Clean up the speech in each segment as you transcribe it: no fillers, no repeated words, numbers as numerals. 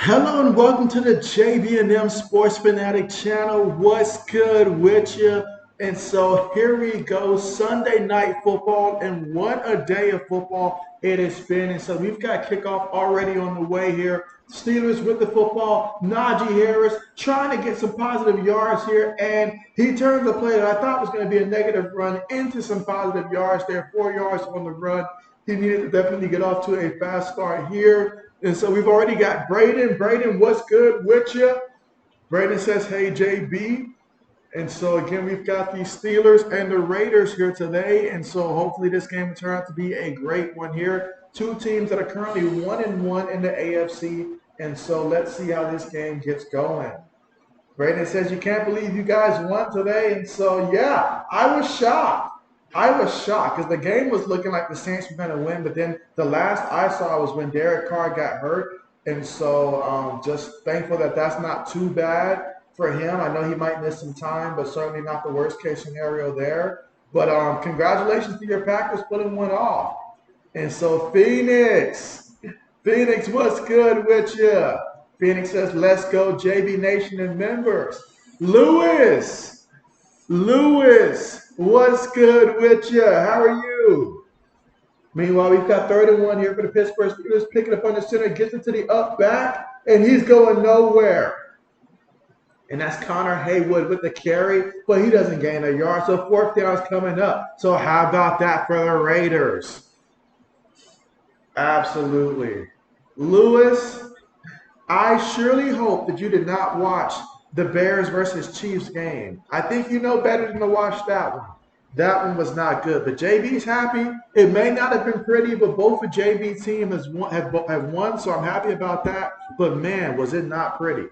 Hello and welcome to the JB&M Sports Fanatic channel. What's good with you? And so here we go, Sunday night football, and what a day of football it has been. And so we've got kickoff already on the way here. Steelers with the football, Najee Harris trying to get some positive yards here, and he turned the play that I thought was going to be a negative run into some positive yards there, 4 yards on the run. He needed to definitely get off to a fast start here. And so we've already got Braden. Braden, what's good with you? Braden says, hey, JB. And so again, we've got the Steelers and the Raiders here today. And so hopefully this game will turn out to be a great one here. Two teams that are currently 1-1 in the AFC. And so let's see how this game gets going. Braden says, you can't believe you guys won today. And so, yeah, I was shocked. I was shocked because the game was looking like the Saints were going to win. But then the last I saw was when Derek Carr got hurt. And so just thankful that that's not too bad for him. I know he might miss some time, but certainly not the worst case scenario there. But congratulations to your Packers pulling one off. And so Phoenix, what's good with you? Phoenix says, let's go, JB Nation and members. Lewis, Lewis, what's good with you? How are you? Meanwhile, we've got 31 here for the Pittsburgh Steelers, picking up on the center, gets into the up back, and he's going nowhere. And that's Connor Haywood with the carry, but he doesn't gain a yard. So fourth down is coming up. So how about that for the Raiders? Absolutely. Lewis, I surely hope that you did not watch the Bears versus Chiefs game. I think you know better than to watch that one. That one was not good. But JB's happy. It may not have been pretty, but both of JB's team have won, so I'm happy about that. But man, was it not pretty.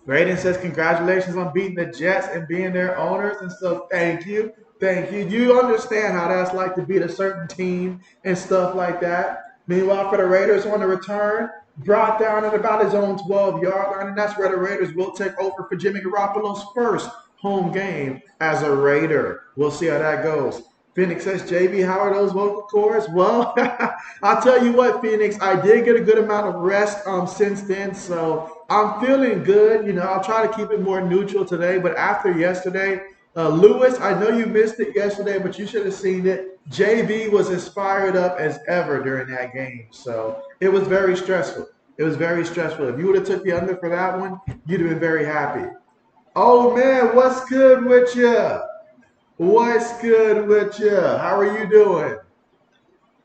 Braden says, congratulations on beating the Jets and being their owners. And so thank you. Thank you. You understand how that's like to beat a certain team and stuff like that. Meanwhile, for the Raiders on the return, brought down at about his own 12-yard line. And that's where the Raiders will take over for Jimmy Garoppolo's first home game as a Raider. We'll see how that goes. Phoenix says, JB, how are those vocal cords? Well, I'll tell you what, Phoenix, I did get a good amount of rest since then, so I'm feeling good. You know, I'll try to keep it more neutral today, but after yesterday, Lewis, I know you missed it yesterday, but you should have seen it. JB was as fired up as ever during that game, so it was very stressful. It was very stressful. If you would have took the under for that one, you'd have been very happy. Oh, man, what's good with you? What's good with you? How are you doing?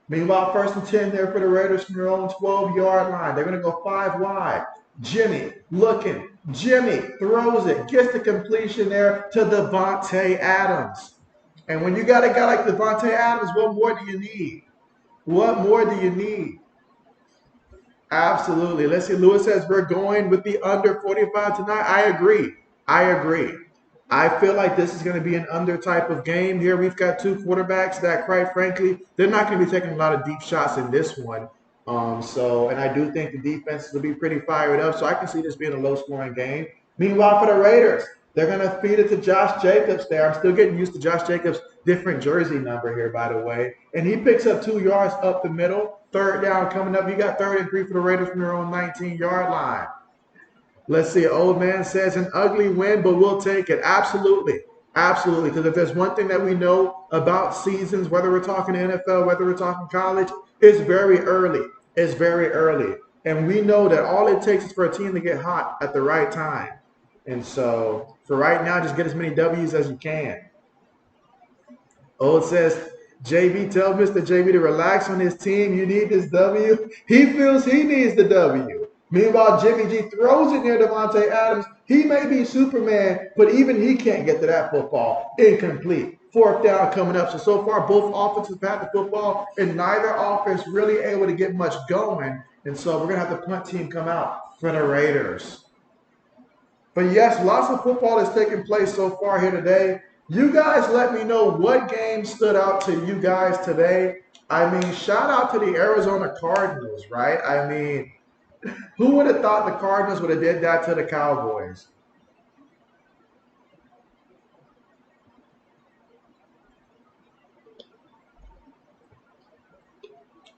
Meanwhile, first and 10 there for the Raiders from their own 12-yard line. They're going to go five wide. Jimmy looking. Jimmy throws it. Gets the completion there to Devontae Adams. And when you got a guy like Devontae Adams, what more do you need? What more do you need? Absolutely. Let's see. Lewis says we're going with the under 45 tonight. I agree. I agree. I feel like this is going to be an under type of game here. We've got two quarterbacks that, quite frankly, they're not going to be taking a lot of deep shots in this one. And I do think the defense will be pretty fired up. So I can see this being a low-scoring game. Meanwhile, for the Raiders, they're going to feed it to Josh Jacobs there. I'm still getting used to Josh Jacobs' different jersey number here, by the way. And he picks up 2 yards up the middle. Third down coming up. You got 3rd and 3 for the Raiders from their own 19-yard line. Let's see. Old man says an ugly win, but we'll take it. Absolutely. Absolutely. Because if there's one thing that we know about seasons, whether we're talking NFL, whether we're talking college, it's very early. It's very early. And we know that all it takes is for a team to get hot at the right time. And so for right now, just get as many W's as you can. Old says, JB, tell Mr. JB to relax on his team. You need this W. He feels he needs the W. Meanwhile, Jimmy G throws it near Devontae Adams. He may be Superman, but even he can't get to that football. Incomplete. Fourth down coming up. So far, both offenses have had the football, and neither offense really able to get much going. And so we're going to have the punt team come out for the Raiders. But yes, lots of football has taken place so far here today. You guys let me know what game stood out to you guys today. I mean, shout out to the Arizona Cardinals, right? I mean, who would have thought the Cardinals would have did that to the Cowboys?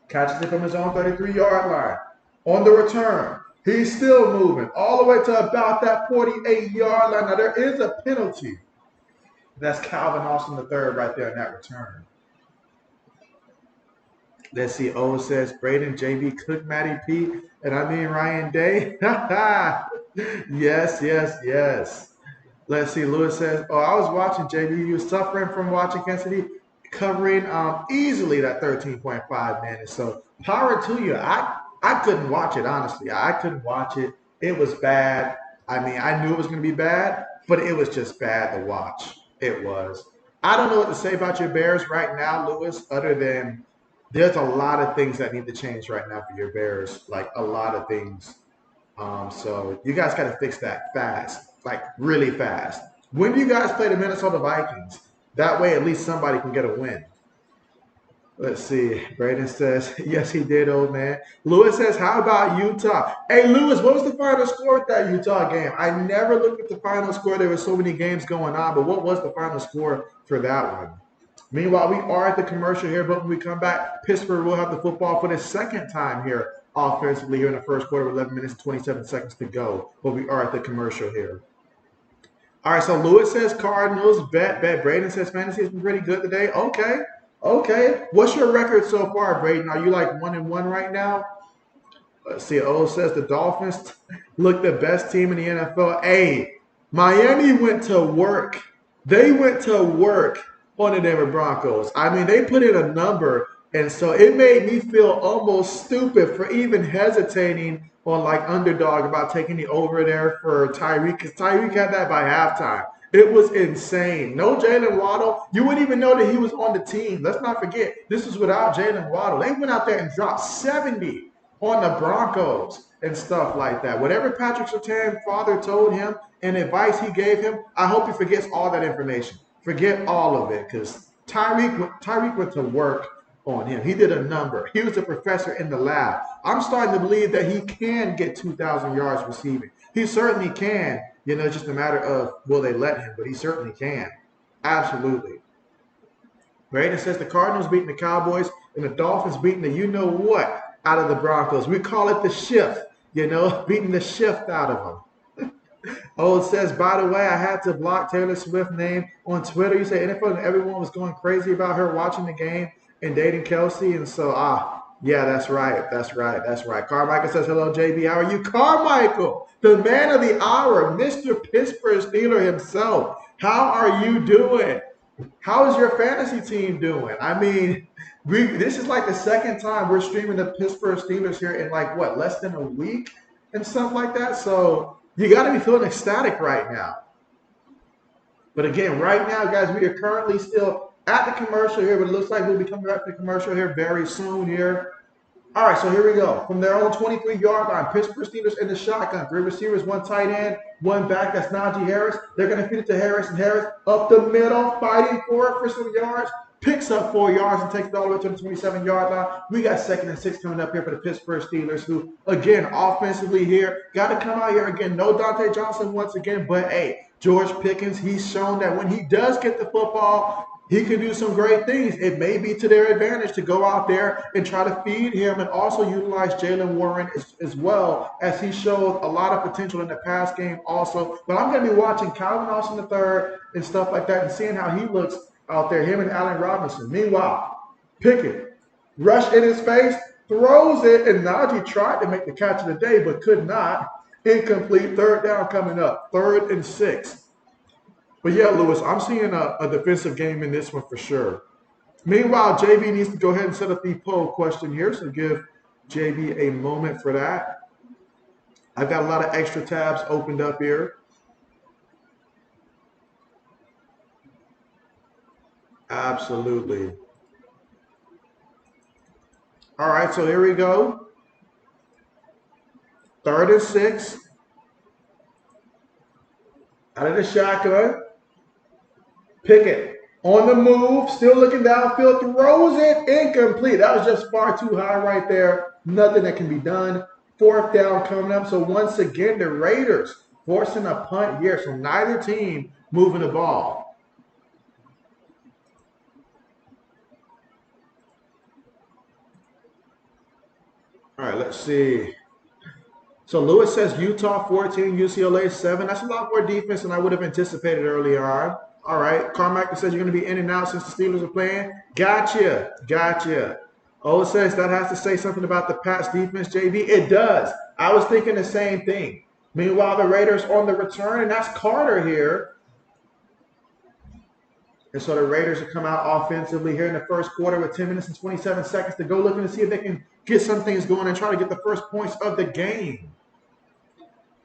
Catches it from his own 33-yard line. On the return, he's still moving all the way to about that 48-yard line. Now, there is a penalty. That's Calvin Austin III right there in that return. Let's see. O says Braden, JB, Cook, Matty P, and I mean Ryan Day. Yes, yes, yes. Let's see. Lewis says, "Oh, I was watching JB. You was suffering from watching Kansas City covering easily that 13.5 minutes. So power to you. I couldn't watch it honestly. I couldn't watch it. It was bad. I mean, I knew it was going to be bad, but it was just bad to watch. It was. I don't know what to say about your Bears right now, Lewis, other than there's a lot of things that need to change right now for your Bears. Like a lot of things. So you guys got to fix that fast, like really fast. When do you guys play the Minnesota Vikings? That way, at least somebody can get a win. Let's see. Braden says, yes, he did, old man. Lewis says, how about Utah? Hey, Lewis, what was the final score of that Utah game? I never looked at the final score. There were so many games going on, but what was the final score for that one? Meanwhile, we are at the commercial here, but when we come back, Pittsburgh will have the football for the second time here offensively here in the first quarter with 11 minutes and 27 seconds to go. But we are at the commercial here. All right, so Lewis says Cardinals, bet. Braden says fantasy has been pretty good today. Okay, okay. What's your record so far, Braden? Are you like 1-1 right now? Let's see. O says the Dolphins look the best team in the NFL. Hey, Miami went to work. They went to work on the Denver Broncos. I mean, they put in a number, and so it made me feel almost stupid for even hesitating on like underdog about taking the over there for Tyreek because Tyreek had that by halftime. It was insane. No Jalen Waddle. You wouldn't even know that he was on the team. Let's not forget, this was without Jalen Waddle. They went out there and dropped 70 on the Broncos and stuff like that. Whatever Patrick Surtain father told him and advice he gave him, I hope he forgets all that information. Forget all of it because Tyreek went to work on him. He did a number. He was a professor in the lab. I'm starting to believe that he can get 2,000 yards receiving. He certainly can. You know, it's just a matter of will they let him, but he certainly can. Absolutely. Braden says the Cardinals beating the Cowboys and the Dolphins beating the you know what out of the Broncos. We call it the shift, you know, beating the shift out of them. Oh, it says, by the way, I had to block Taylor Swift's name on Twitter. You say NFL and everyone was going crazy about her watching the game and dating Kelsey. And so, yeah, that's right. That's right. That's right. Carmichael says, hello, JB. How are you? Carmichael, the man of the hour, Mr. Pittsburgh Steeler himself. How are you doing? How is your fantasy team doing? I mean, this is like the second time we're streaming the Pittsburgh Steelers here in like what, less than a week and stuff like that. So you got to be feeling ecstatic right now. But again, right now, guys, we are currently still at the commercial here, but it looks like we'll be coming back to the commercial here very soon here. All right, so here we go. From their own 23-yard line, Pittsburgh Steelers in the shotgun. 3 receivers, 1 tight end, 1 back. That's Najee Harris. They're going to feed it to Harris, and Harris up the middle, fighting for it for some yards. Picks up 4 yards and takes it all the way to the 27-yard line. We got 2nd and 6 coming up here for the Pittsburgh Steelers, who, again, offensively here, got to come out here again. No Dante Johnson once again, but, hey, George Pickens, he's shown that when he does get the football, he can do some great things. It may be to their advantage to go out there and try to feed him and also utilize Jalen Warren as well, as he showed a lot of potential in the pass game also. But I'm going to be watching Calvin Austin III and stuff like that and seeing how he looks out there, him and Allen Robinson. Meanwhile, Pickett, rush in his face, throws it, and Najee tried to make the catch of the day but could not. Incomplete, 3rd down coming up, 3rd and 6. But yeah, Lewis, I'm seeing a defensive game in this one for sure. Meanwhile, JB needs to go ahead and set up the poll question here, so give JB a moment for that. I've got a lot of extra tabs opened up here. Absolutely. All right, so here we go. 3rd and 6. Out of the shotgun. Pickett on the move, still looking downfield, throws it incomplete. That was just far too high right there. Nothing that can be done. 4th down coming up. So once again, the Raiders forcing a punt here. So neither team moving the ball. All right, let's see. So Lewis says Utah 14, UCLA 7. That's a lot more defense than I would have anticipated early on. All right. Carmack says you're going to be in and out since the Steelers are playing. Gotcha. Gotcha. O says that has to say something about the Pats defense, JB. It does. I was thinking the same thing. Meanwhile, the Raiders on the return, and that's Carter here. And so the Raiders have come out offensively here in the first quarter with 10 minutes and 27 seconds to go, looking to see if they can get some things going and try to get the first points of the game.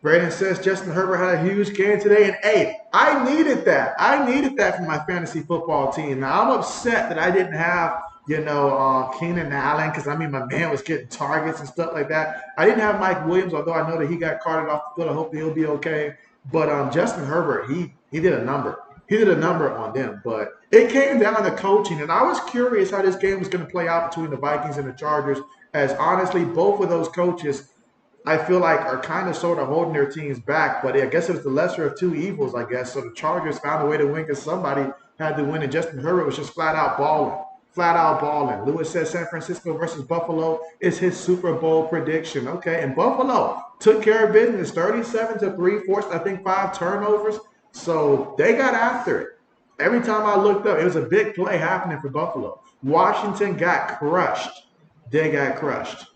Braden says Justin Herbert had a huge game today, and hey, I needed that. I needed that for my fantasy football team. Now, I'm upset that I didn't have, Keenan Allen, because, my man was getting targets and stuff like that. I didn't have Mike Williams, although I know that he got carted off the field. I hope he'll be okay. But Justin Herbert, he did a number. He did a number on them. But it came down to coaching, and I was curious how this game was going to play out between the Vikings and the Chargers, as honestly, both of those coaches – I feel like are kind of sort of holding their teams back, but I guess it was the lesser of two evils, I guess. So the Chargers found a way to win because somebody had to win, and Justin Herbert was just flat out balling. Flat out balling. Lewis says San Francisco versus Buffalo is his Super Bowl prediction. Okay, and Buffalo took care of business, 37-3, forced, I think, 5 turnovers. So they got after it. Every time I looked up, it was a big play happening for Buffalo. Washington got crushed. They got crushed.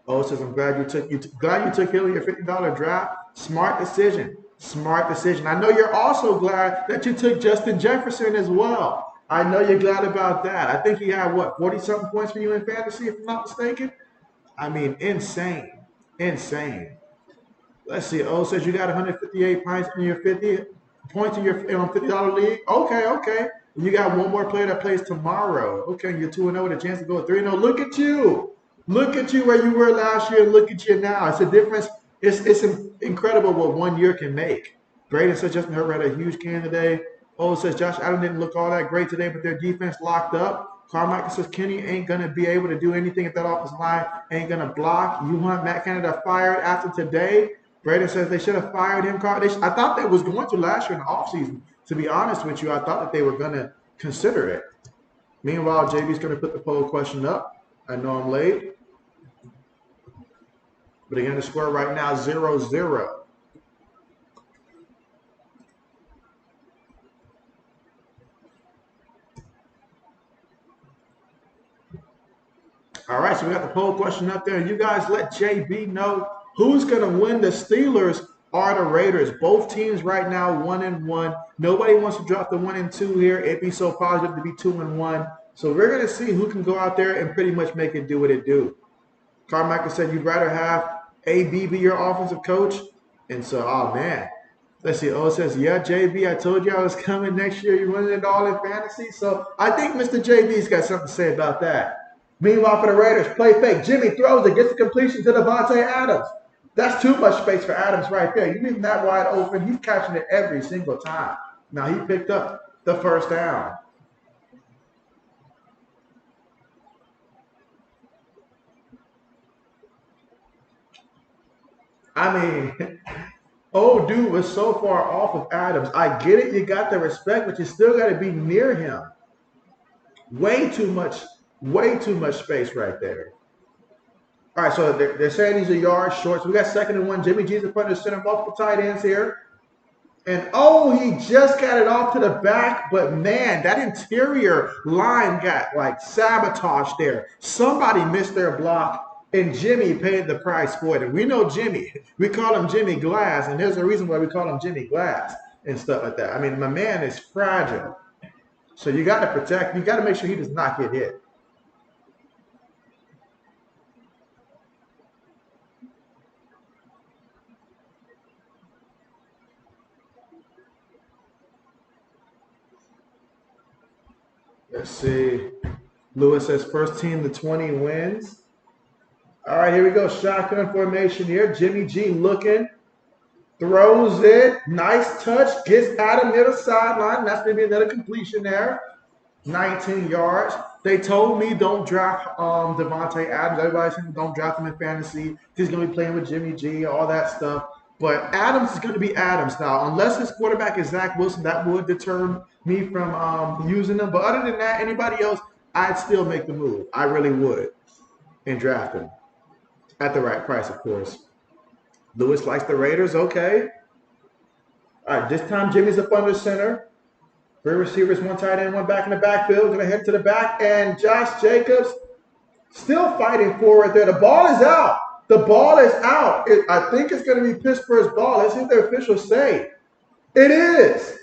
Oh, says I'm glad you took Hill in your $50 draft. Smart decision. Smart decision. I know you're also glad that you took Justin Jefferson as well. I know you're glad about that. I think he had 40-something points for you in fantasy, if I'm not mistaken. Insane. Insane. Let's see. Oh, says you got 158 points in your $50 league. Okay. You got one more player that plays tomorrow. Okay, you're 2-0 with a chance to go 3-0. Look at you. Look at you where you were last year and look at you now. It's a difference. It's incredible what 1 year can make. Braden says Justin Herbert had a huge game today. Oh, says Josh Allen didn't look all that great today, but their defense locked up. Carmichael says Kenny ain't going to be able to do anything if that offensive line ain't going to block. You want Matt Canada fired after today? Braden says they should have fired him. I thought they was going to last year in the offseason. To be honest with you, I thought that they were going to consider it. Meanwhile, JB's going to put the poll question up. I know I'm late. But again, the score right now, 0-0. All right, so we got the poll question up there. You guys let JB know who's going to win. The Steelers or the Raiders. Both teams right now 1-1. Nobody wants to drop the 1 and 2 here. It'd be so positive to be 2-1. So we're going to see who can go out there and pretty much make it do what it do. Carmichael said you'd rather have AB be your offensive coach. And so, oh, man. Let's see. Oh, it says, yeah, JB, I told you I was coming next year. You're winning it all in fantasy. So I think Mr. JB's got something to say about that. Meanwhile, for the Raiders, play fake. Jimmy throws it, gets the completion to Devontae Adams. That's too much space for Adams right there. You leave him that wide open, he's catching it every single time. Now, he picked up the first down. Old dude was so far off of Adams. I get it, you got the respect, but you still got to be near him. Way too much space right there. All right, so they're saying he's a yard short. So we got 2nd and 1. Jimmy G's in front of the center, multiple tight ends here. And, he just got it off to the back. But, man, that interior line got, sabotaged there. Somebody missed their block. And Jimmy paid the price for it. And we know Jimmy. We call him Jimmy Glass. And there's a reason why we call him Jimmy Glass and stuff like that. My man is fragile. So you got to protect. You got to make sure he does not get hit. Let's see. Lewis says first team to 20 wins. All right, here we go. Shotgun formation here. Jimmy G looking. Throws it. Nice touch. Gets Adam near the sideline. That's going to be another completion there. 19 yards. They told me don't draft Devontae Adams. Everybody's saying don't draft him in fantasy. He's going to be playing with Jimmy G, all that stuff. But Adams is going to be Adams now. Unless his quarterback is Zach Wilson, that would deter me from using him. But other than that, anybody else, I'd still make the move. I really would and draft him. At the right price, of course. Lewis likes the Raiders. Okay. All right. This time, Jimmy's up under center. Three receivers, one tight end, one back in the backfield. Going to head to the back. And Josh Jacobs still fighting for it there. The ball is out. The ball is out. I think it's going to be Pittsburgh's ball. Let's see what the officials say. It is.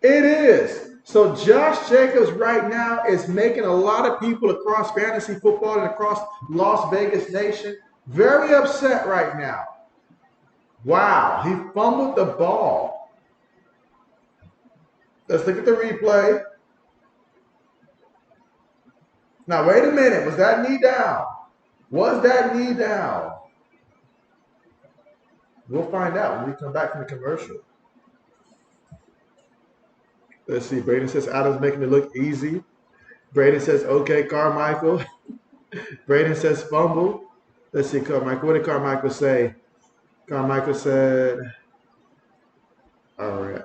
It is. So Josh Jacobs right now is making a lot of people across fantasy football and across Las Vegas Nation very upset right now. Wow, he fumbled the ball. Let's look at the replay. Now, wait a minute. Was that knee down? Was that knee down? We'll find out when we come back from the commercial. Let's see. Braden says Adams making it look easy. Braden says, okay, Carmichael. Braden says fumble. Let's see, Carmichael. What did Carmichael say? Carmichael said, all right.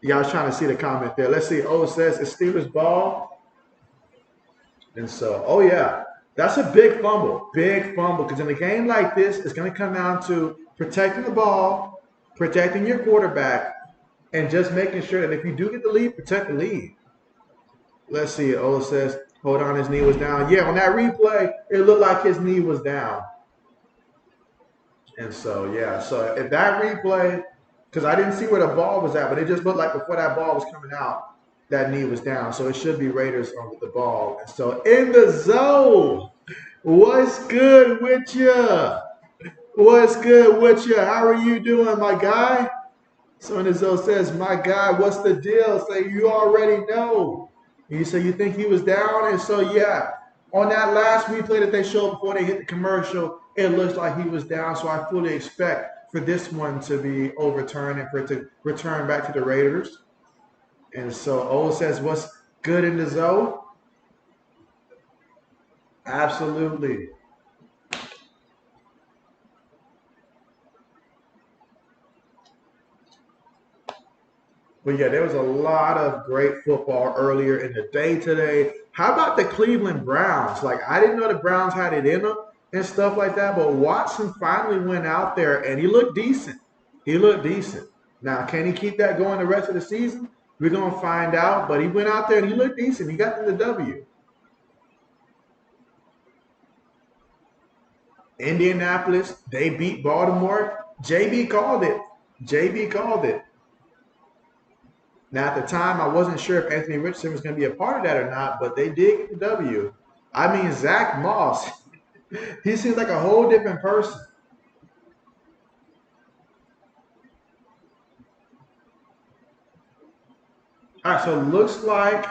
Yeah, I was trying to see the comment there. Let's see. Oh, it says it's Steelers ball. And so, oh, yeah. That's a big fumble. Big fumble. Because in a game like this, it's going to come down to protecting the ball, protecting your quarterback, and just making sure that if you do get the lead, protect the lead. Let's see. Oh, it says, hold on, his knee was down. Yeah, on that replay, it looked like his knee was down. And so, yeah. So if that replay, because I didn't see where the ball was at, but it just looked like before that ball was coming out, that knee was down. So it should be Raiders on with the ball. And so in the zone, what's good with you? What's good with you? How are you doing, my guy? So in the zone says, my guy, what's the deal? Say, you already know. And you say you think he was down. And so, yeah, on that last replay that they showed before they hit the commercial, it looks like he was down. So I fully expect for this one to be overturned and for it to return back to the Raiders. And so O says, what's good in the zone? Absolutely. But yeah, there was a lot of great football earlier in the day today. How about the Cleveland Browns? Like, I didn't know the Browns had it in them and stuff like that, but Watson finally went out there and he looked decent. He looked decent. Now, can he keep that going the rest of the season? We're going to find out, but he went out there and he looked decent. He got the W. Indianapolis, they beat Baltimore. JB called it. JB called it. Now, at the time, I wasn't sure if Anthony Richardson was going to be a part of that or not, but they did get the W. I mean, Zach Moss, he seems like a whole different person. All right, so it looks like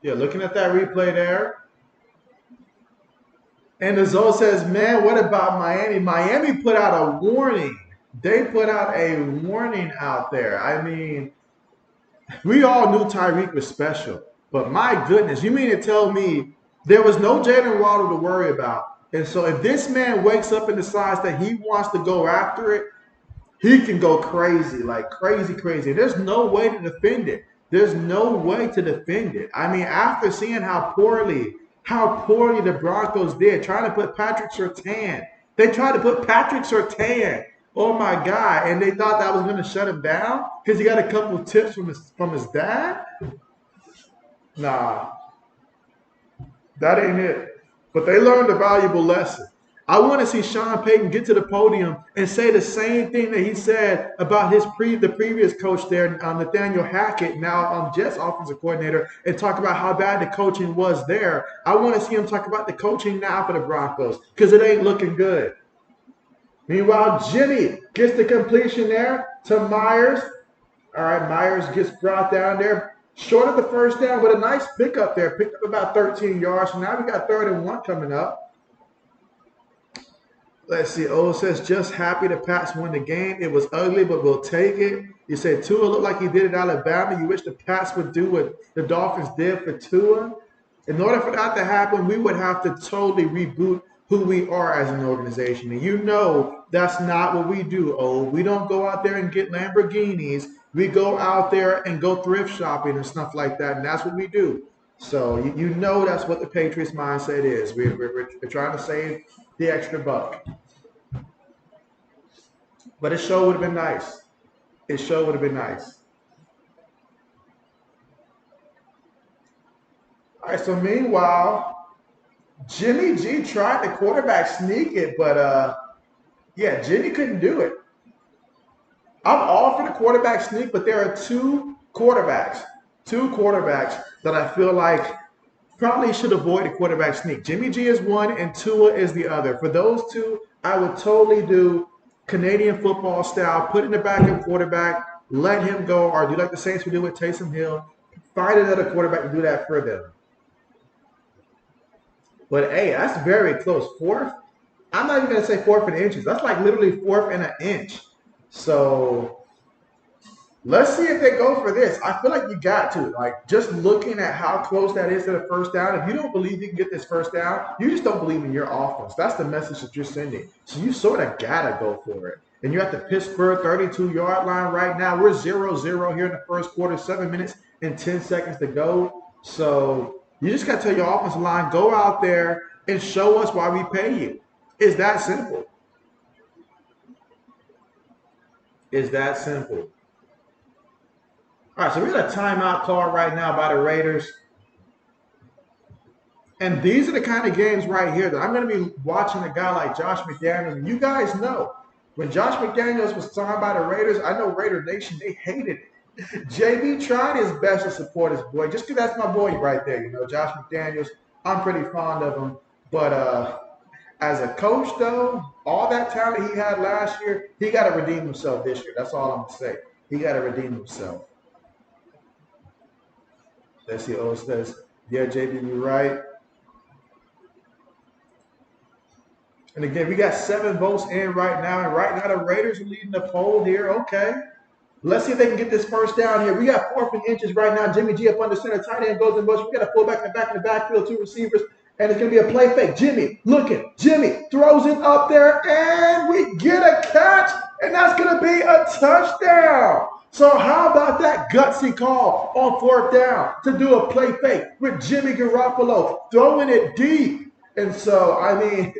looking at that replay there. And the zone says, man, what about Miami? Miami put out a warning. They put out a warning out there. I mean, we all knew Tyreek was special. But my goodness, you mean to tell me there was no Jalen Waddle to worry about? And so if this man wakes up and decides that he wants to go after it, he can go crazy, like crazy, crazy. There's no way to defend it. There's no way to defend it. I mean, after seeing how poorly the Broncos did, trying to put Patrick Surtain. They tried to put Patrick Surtain. Oh my God! And they thought that was going to shut him down because he got a couple of tips from his dad. Nah, that ain't it. But they learned a valuable lesson. I want to see Sean Payton get to the podium and say the same thing that he said about the previous coach there, Nathaniel Hackett, now Jets offensive coordinator, and talk about how bad the coaching was there. I want to see him talk about the coaching now for the Broncos because it ain't looking good. Meanwhile, Jimmy gets the completion there to Myers. All right, Myers gets brought down there. Short of the first down with a nice pickup there. Picked up about 13 yards. So now we got 3rd and 1 coming up. Let's see. Oh, says just happy the Pats won the game. It was ugly, but we'll take it. You said Tua looked like he did at Alabama. You wish the Pats would do what the Dolphins did for Tua. In order for that to happen, we would have to totally reboot who we are as an organization. And you know that's not what we do. Oh, we don't go out there and get Lamborghinis. We go out there and go thrift shopping and stuff like that. And that's what we do. So you know that's what the Patriots mindset is. We're trying to save the extra buck. But it sure would have been nice. It sure would have been nice. All right, so meanwhile, Jimmy G tried the quarterback sneak it, but yeah, Jimmy couldn't do it. I'm all for the quarterback sneak, but there are two quarterbacks that I feel like probably should avoid the quarterback sneak. Jimmy G is one, and Tua is the other. For those two, I would totally do Canadian football style, put in the back of quarterback, let him go, or do like the Saints would do with Taysom Hill, find another quarterback to do that for them. But hey, that's very close. Fourth, I'm not even gonna say fourth in inches. That's like literally fourth in an inch. So let's see if they go for this. I feel like you got to. Like, just looking at how close that is to the first down, if you don't believe you can get this first down, you just don't believe in your offense. That's the message that you're sending. So you sort of got to go for it. And you're at the Pittsburgh 32-yard line right now. We're 0-0 here in the first quarter, 7 minutes and 10 seconds to go. So you just got to tell your offensive line, go out there and show us why we pay you. It's that simple. It's that simple. All right, so we got a timeout call right now by the Raiders. And these are the kind of games right here that I'm going to be watching a guy like Josh McDaniels. And you guys know, when Josh McDaniels was signed by the Raiders, I know Raider Nation, they hated it. JB tried his best to support his boy, just because that's my boy right there. You know, Josh McDaniels, I'm pretty fond of him. But as a coach, though, all that talent he had last year, he got to redeem himself this year. That's all I'm going to say. He got to redeem himself. Let's see. Oh, says, yeah, JB, you're right. And again, we got 7 votes in right now. And right now, the Raiders are leading the poll here. Okay. Let's see if they can get this first down here. We got 4th and inches right now. Jimmy G up under center. Tight end goes in motion. We got a fullback in the back of the backfield, 2 receivers. And it's going to be a play fake. Jimmy looking. Jimmy throws it up there. And we get a catch. And that's going to be a touchdown. So how about that gutsy call on 4th down to do a play fake with Jimmy Garoppolo throwing it deep? And so, I mean,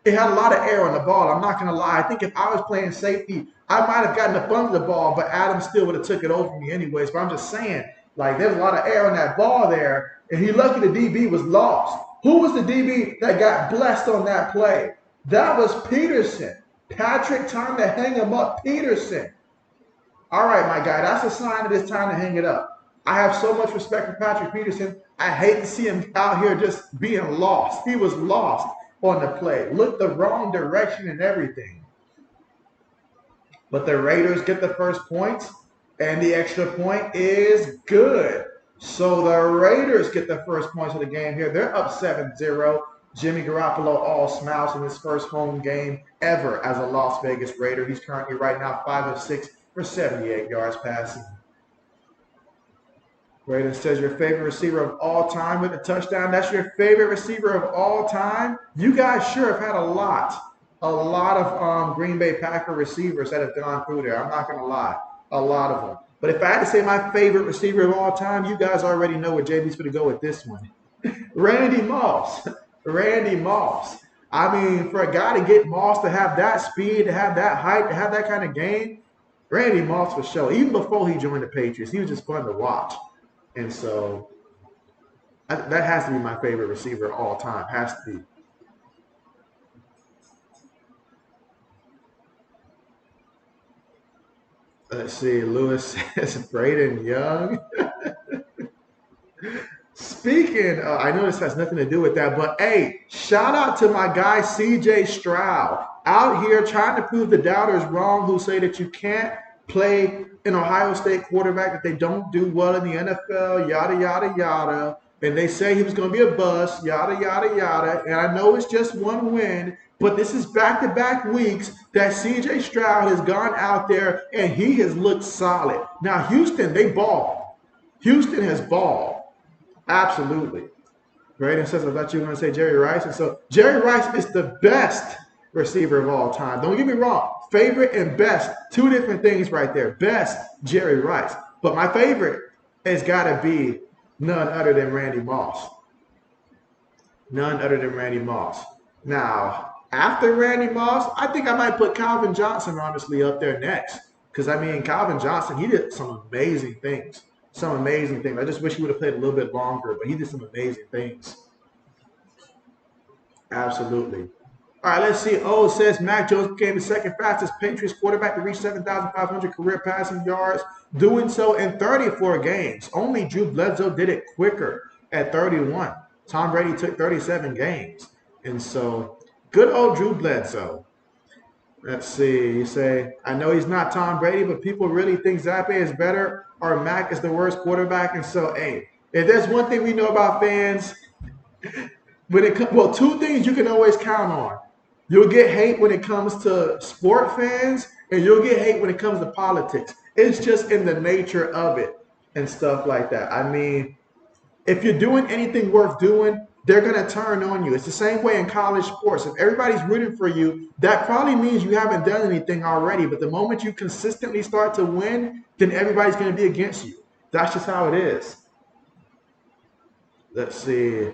it had a lot of air on the ball. I'm not going to lie. I think if I was playing safety, I might have gotten the front of the ball, but Adam still would have took it over me anyways. But I'm just saying, like, there's a lot of air on that ball there, and he lucky the DB was lost. Who was the DB that got blessed on that play? That was Peterson. Patrick, time to hang him up, Peterson. All right, my guy, that's a sign that it's time to hang it up. I have so much respect for Patrick Peterson. I hate to see him out here just being lost. He was lost on the play. Looked the wrong direction and everything. But the Raiders get the first points, and the extra point is good. So the Raiders get the first points of the game here. They're up 7-0. Jimmy Garoppolo all smiles in his first home game ever as a Las Vegas Raider. He's currently right now 5 of 6 for 78 yards passing. Raiden says your favorite receiver of all time with a touchdown. That's your favorite receiver of all time? You guys sure have had a lot of Green Bay Packer receivers that have gone through there. I'm not going to lie. A lot of them. But if I had to say my favorite receiver of all time, you guys already know where JB's going to go with this one. Randy Moss. Randy Moss. I mean, for a guy to get Moss to have that speed, to have that height, to have that kind of game, Randy Moss for sure. Even before he joined the Patriots, he was just fun to watch. And so that has to be my favorite receiver of all time. Has to be. Let's see. Lewis says Braden Young. Speaking, I know this has nothing to do with that, but hey, shout out to my guy CJ Stroud out here trying to prove the doubters wrong who say that you can't play an Ohio State quarterback, that they don't do well in the NFL, yada, yada, yada. And they say he was going to be a bust, yada, yada, yada. And I know it's just one win, but this is back-to-back weeks that C.J. Stroud has gone out there and he has looked solid. Now, Houston, they ball. Houston has balled. Absolutely. Braden says, I thought you were going to say Jerry Rice. And so Jerry Rice is the best receiver of all time. Don't get me wrong. Favorite and best, 2 different things right there. Best, Jerry Rice. But my favorite has got to be None other than Randy Moss. None other than Randy Moss. Now, after Randy Moss, I think I might put Calvin Johnson honestly up there next. Because I mean, Calvin Johnson, he did some amazing things. Some amazing things. I just wish he would have played a little bit longer, but he did some amazing things. Absolutely. All right, let's see. Oh, it says Mac Jones became the second fastest Patriots quarterback to reach 7,500 career passing yards, doing so in 34 games. Only Drew Bledsoe did it quicker at 31. Tom Brady took 37 games. And so, good old Drew Bledsoe. Let's see. You say, I know he's not Tom Brady, but people really think Zappe is better or Mac is the worst quarterback. And so, hey, if there's one thing we know about fans, well, two things you can always count on. You'll get hate when it comes to sport fans, and you'll get hate when it comes to politics. It's just in the nature of it and stuff like that. I mean, if you're doing anything worth doing, they're going to turn on you. It's the same way in college sports. If everybody's rooting for you, that probably means you haven't done anything already. But the moment you consistently start to win, then everybody's going to be against you. That's just how it is. Let's see.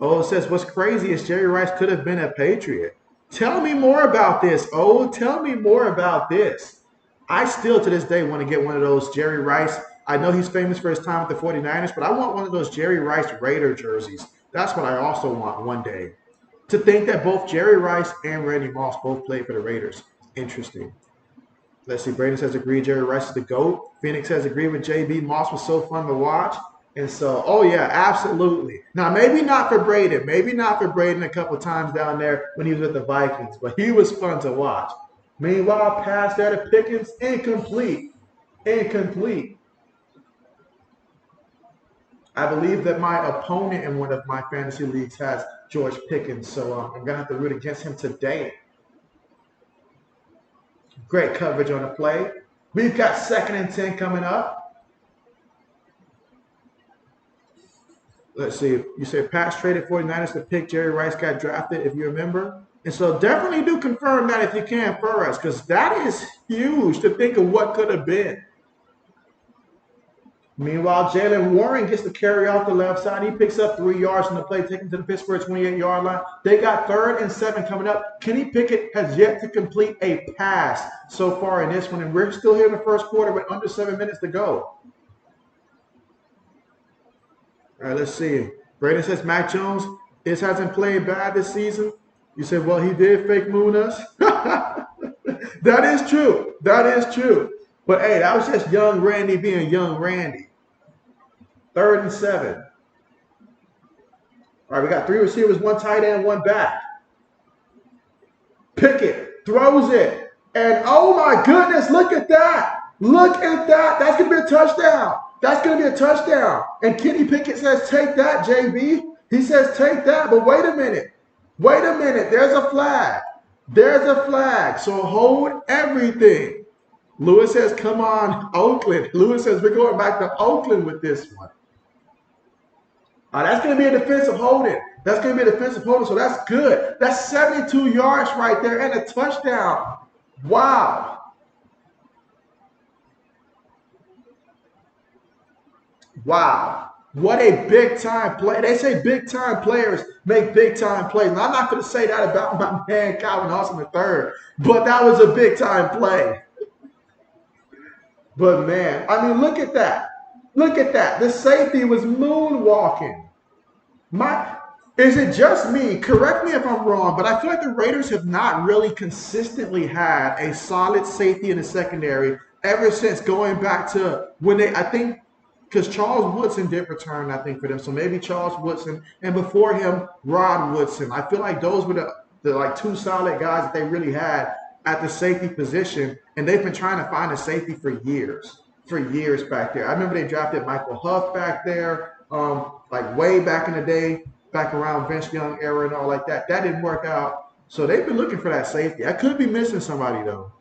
Oh, it says, what's crazy is Jerry Rice could have been a Patriot. Tell me more about this. Oh, tell me more about this. I still, to this day, want to get one of those Jerry Rice. I know he's famous for his time with the 49ers, but I want one of those Jerry Rice Raider jerseys. That's what I also want one day. To think that both Jerry Rice and Randy Moss both played for the Raiders. Interesting. Let's see. Braden says, agree, Jerry Rice is the GOAT. Phoenix says, agree with JB. Moss was so fun to watch. And so, oh yeah, absolutely. Now, maybe not for Braden. Maybe not for Braden a couple times down there when he was with the Vikings, but he was fun to watch. Meanwhile, pass there to Pickens, incomplete. Incomplete. I believe that my opponent in one of my fantasy leagues has George Pickens, so I'm going to have to root against him today. Great coverage on the play. We've got 2nd and 10 coming up. Let's see. You said Pats traded 49ers to pick. Jerry Rice got drafted, if you remember. And so definitely do confirm that if you can for us, because that is huge to think of what could have been. Meanwhile, Jalen Warren gets to carry off the left side. He picks up 3 yards from the play, taking to the Pittsburgh 28-yard line. They got 3rd and 7 coming up. Kenny Pickett has yet to complete a pass so far in this one, and we're still here in the first quarter with under 7 minutes to go. All right, let's see. Braden says Mac Jones hasn't played bad this season. You said, well, he did fake moon us. That is true. That is true. But, hey, that was just young Randy being young Randy. 3rd and 7. All right, we got 3 receivers, 1 tight end, 1 back. Pickett throws it. And, oh, my goodness, look at that. Look at that. That's going to be a touchdown. That's going to be a touchdown. And Kenny Pickett says, take that, JB. He says, take that. But wait a minute. Wait a minute. There's a flag. There's a flag. So hold everything. Lewis says, come on, Oakland. Lewis says, we're going back to Oakland with this one. That's going to be a defensive holding. That's going to be a defensive holding, so that's good. That's 72 yards right there and a touchdown. Wow. Wow. What a big-time play. They say big-time players make big-time plays. And I'm not going to say that about my man Calvin Austin III, but that was a big-time play. But, man, I mean, look at that. Look at that. The safety was moonwalking. Is it just me? Correct me if I'm wrong, but I feel like the Raiders have not really consistently had a solid safety in the secondary ever since going back to when I think, because Charles Woodson did return, I think, for them. So maybe Charles Woodson, and before him, Rod Woodson. I feel like those were the like 2 solid guys that they really had at the safety position, and they've been trying to find a safety for years back there. I remember they drafted Michael Huff back there, like way back in the day, back around Vince Young era and all like that. That didn't work out. So they've been looking for that safety. I could be missing somebody, though.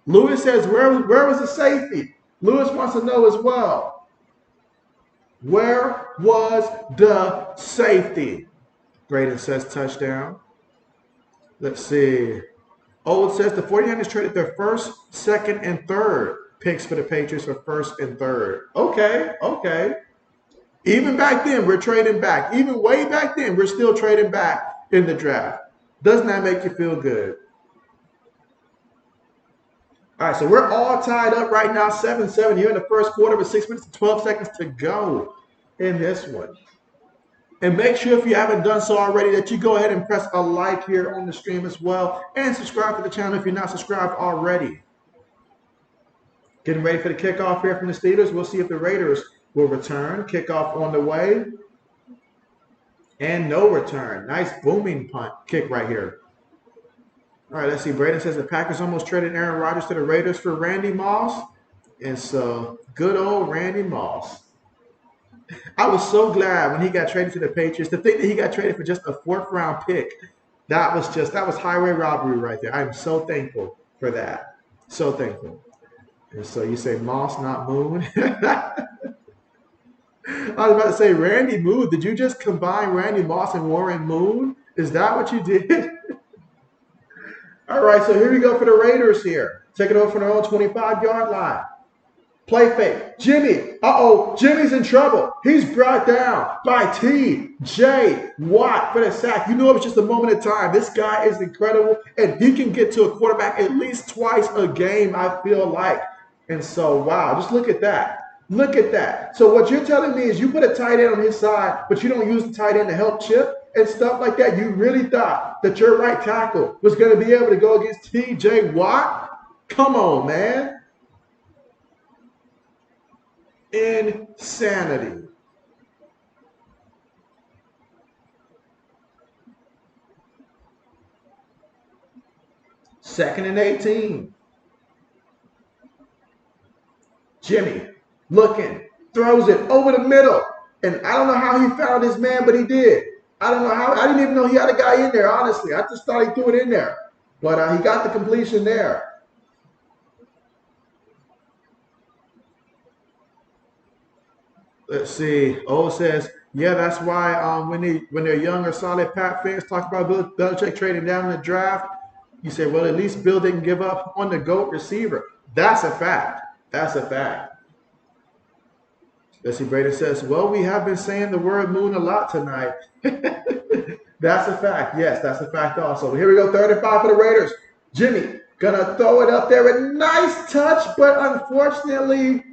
Lewis says, where was the safety? Lewis wants to know as well. Where was the safety? Braden says touchdown. Let's see. Oh, it says the 49ers traded their 1st, 2nd, and 3rd picks for the Patriots for 1st and 3rd. Okay. Even back then, we're trading back. Even way back then, we're still trading back in the draft. Doesn't that make you feel good? All right, so we're all tied up right now, 7-7 here in the first quarter with 6 minutes and 12 seconds to go in this one. And make sure if you haven't done so already that you go ahead and press a like here on the stream as well and subscribe to the channel if you're not subscribed already. Getting ready for the kickoff here from the Steelers. We'll see if the Raiders will return. Kickoff on the way. And no return. Nice booming punt kick right here. All right, let's see. Braden says the Packers almost traded Aaron Rodgers to the Raiders for Randy Moss. And so, good old Randy Moss. I was so glad when he got traded to the Patriots. To think that he got traded for just a 4th-round pick, that was highway robbery right there. I'm so thankful for that. So thankful. And so you say Moss, not Moon. I was about to say Randy Moon. Did you just combine Randy Moss and Warren Moon? Is that what you did? All right, so here we go for the Raiders here. Take it over from their own 25-yard line. Play fake. Jimmy. Uh-oh. Jimmy's in trouble. He's brought down by T.J. Watt for the sack. You know it was just a moment of time. This guy is incredible, and he can get to a quarterback at least twice a game, I feel like. And so, wow, just look at that. Look at that. So what you're telling me is you put a tight end on his side, but you don't use the tight end to help chip and stuff like that. You really thought that your right tackle was going to be able to go against T.J. Watt? Come on, man. Insanity. Second and 18. Jimmy looking, throws it over the middle. And I don't know how he found his man, but he did. I don't know how. I didn't even know he had a guy in there, honestly. I just thought he threw it in there. But he got the completion there. Let's see. O says, yeah, that's why when they're younger, solid Pat fans talk about Bill Belichick trading down in the draft, you say, well, at least Bill didn't give up on the GOAT receiver. That's a fact. That's a fact. Let's see. Braden says, well, we have been saying the word moon a lot tonight. That's a fact. Yes, that's a fact also. Here we go. 3rd and 5 for the Raiders. Jimmy gonna throw it up there. A nice touch, but unfortunately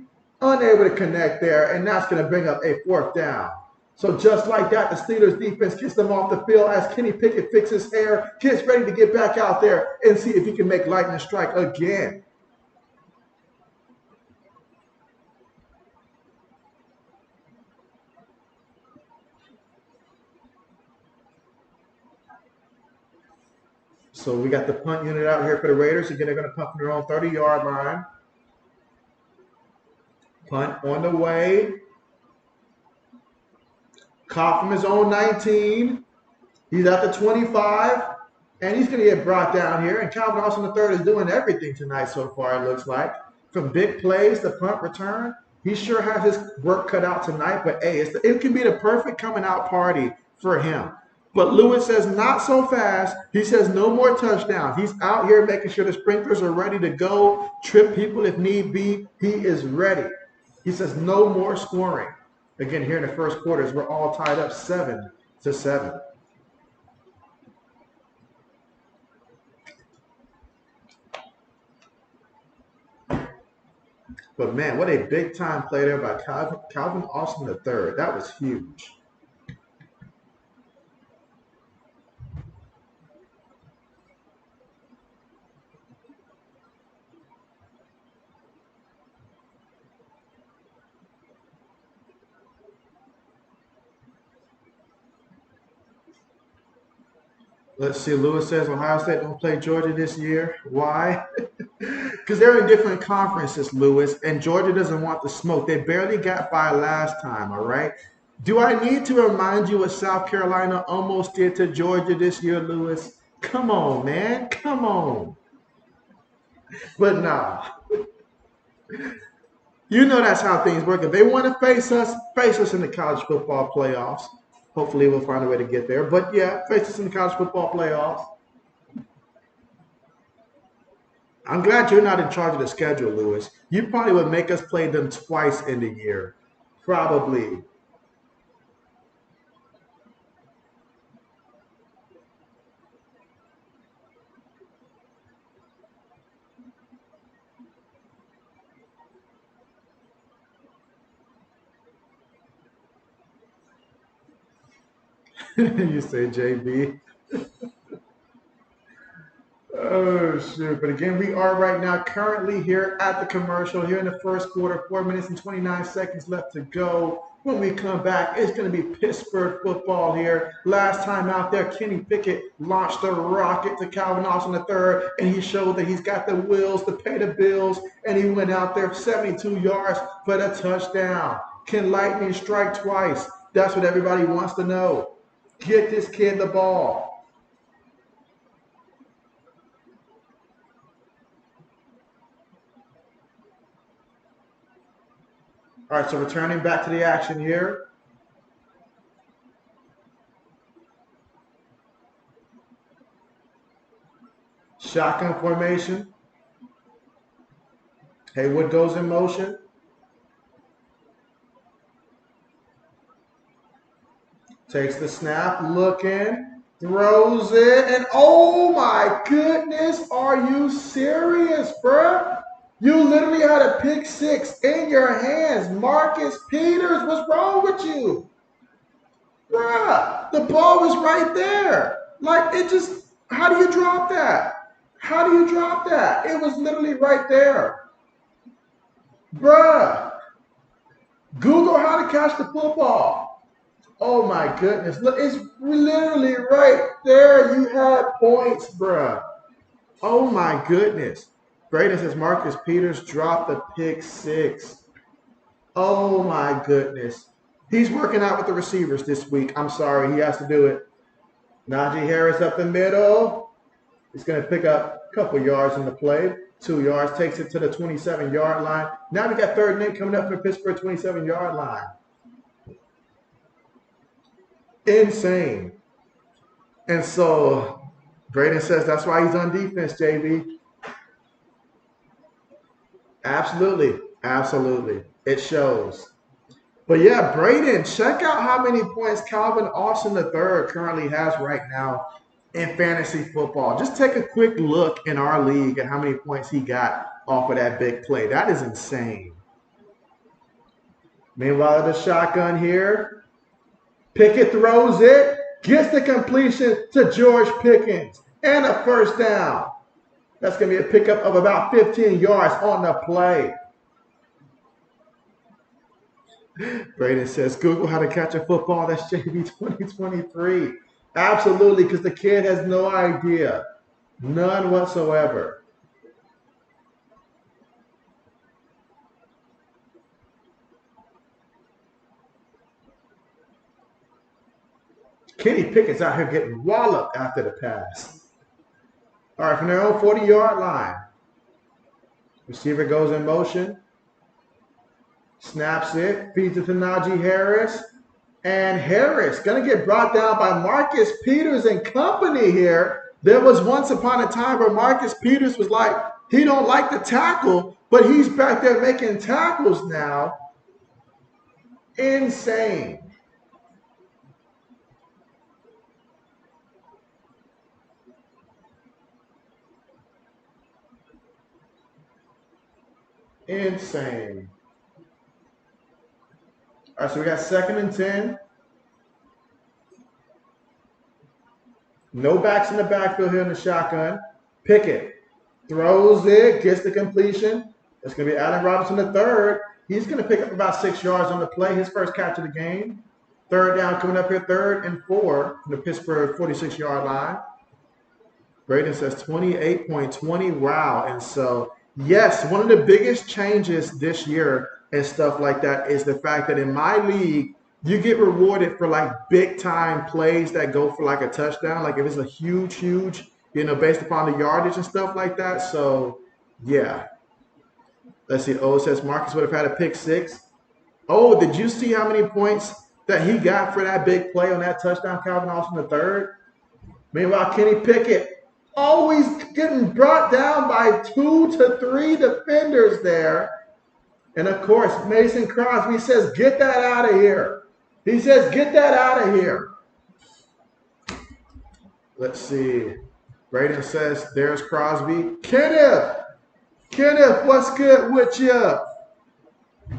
unable to connect there, and that's going to bring up a 4th down. So just like that, the Steelers defense gets them off the field as Kenny Pickett fixes his hair, gets ready to get back out there and see if he can make lightning strike again. So we got the punt unit out here for the Raiders. Again, they're going to punt from their own 30-yard line. Punt on the way. Caught from his own 19. He's at the 25. And he's going to get brought down here. And Calvin Austin III is doing everything tonight so far, it looks like. From big plays to punt return. He sure has his work cut out tonight. But, hey, it can be the perfect coming out party for him. But Lewis says, not so fast. He says, no more touchdowns. He's out here making sure the sprinklers are ready to go, trip people if need be. He is ready. He says, no more scoring. Again, here in the first quarters, we're all tied up 7-7. But, man, what a big-time play there by Calvin Austin III. That was huge. Let's see. Lewis says Ohio State don't play Georgia this year. Why? Because they're in different conferences, Lewis, and Georgia doesn't want the smoke. They barely got by last time, all right? Do I need to remind you what South Carolina almost did to Georgia this year, Lewis? Come on, man. Come on. But nah. You know that's how things work. If they want to face us in the college football playoffs. Hopefully we'll find a way to get there. But, yeah, face us in the college football playoffs. I'm glad you're not in charge of the schedule, Lewis. You probably would make us play them twice in the year. Probably. You say JB. Oh, shoot. But again, we are right now currently here at the commercial here in the first quarter, 4 minutes and 29 seconds left to go. When we come back, it's going to be Pittsburgh football here. Last time out there, Kenny Pickett launched a rocket to Calvin Austin III, and he showed that he's got the wills to pay the bills, and he went out there 72 yards for the touchdown. Can lightning strike twice? That's what everybody wants to know. Get this kid the ball. All right, so returning back to the action here. Shotgun formation. Haywood goes in motion. Takes the snap, looking, throws it, and oh my goodness, are you serious, bruh? You literally had a pick six in your hands. Marcus Peters, what's wrong with you? Bruh, the ball was right there. Like, it just, how do you drop that? How do you drop that? It was literally right there. Bruh, Google how to catch the football. Oh my goodness. Look, it's literally right there. You had points, bruh. Oh my goodness. Braden says Marcus Peters dropped the pick six. Oh my goodness. He's working out with the receivers this week. I'm sorry, he has to do it. Najee Harris up the middle. He's going to pick up a couple yards in the play. 2 yards, takes it to the 27-yard line. Now we got third and 8 coming up for Pittsburgh 27-yard line. Insane. And so Braden says that's why he's on defense, JB. Absolutely. Absolutely. It shows. But yeah, Braden, check out how many points Calvin Austin III currently has right now in fantasy football. Just take a quick look in our league at how many points he got off of that big play. That is insane. Meanwhile, the shotgun here. Pickett throws it, gets the completion to George Pickens, and a first down. That's going to be a pickup of about 15 yards on the play. Braden says, Google how to catch a football. That's JB 2023. Absolutely, because the kid has no idea. None whatsoever. Kenny Pickett's out here getting walloped after the pass. All right, from their own 40-yard line. Receiver goes in motion. Snaps it, feeds it to Najee Harris. And Harris going to get brought down by Marcus Peters and company here. There was once upon a time where Marcus Peters was like, he don't like to tackle, but he's back there making tackles now. Insane. Insane. All right, so we got 2nd and 10. No backs in the backfield here in the shotgun. Pickett throws it, gets the completion. It's going to be Allen Robinson III. He's going to pick up about 6 yards on the play, his first catch of the game. Third down coming up here, 3rd and 4 from the Pittsburgh 46-yard line. Braden says 28.20. Wow. And so, yes, one of the biggest changes this year and stuff like that is the fact that in my league, you get rewarded for like big time plays that go for like a touchdown. Like if it's a huge, based upon the yardage and stuff like that. So, yeah. Let's see. Oh, it says Marcus would have had a pick six. Oh, did you see how many points that he got for that big play on that touchdown, Calvin Austin III? Meanwhile, Kenny Pickett always getting brought down by 2 to 3 defenders there. And of course, Mason Crosby says, get that out of here. He says, get that out of here. Let's see. Braden says, there's Crosby. Kenneth, what's good with you?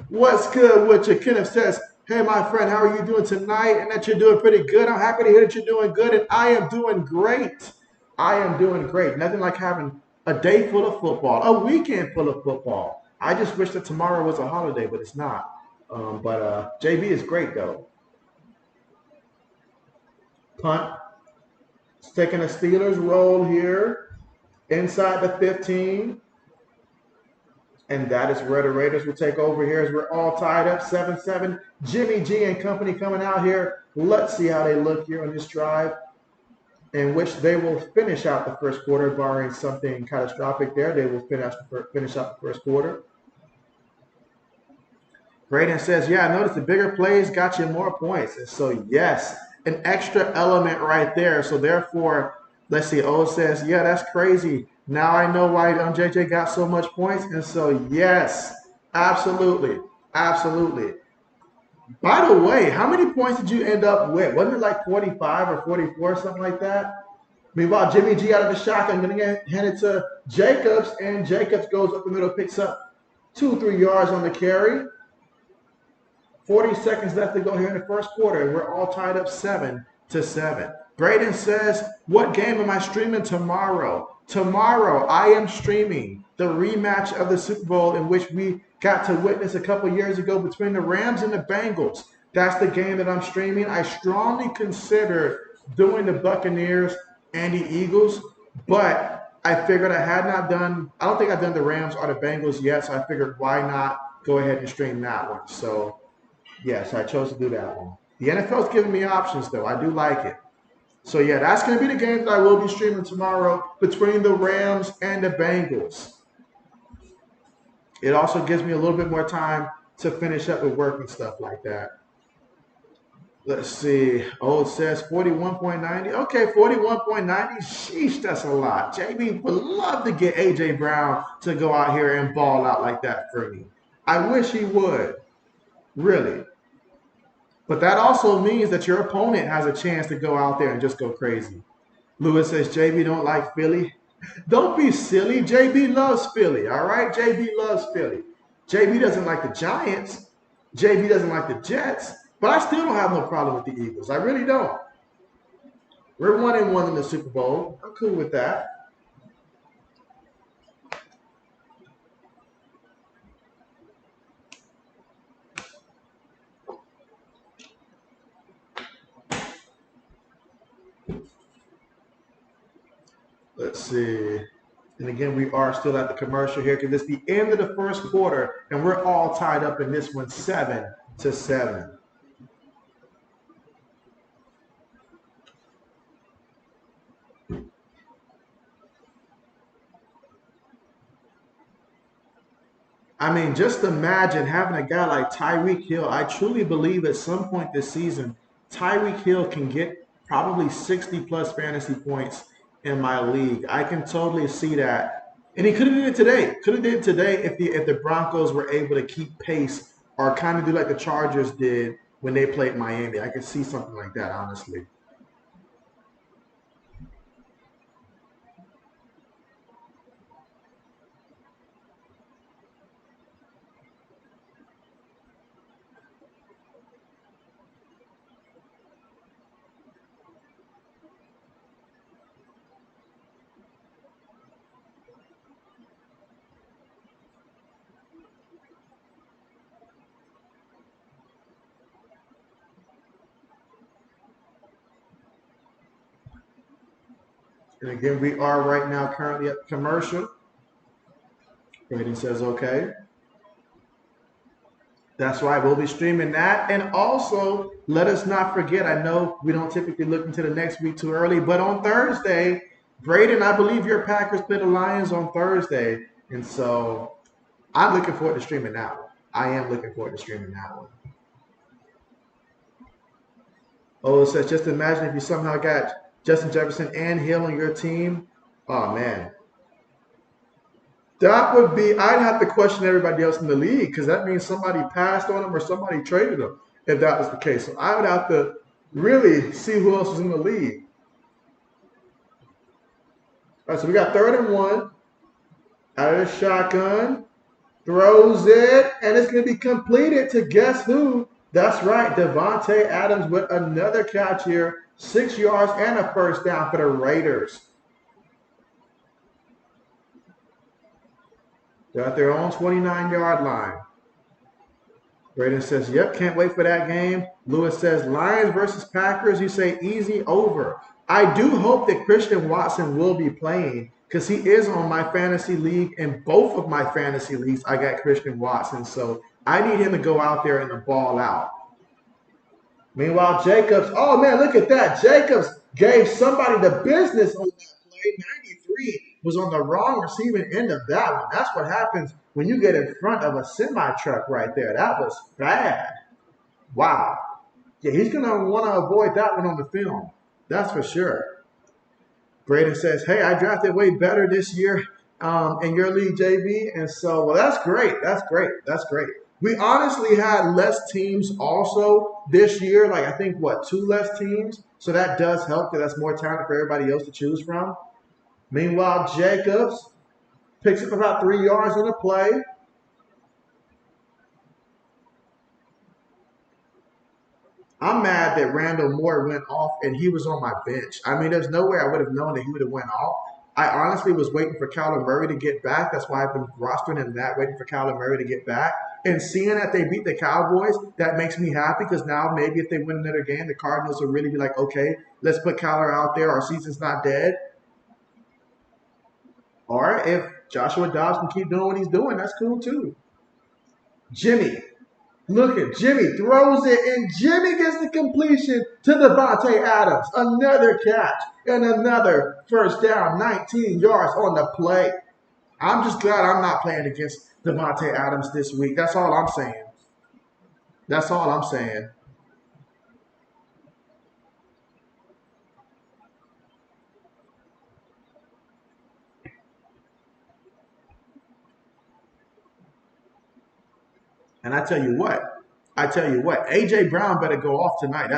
What's good with you? Kenneth says, Hey, my friend, how are you doing tonight? And that you're doing pretty good. I'm happy to hear that you're doing good, and I am doing great. I am doing great. Nothing like having a day full of football, a weekend full of football. I just wish that tomorrow was a holiday, but it's not. But JB is great, though. Punt. It's taking a Steelers roll here inside the 15. And that is where the Raiders will take over here as we're all tied up 7-7. Jimmy G and company coming out here. Let's see how they look here on this drive, in which they will finish out the first quarter, barring something catastrophic there. They will finish out the first quarter. Braden says, yeah, I noticed the bigger plays got you more points. And so, yes, an extra element right there. So, therefore, let's see. O says, yeah, that's crazy. Now I know why JJ got so much points. And so, yes, absolutely. Absolutely. By the way, how many points did you end up with? Wasn't it like 45 or 44, something like that? Meanwhile, Jimmy G out of the shotgun, going to hand it to Jacobs, and Jacobs goes up the middle, picks up 2-3 yards on the carry. 40 seconds left to go here in the first quarter, and we're all tied up 7-7. Braden says, what game am I streaming tomorrow? Tomorrow, I am streaming the rematch of the Super Bowl in which we got to witness a couple years ago between the Rams and the Bengals. That's the game that I'm streaming. I strongly considered doing the Buccaneers and the Eagles, but I figured I don't think I've done the Rams or the Bengals yet, so I figured why not go ahead and stream that one. So, yes, I chose to do that one. The NFL's giving me options, though. I do like it. So, yeah, that's going to be the game that I will be streaming tomorrow between the Rams and the Bengals. It also gives me a little bit more time to finish up with work and stuff like that. Let's see. Oh, it says 41.90. Okay, 41.90. Sheesh, that's a lot. JB would love to get A.J. Brown to go out here and ball out like that for me. I wish he would. Really. But that also means that your opponent has a chance to go out there and just go crazy. Lewis says, JB don't like Philly. Don't be silly. JB loves Philly, all right? JB loves Philly. JB doesn't like the Giants. JB doesn't like the Jets. But I still don't have no problem with the Eagles. I really don't. We're 1-1 in the Super Bowl. I'm cool with that. Let's see. And again, we are still at the commercial here because it's the end of the first quarter, and we're all tied up in this one 7-7. I mean, just imagine having a guy like Tyreek Hill. I truly believe at some point this season, Tyreek Hill can get probably 60 plus fantasy points in my league. I can totally see that. And he could have did it today. Could have did it today if the Broncos were able to keep pace or kind of do like the Chargers did when they played Miami. I could see something like that, honestly. And again, we are right now currently at the commercial. Braden says, okay. That's right. We'll be streaming that. And also, let us not forget, I know we don't typically look into the next week too early, but on Thursday, Braden, I believe your Packers play the Lions on Thursday. And so I'm looking forward to streaming that one. I am looking forward to streaming that one. Oh, it says, just imagine if you somehow got Justin Jefferson and Hill on your team. Oh, man. That would be, I'd have to question everybody else in the league because that means somebody passed on him or somebody traded him if that was the case. So I would have to really see who else was in the league. All right, so we got 3rd and 1. Out of the shotgun. Throws it, and it's going to be completed to guess who? That's right. Devontae Adams with another catch here. 6 yards and a first down for the Raiders. They're at their own 29-yard line. Braden says, yep, can't wait for that game. Lewis says, Lions versus Packers. You say easy over. I do hope that Christian Watson will be playing because he is on my fantasy league. In both of my fantasy leagues, I got Christian Watson. So I need him to go out there and the ball out. Meanwhile, Jacobs, oh man, look at that. Jacobs gave somebody the business on that play. 93 was on the wrong receiving end of that one. That's what happens when you get in front of a semi truck right there. That was bad. Wow. Yeah, he's going to want to avoid that one on the film. That's for sure. Braden says, hey, I drafted way better this year in your league, JB. And so, well, that's great. That's great. That's great. We honestly had less teams also this year. Like, I think, what, 2 less teams? So that does help because that's more talent for everybody else to choose from. Meanwhile, Jacobs picks up about 3 yards on the play. I'm mad that Randall Moore went off and he was on my bench. I mean, there's no way I would have known that he would have went off. I honestly was waiting for Kyler Murray to get back. That's why I've been rostering him that, waiting for Kyler Murray to get back. And seeing that they beat the Cowboys, that makes me happy because now maybe if they win another game, the Cardinals will really be like, okay, let's put Kyler out there. Our season's not dead. Or if Joshua Dobbs can keep doing what he's doing, that's cool too. Jimmy. Look at Jimmy throws it, and Jimmy gets the completion to Devontae Adams. Another catch and another first down, 19 yards on the play. I'm just glad I'm not playing against Devontae Adams this week. That's all I'm saying. That's all I'm saying. And I tell you what, AJ Brown better go off tonight.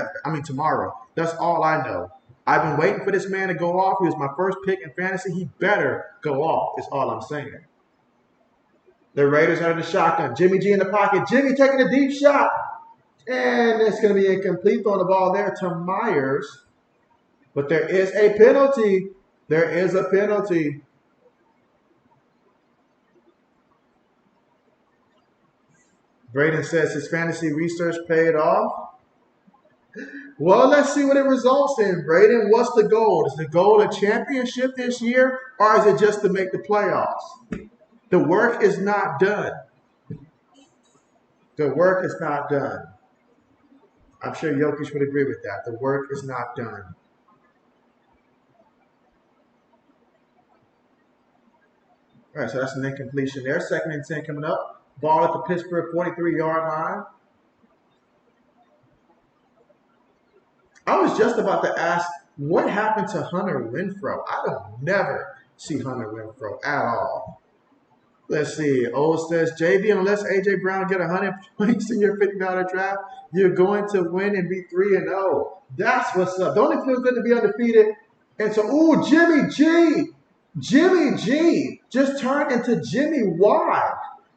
Tomorrow. That's all I know. I've been waiting for this man to go off. He was my first pick in fantasy. He better go off. Is all I'm saying. The Raiders are in the shotgun. Jimmy G in the pocket. Jimmy taking a deep shot. And it's going to be incomplete on the ball there to Myers. But there is a penalty. There is a penalty. Braden says his fantasy research paid off. Well, let's see what it results in. Braden, what's the goal? Is the goal a championship this year, or is it just to make the playoffs? The work is not done. The work is not done. I'm sure Jokic would agree with that. The work is not done. All right, so that's an incompletion there. 2nd and 10 coming up. Ball at the Pittsburgh 43-yard line. I was just about to ask, what happened to Hunter Renfrow? I don't never see Hunter Renfrow at all. Let's see. O says, JB, unless A.J. Brown get 100 points in your $50 draft, you're going to win and be 3-0. That's what's up. Don't it feel good to be undefeated? And so, ooh, Jimmy G. Jimmy G just turned into Jimmy Y.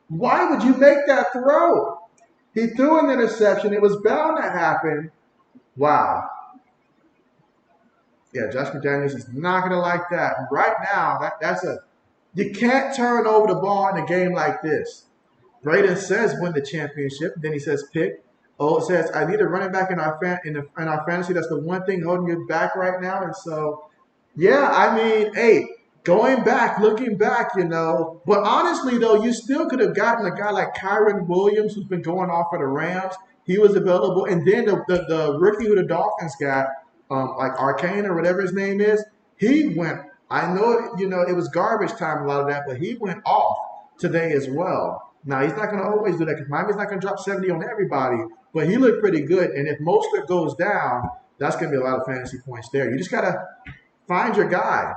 Why would you make that throw? He threw an interception. It was bound to happen. Wow. Yeah, Josh McDaniels is not going to like that. Right now, you can't turn over the ball in a game like this. Braden says win the championship. Then he says pick. Oh, it says I need a running back in our fantasy. That's the one thing holding you back right now. And so, yeah, I mean, hey, going back, looking back, But honestly, though, you still could have gotten a guy like Kyron Williams, who's been going off for the Rams. He was available. And then the rookie who the Dolphins got, like Arcane or whatever his name is, he went. I know, it was garbage time, a lot of that, but he went off today as well. Now, he's not going to always do that because Miami's not going to drop 70 on everybody, but he looked pretty good. And if Mostert goes down, that's going to be a lot of fantasy points there. You just got to find your guy.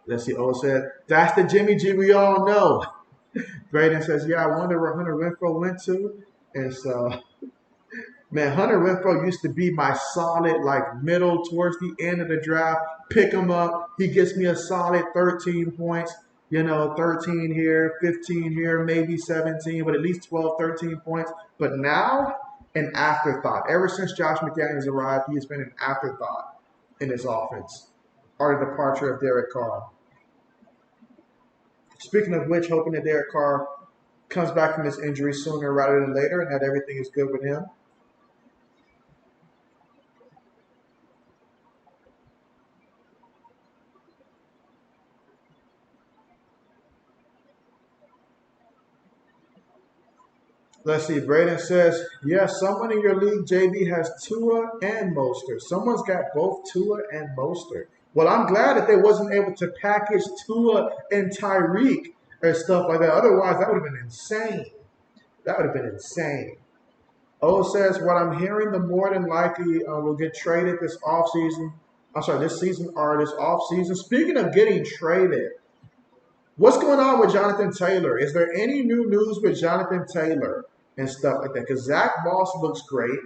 Let's see. O said, that's the Jimmy G we all know. Braden says, yeah, I wonder where Hunter Renfrow went to. And so, man, Hunter Renfrow used to be my solid, middle towards the end of the draft. Pick him up. He gets me a solid 13 points. 13 here, 15 here, maybe 17, but at least 12, 13 points. But now, an afterthought. Ever since Josh McDaniels arrived, he has been an afterthought in his offense, or the departure of Derek Carr. Speaking of which, hoping that Derek Carr comes back from this injury sooner rather than later and that everything is good with him. Let's see. Braden says, yes, someone in your league, JB, has Tua and Mostert. Someone's got both Tua and Mostert. Well, I'm glad that they wasn't able to package Tua and Tyreek or stuff like that. Otherwise, that would have been insane. That would have been insane. O says, what I'm hearing, the more than likely will get traded this offseason. I'm sorry, this season or this offseason. Speaking of getting traded, what's going on with Jonathan Taylor? Is there any new news with Jonathan Taylor and stuff like that? Because Zach Moss looks great.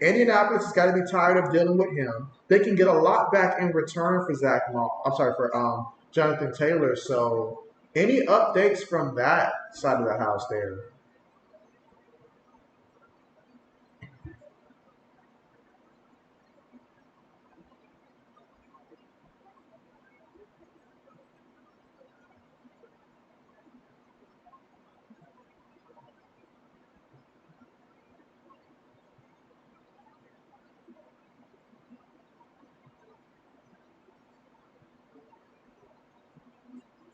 Indianapolis has got to be tired of dealing with him. They can get a lot back in return for Zach Moss. I'm sorry, for Jonathan Taylor. So any updates from that side of the house there?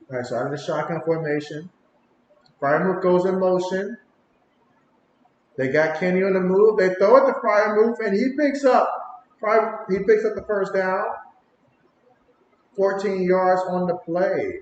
All right, so out of the shotgun formation, Frymouth goes in motion. They got Kenny on the move. They throw it to Frymouth, and he picks up the first down. 14 yards on the play.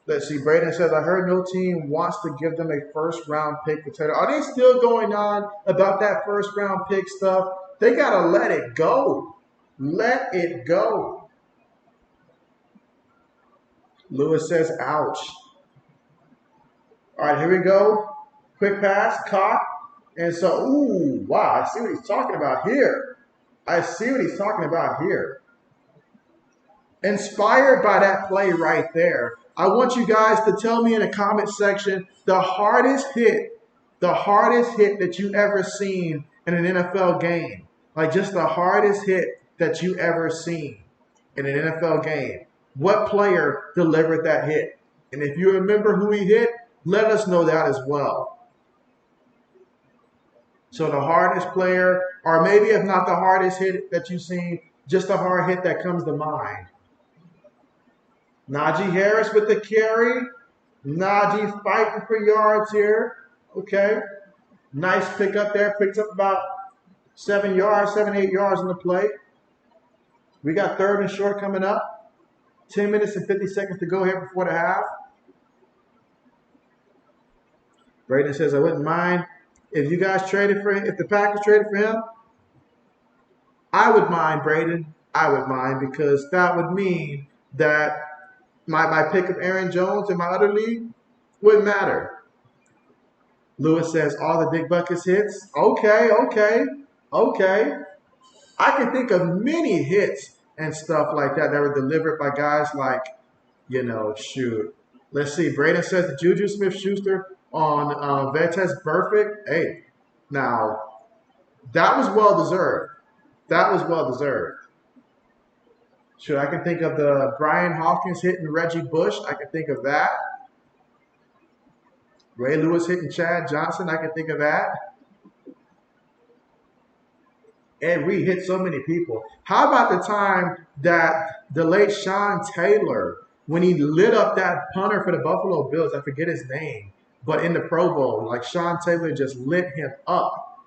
Let's see. Braden says, I heard no team wants to give them a first-round pick for Taylor. Are they still going on about that first-round pick stuff? They got to let it go. Let it go. Lewis says, ouch. All right, here we go. Quick pass, caught. And so, ooh, wow, I see what he's talking about here. I see what he's talking about here. Inspired by that play right there, I want you guys to tell me in the comment section the hardest hit that you ever seen in an NFL game. Like just the hardest hit that you ever seen in an NFL game. What player delivered that hit? And if you remember who he hit, let us know that as well. So the hardest player, or maybe if not the hardest hit that you've seen, just a hard hit that comes to mind. Najee Harris with the carry. Najee fighting for yards here. Okay. Nice pickup there. Picks up about 7 yards, 7, 8 yards in the play. We got third and short coming up. 10 minutes and 50 seconds to go here before the half. Braden says, I wouldn't mind if you guys traded for him, if the Packers traded for him. I would mind, Braden. I would mind because that would mean that my pick of Aaron Jones in my other league wouldn't matter. Lewis says, all the big buckets hits. Okay. I can think of many hits and stuff like that were delivered by guys like, shoot. Let's see. Braden says the Juju Smith-Schuster on Vetez Perfect. Hey, now, that was well-deserved. That was well-deserved. Sure, I can think of the Brian Hawkins hitting Reggie Bush. I can think of that. Ray Lewis hitting Chad Johnson. I can think of that. Ed Reed hit so many people. How about the time that the late Sean Taylor, when he lit up that punter for the Buffalo Bills, I forget his name, but in the Pro Bowl, like Sean Taylor just lit him up.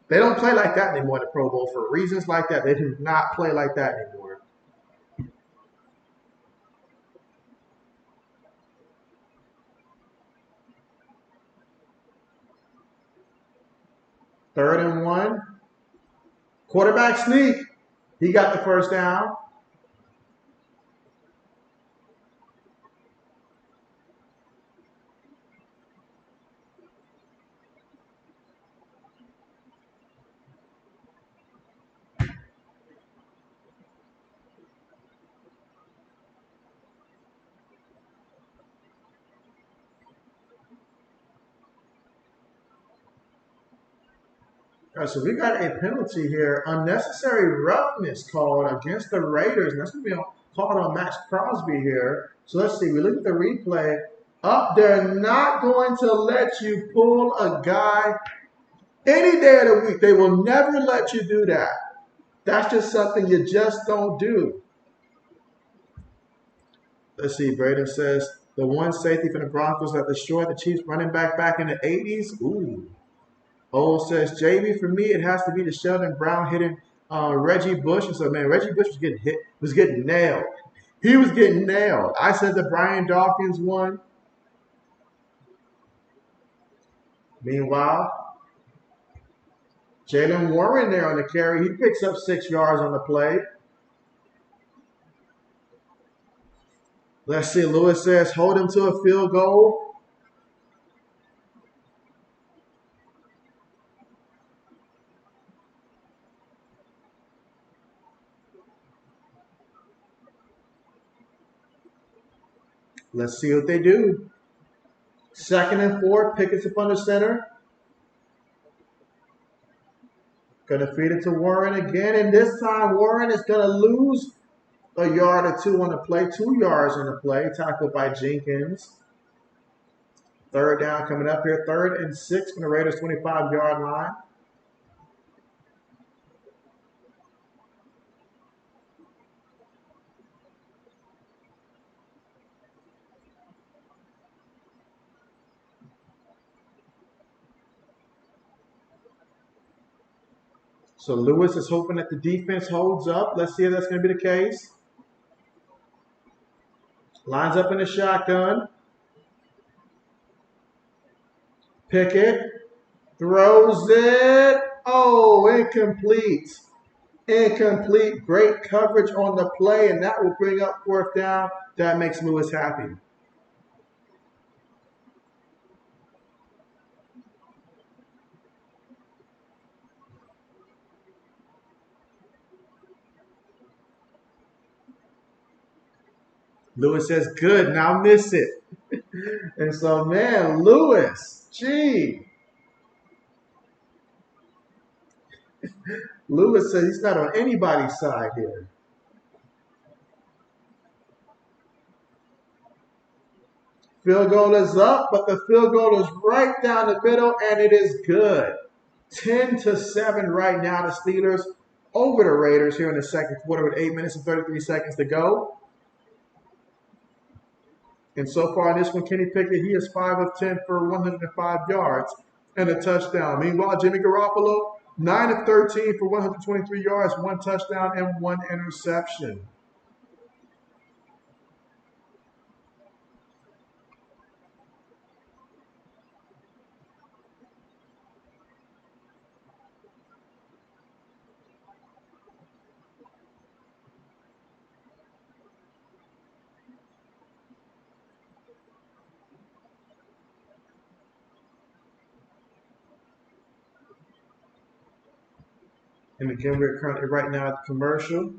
They don't play like that anymore in the Pro Bowl for reasons like that. They do not play like that anymore. Third and 1. Quarterback sneak. He got the first down. All right, so we got a penalty here. Unnecessary roughness called against the Raiders. And that's going to be called on Max Crosby here. So let's see. We look at the replay. Up, they're not going to let you pull a guy any day of the week. They will never let you do that. That's just something you just don't do. Let's see. Braden says the one safety from the Broncos that destroyed the Chiefs running back in the 80s. Ooh. Old says, JB, for me, it has to be the Sheldon Brown hitting Reggie Bush. And so, man, Reggie Bush was getting nailed. He was getting nailed. I said the Brian Dawkins one. Meanwhile, Jalen Warren there on the carry. He picks up 6 yards on the play. Let's see. Lewis says, hold him to a field goal. Let's see what they do. 2nd and 4. Pickett's up under center. Going to feed it to Warren again. And this time, Warren is going to lose a yard or 2 on the play. 2 yards on the play. Tackled by Jenkins. 3rd down coming up here. 3rd and 6 from the Raiders' 25-yard line. So Lewis is hoping that the defense holds up. Let's see if that's going to be the case. Lines up in the shotgun. Pickett throws it. Oh, incomplete. Incomplete. Great coverage on the play, and that will bring up 4th down. That makes Lewis happy. Lewis says, good, now miss it. And so, man, Lewis, gee. Lewis says he's not on anybody's side here. Field goal is up, but the field goal is right down the middle, and it is good. 10-7 right now, the Steelers over the Raiders here in the 2nd quarter with 8 minutes and 33 seconds to go. And so far in this one, Kenny Pickett, he is 5 of 10 for 105 yards and a touchdown. Meanwhile, Jimmy Garoppolo, 9 of 13 for 123 yards, 1 touchdown, and 1 interception. And again, we're currently right now at the commercial.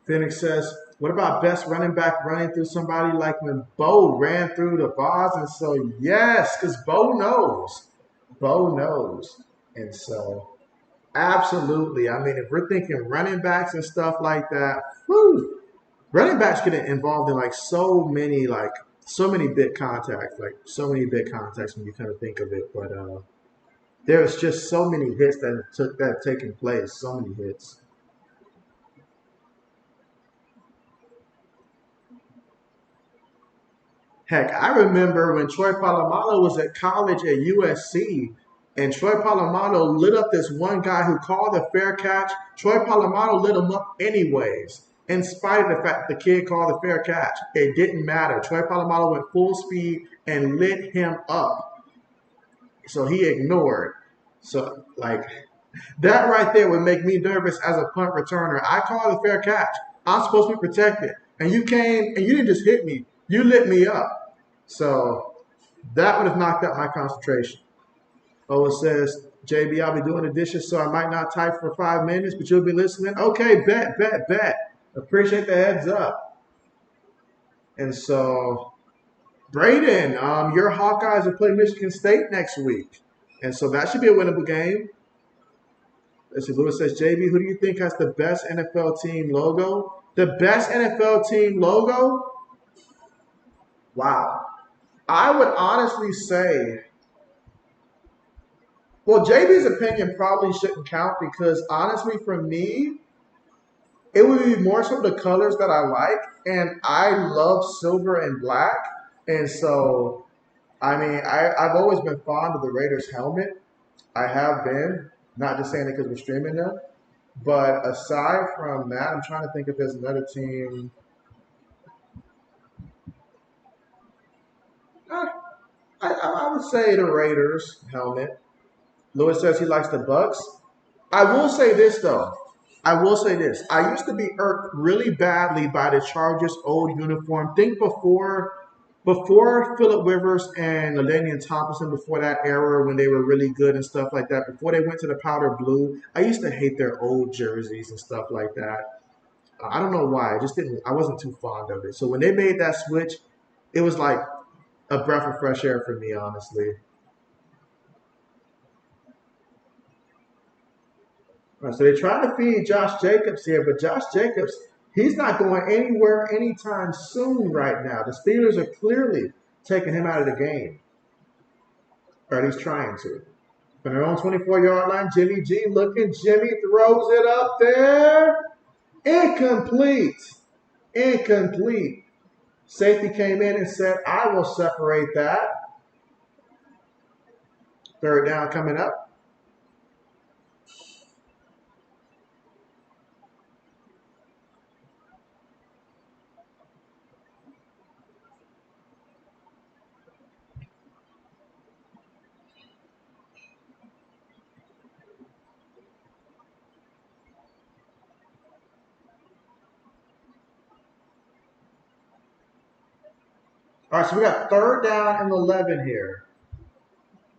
Phoenix says, what about best running back running through somebody like when Bo ran through the bars? And so, yes, because Bo knows. Bo knows. And so, absolutely. I mean, if we're thinking running backs and stuff like that, whew, running backs get involved in so many big contacts, when you kind of think of it. But there's just so many hits that have taken place, so many hits. Heck, I remember when Troy Polamalu was at college at USC, and Troy Polamalu lit up this one guy who called a fair catch. Troy Polamalu lit him up anyways, in spite of the fact the kid called a fair catch. It didn't matter. Troy Polamalu went full speed and lit him up. So he ignored. So, that right there would make me nervous as a punt returner. I called a fair catch. I'm supposed to be protected. And you came and you didn't just hit me. You lit me up. So that would have knocked out my concentration. Oh, it says, JB, I'll be doing the dishes, so I might not type for 5 minutes, but you'll be listening. Okay, bet, bet, bet. Appreciate the heads up. And so, Braden, your Hawkeyes are playing Michigan State next week. And so that should be a winnable game. Let's see, Lewis says, JB, who do you think has the best NFL team logo? The best NFL team logo? Wow. I would honestly say, well, JB's opinion probably shouldn't count because honestly, for me, it would be more so the colors that I like, and I love silver and black. And so, I mean, I've always been fond of the Raiders helmet. I have been, not just saying it because we're streaming them. But aside from that, I'm trying to think if there's another team. Uh, I would say the Raiders helmet. Lewis says he likes the Bucks. I will say this though. I will say this. I used to be irked really badly by the Chargers' old uniform. Think before Phillip Rivers and Ladainian Tomlinson, before that era when they were really good and stuff like that, before they went to the powder blue, I used to hate their old jerseys and stuff like that. I don't know why. I just didn't. I wasn't too fond of it. So when they made that switch, it was like a breath of fresh air for me, honestly. All right, so they're trying to feed Josh Jacobs here, but Josh Jacobs, he's not going anywhere anytime soon right now. The Steelers are clearly taking him out of the game, or at least trying to. From their own 24-yard line, Jimmy G looking. Jimmy throws it up there. Incomplete. Incomplete. Safety came in and said, I will separate that. Third down coming up. All right, so we got third down and 11 here.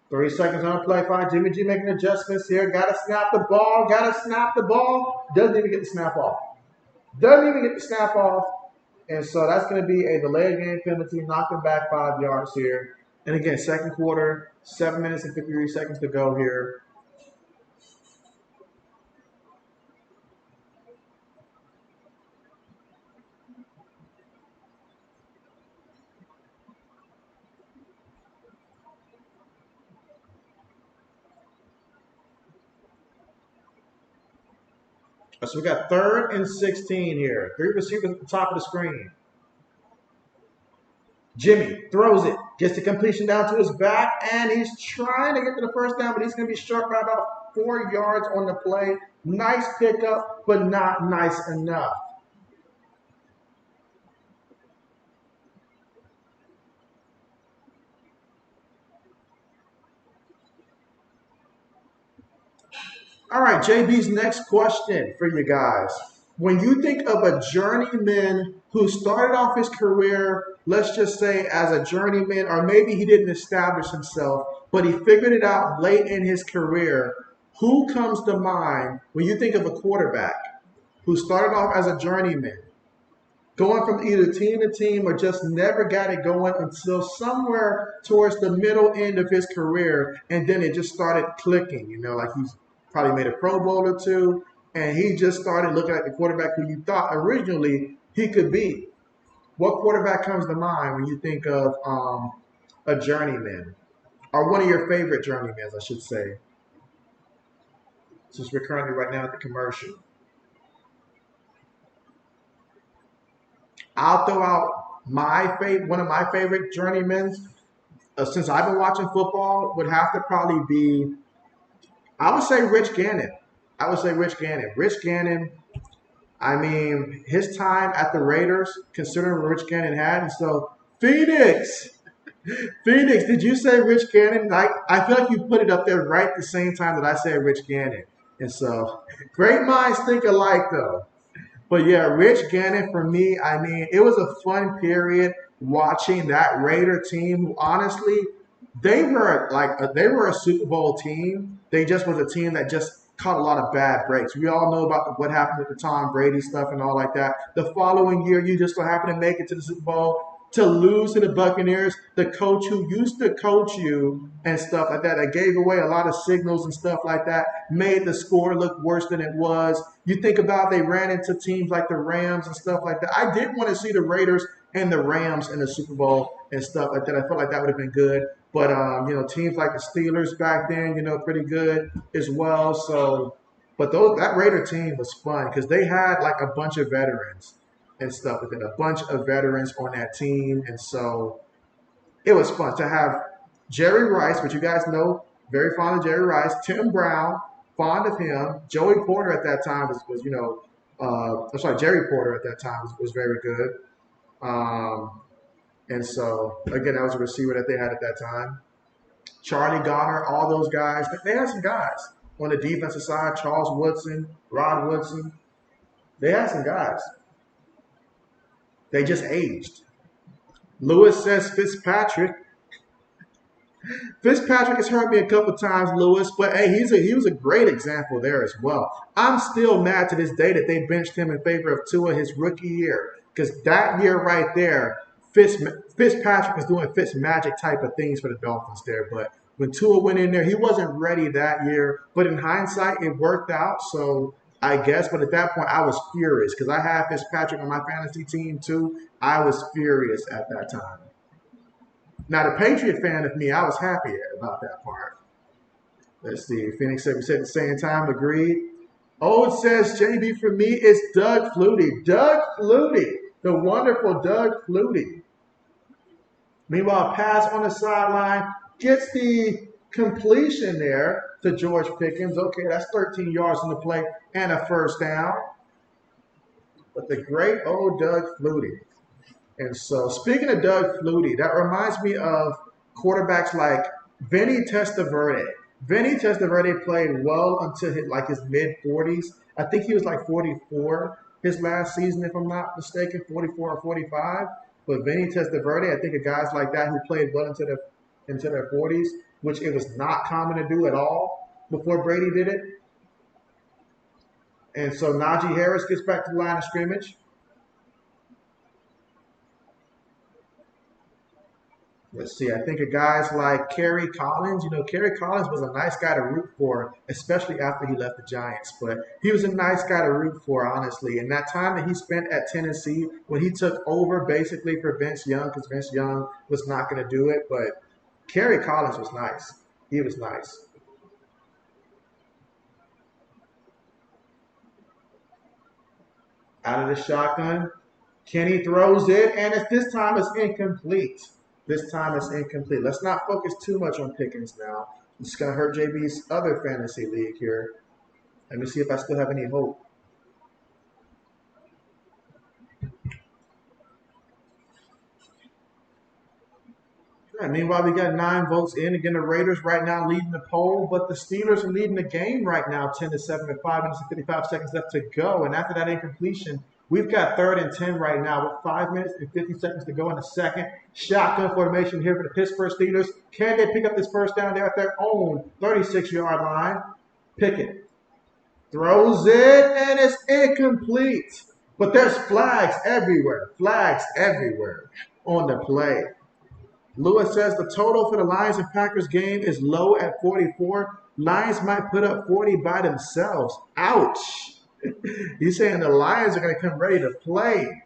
30 seconds on the play clock. Jimmy G making adjustments here. Got to snap the ball. Got to snap the ball. Doesn't even get the snap off. Doesn't even get the snap off. And so that's going to be a delayed game penalty, knocking back 5 yards here. And again, second quarter, 7 minutes and 53 seconds to go here. So we got third and 16 here. Three receivers at the top of the screen. Jimmy throws it, gets the completion down to his back, and he's trying to get to the first down, but he's going to be short by about 4 yards on the play. Nice pickup, but not nice enough. All right, JB's next question for you guys. When you think of a journeyman who started off his career, let's just say as a journeyman, or maybe he didn't establish himself, but he figured it out late in his career, who comes to mind when you think of a quarterback who started off as a journeyman, going from either team to team or just never got it going until somewhere towards the middle end of his career, and then it just started clicking, like he's probably made a Pro Bowl or two, and he just started looking at the quarterback who you thought originally he could be. What quarterback comes to mind when you think of a journeyman? Or one of your favorite journeymans, I should say, since we're currently right now at the commercial. I'll throw out one of my favorite journeymans since I've been watching football would have to probably be, I would say Rich Gannon. I would say Rich Gannon. Rich Gannon, I mean, his time at the Raiders, considering what Rich Gannon had, and so Phoenix. Phoenix, did you say Rich Gannon? I feel like you put it up there right at the same time that I said Rich Gannon. And so, great minds think alike, though. But yeah, Rich Gannon for me, it was a fun period watching that Raider team who honestly, they were a Super Bowl team. They just was a team that just caught a lot of bad breaks. We all know about what happened with the Tom Brady stuff and all like that. The following year, you just so happen to make it to the Super Bowl to lose to the Buccaneers. The coach who used to coach you and stuff like that, that gave away a lot of signals and stuff like that, made the score look worse than it was. You think about they ran into teams like the Rams and stuff like that. I did want to see the Raiders and the Rams in the Super Bowl and stuff like that. I felt like that would have been good. But teams like the Steelers back then, pretty good as well. So, but that Raider team was fun because they had like a bunch of veterans and stuff with it, a bunch of veterans on that team, and so it was fun to have Jerry Rice, which you guys know, very fond of Jerry Rice, Tim Brown, fond of him, Joey Porter at that time I'm sorry, Jerry Porter at that time was very good. And so, again, that was a receiver that they had at that time. Charlie Goddard, all those guys. They had some guys on the defensive side. Charles Woodson, Rod Woodson. They had some guys. They just aged. Lewis says Fitzpatrick. Fitzpatrick has hurt me a couple times, Lewis, but hey, he was a great example there as well. I'm still mad to this day that they benched him in favor of Tua his rookie year because that year right there, Fitzpatrick was doing Fitz magic type of things for the Dolphins there. But when Tua went in there, he wasn't ready that year. But in hindsight, it worked out. So I guess. But at that point, I was furious because I had Fitzpatrick on my fantasy team too. I was furious at that time. Now, the Patriot fan of me, I was happy about that part. Let's see. Phoenix said we said at the same time. Agreed. Oh, it says JB for me is Doug Flutie. Doug Flutie. The wonderful Doug Flutie. Meanwhile, pass on the sideline, gets the completion there to George Pickens. Okay, that's 13 yards in the play and a first down. But the great old Doug Flutie. And so, speaking of Doug Flutie, that reminds me of quarterbacks like Vinny Testaverde. Vinny Testaverde played well until his mid-40s. I think he was like 44 his last season, if I'm not mistaken, 44 or 45. But Vinny Testaverde, I think of guys like that who played well into their 40s, which it was not common to do at all before Brady did it. And so Najee Harris gets back to the line of scrimmage. Let's see. I think of guys like Kerry Collins. Kerry Collins was a nice guy to root for, especially after he left the Giants. But he was a nice guy to root for, honestly. And that time that he spent at Tennessee, when he took over basically for Vince Young, because Vince Young was not going to do it. But Kerry Collins was nice. He was nice. Out of the shotgun, Kenny throws it, and this time it's incomplete. This time it's incomplete. Let's not focus too much on Pickens now. It's going to hurt JB's other fantasy league here. Let me see if I still have any hope. Right, meanwhile, we got 9 votes in. Again, the Raiders right now leading the poll, but the Steelers are leading the game right now, 10-7 with 5 minutes and 55 seconds left to go. And after that incompletion, we've got 3rd and 10 right now with 5 minutes and 50 seconds to go in the second. Shotgun formation here for the Pittsburgh Steelers. Can they pick up this first down there at their own 36-yard line? Pickett throws it, and it's incomplete. But there's flags everywhere on the play. Lewis says the total for the Lions and Packers game is low at 44. Lions might put up 40 by themselves. Ouch. He's saying the Lions are going to come ready to play.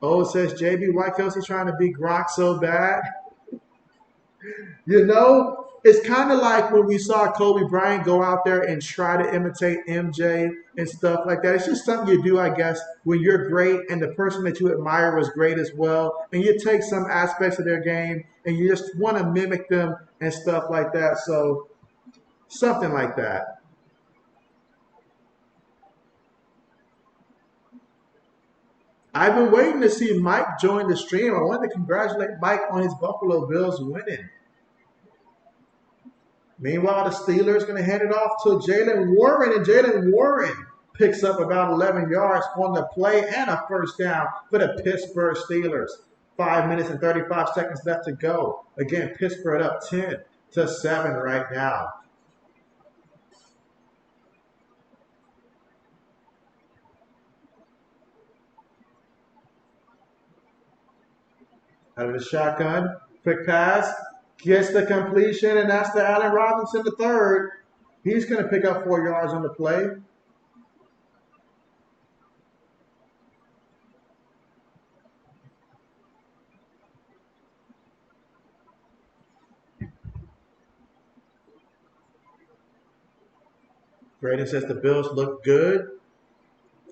Oh, it says JB Whitehouse is trying to beat Gronk so bad. It's kind of like when we saw Kobe Bryant go out there and try to imitate MJ and stuff like that. It's just something you do, I guess, when you're great and the person that you admire was great as well. And you take some aspects of their game and you just want to mimic them and stuff like that. So something like that. I've been waiting to see Mike join the stream. I wanted to congratulate Mike on his Buffalo Bills winning. Meanwhile, the Steelers going to hand it off to Jalen Warren, and Jalen Warren picks up about 11 yards on the play and a first down for the Pittsburgh Steelers. 5 minutes and 35 seconds left to go. Again, Pittsburgh up 10-7 right now. Out of the shotgun, quick pass, gets the completion, and that's to Allen Robinson the third. He's going to pick up 4 yards on the play. Braden says the Bills look good.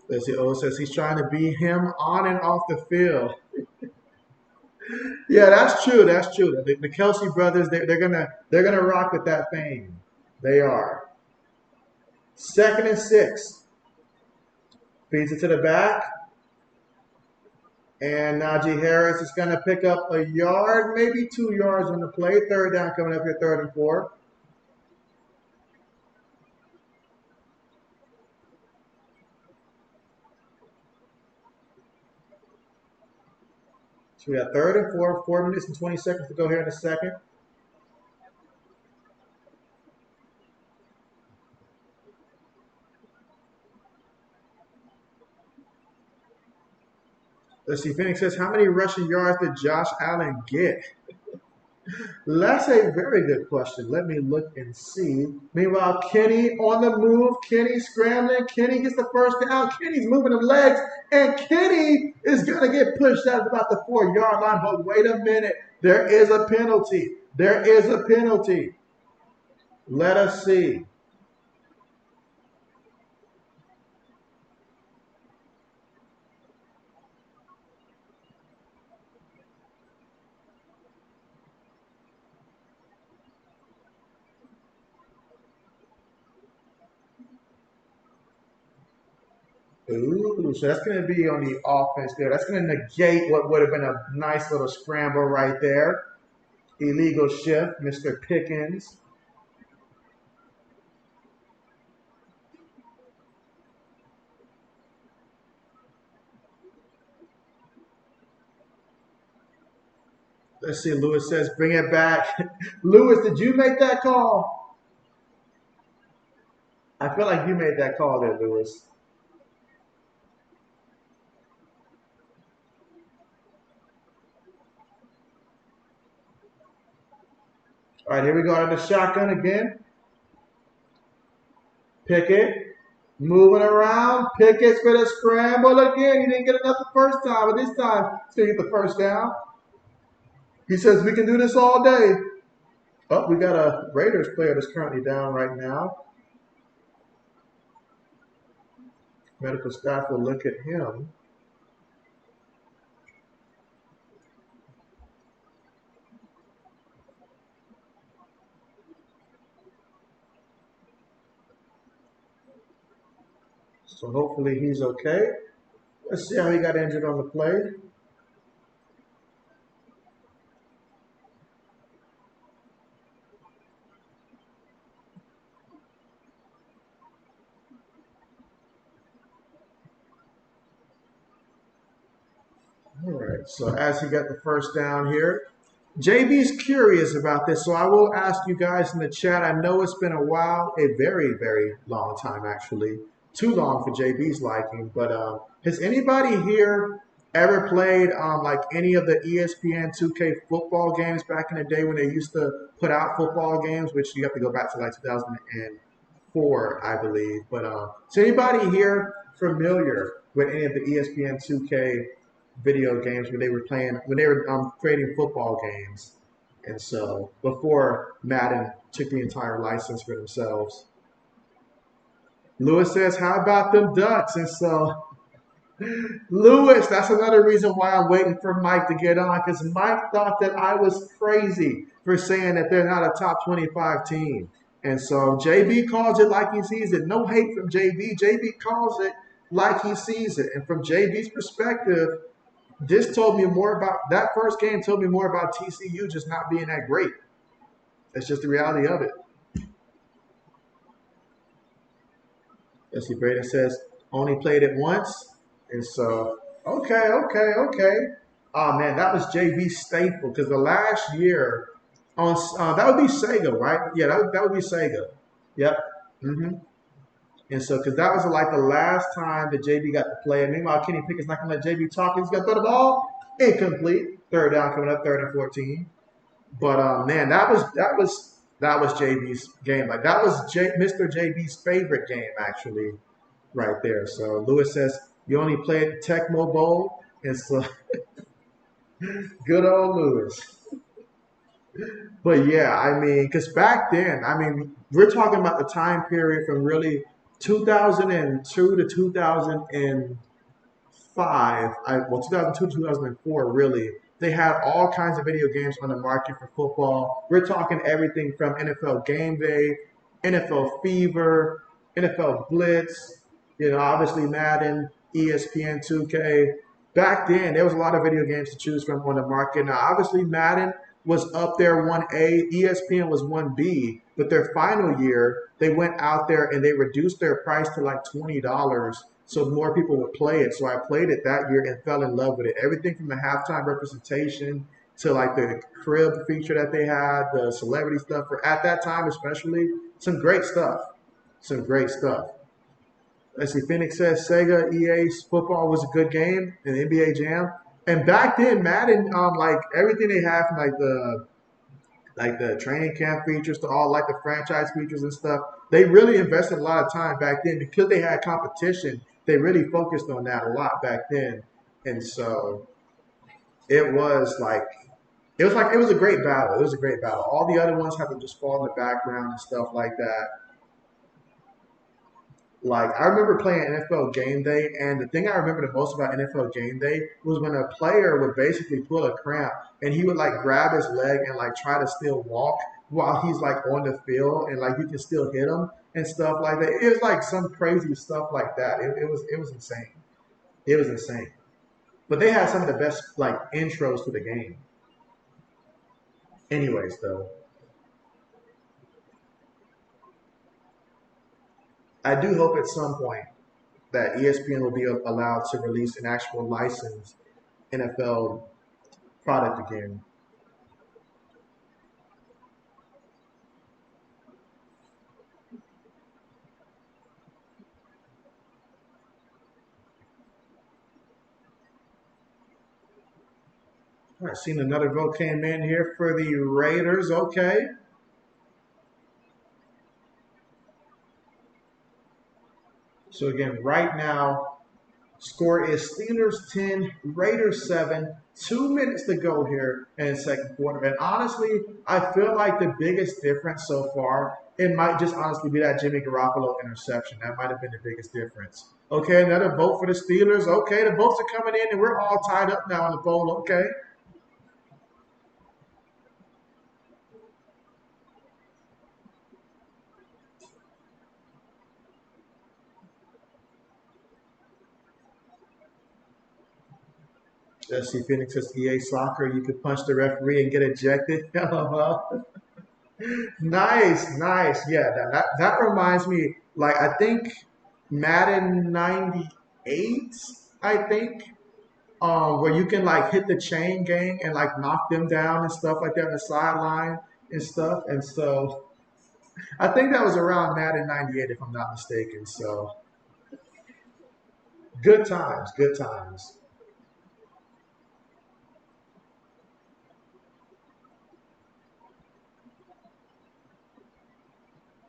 Let's see, O says he's trying to be him on and off the field. Yeah, that's true. That's true. The Kelsey brothers, they're gonna rock with that fame. They are. 2nd and 6. Feeds it to the back. And Najee Harris is going to pick up a yard, maybe 2 yards on the play. 3rd down coming up here, 3rd and 4. So we got 3rd and 4, 4 minutes and 20 seconds to go here in a second. Let's see, Phoenix says, how many rushing yards did Josh Allen get? That's a very good question. Let me look and see. Meanwhile, Kenny on the move. Kenny scrambling. Kenny gets the first down. Kenny's moving the legs. And Kenny is going to get pushed out about the 4-yard line. But wait a minute. There is a penalty. There is a penalty. Let us see. Ooh, so that's going to be on the offense there. That's going to negate what would have been a nice little scramble right there. Illegal shift, Mr. Pickens. Let's see, Lewis says, bring it back. Lewis, did you make that call? I feel like you made that call there, Lewis. All right, here we go out of the shotgun again. Pickett, moving around. Pickett's for the scramble again. He didn't get enough the first time, but this time he's going to get the first down. He says, we can do this all day. Oh, we got a Raiders player that's currently down right now. Medical staff will look at him. So hopefully he's okay. Let's see how he got injured on the play. All right, so as he got the first down here, JB's curious about this, so I will ask you guys in the chat. I know it's been a while, a very, very long time actually. Too long for JB's liking, but has anybody here ever played like any of the ESPN 2K football games back in the day when they used to put out football games, which you have to go back to like 2004, I believe. But is anybody here familiar with any of the ESPN 2K video games when they were playing, when they were creating football games? And so before Madden took the entire license for themselves. Lewis says, how about them Ducks? And so, Lewis, that's another reason why I'm waiting for Mike to get on, because Mike thought that I was crazy for saying that they're not a top 25 team. And so JB calls it like he sees it. No hate from JB. JB calls it like he sees it. And from JB's perspective, this told me more about, that first game told me more about TCU just not being that great. That's just the reality of it. Let's see, Braden says, only played it once. And so, okay. Oh man, that was JB staple because the last year on that would be Sega, right? Yeah, that would be Sega. Yep. hmm And so, because that was like the last time that JB got to play. And meanwhile, Kenny Pickett's not going to let JB talk. He's going to throw the ball incomplete. Third down coming up, 3rd and 14. But man, that was JB's game. Like that was Mr. JB's favorite game actually, right there. So Lewis says you only played Tecmo Bowl, and so good old Lewis. But yeah, I mean, because back then, I mean, we're talking about the time period from really 2002 to 2005. 2002 to 2004, really. They had all kinds of video games on the market for football. We're talking everything from NFL Game Day, NFL Fever, NFL Blitz, obviously Madden, ESPN 2K. Back then, there was a lot of video games to choose from on the market. Now, obviously, Madden was up there 1A, ESPN was 1B, but their final year, they went out there and they reduced their price to like $20 so more people would play it. So I played it that year and fell in love with it. Everything from the halftime representation to like the crib feature that they had, the celebrity stuff for at that time especially, some great stuff. Some great stuff. Let's see, Phoenix says Sega EA's football was a good game in NBA Jam. And back then, Madden, like everything they have from like the training camp features to all like the franchise features and stuff, they really invested a lot of time back then because they had competition. They really focused on that a lot back then, and so it was like it was a great battle. It was a great battle. All the other ones have to just fall in the background and stuff like that. Like I remember playing NFL Game Day, and the thing I remember the most about NFL Game Day was when a player would basically pull a cramp, and he would like grab his leg and like try to still walk while he's like on the field, and like you can still hit him and stuff like that. It was like some crazy stuff like that. It was insane. It was insane. But they had some of the best like intros to the game. Anyways, though, I do hope at some point that ESPN will be allowed to release an actual licensed NFL product again. All right, seen another vote came in here for the Raiders. Okay. So again, right now, score is Steelers 10, Raiders 7. 2 minutes to go here in the second quarter. And honestly, I feel like the biggest difference so far, it might just honestly be that Jimmy Garoppolo interception. That might have been the biggest difference. Okay, another vote for the Steelers. Okay, the votes are coming in and we're all tied up now on the poll. Okay. Let's see, Phoenix says EA Soccer. You could punch the referee and get ejected. Nice, nice. Yeah, that reminds me. Like I think Madden '98. I think where you can like hit the chain gang and like knock them down and stuff like that on the sideline and stuff. And so I think that was around Madden '98 if I'm not mistaken. So good times, good times.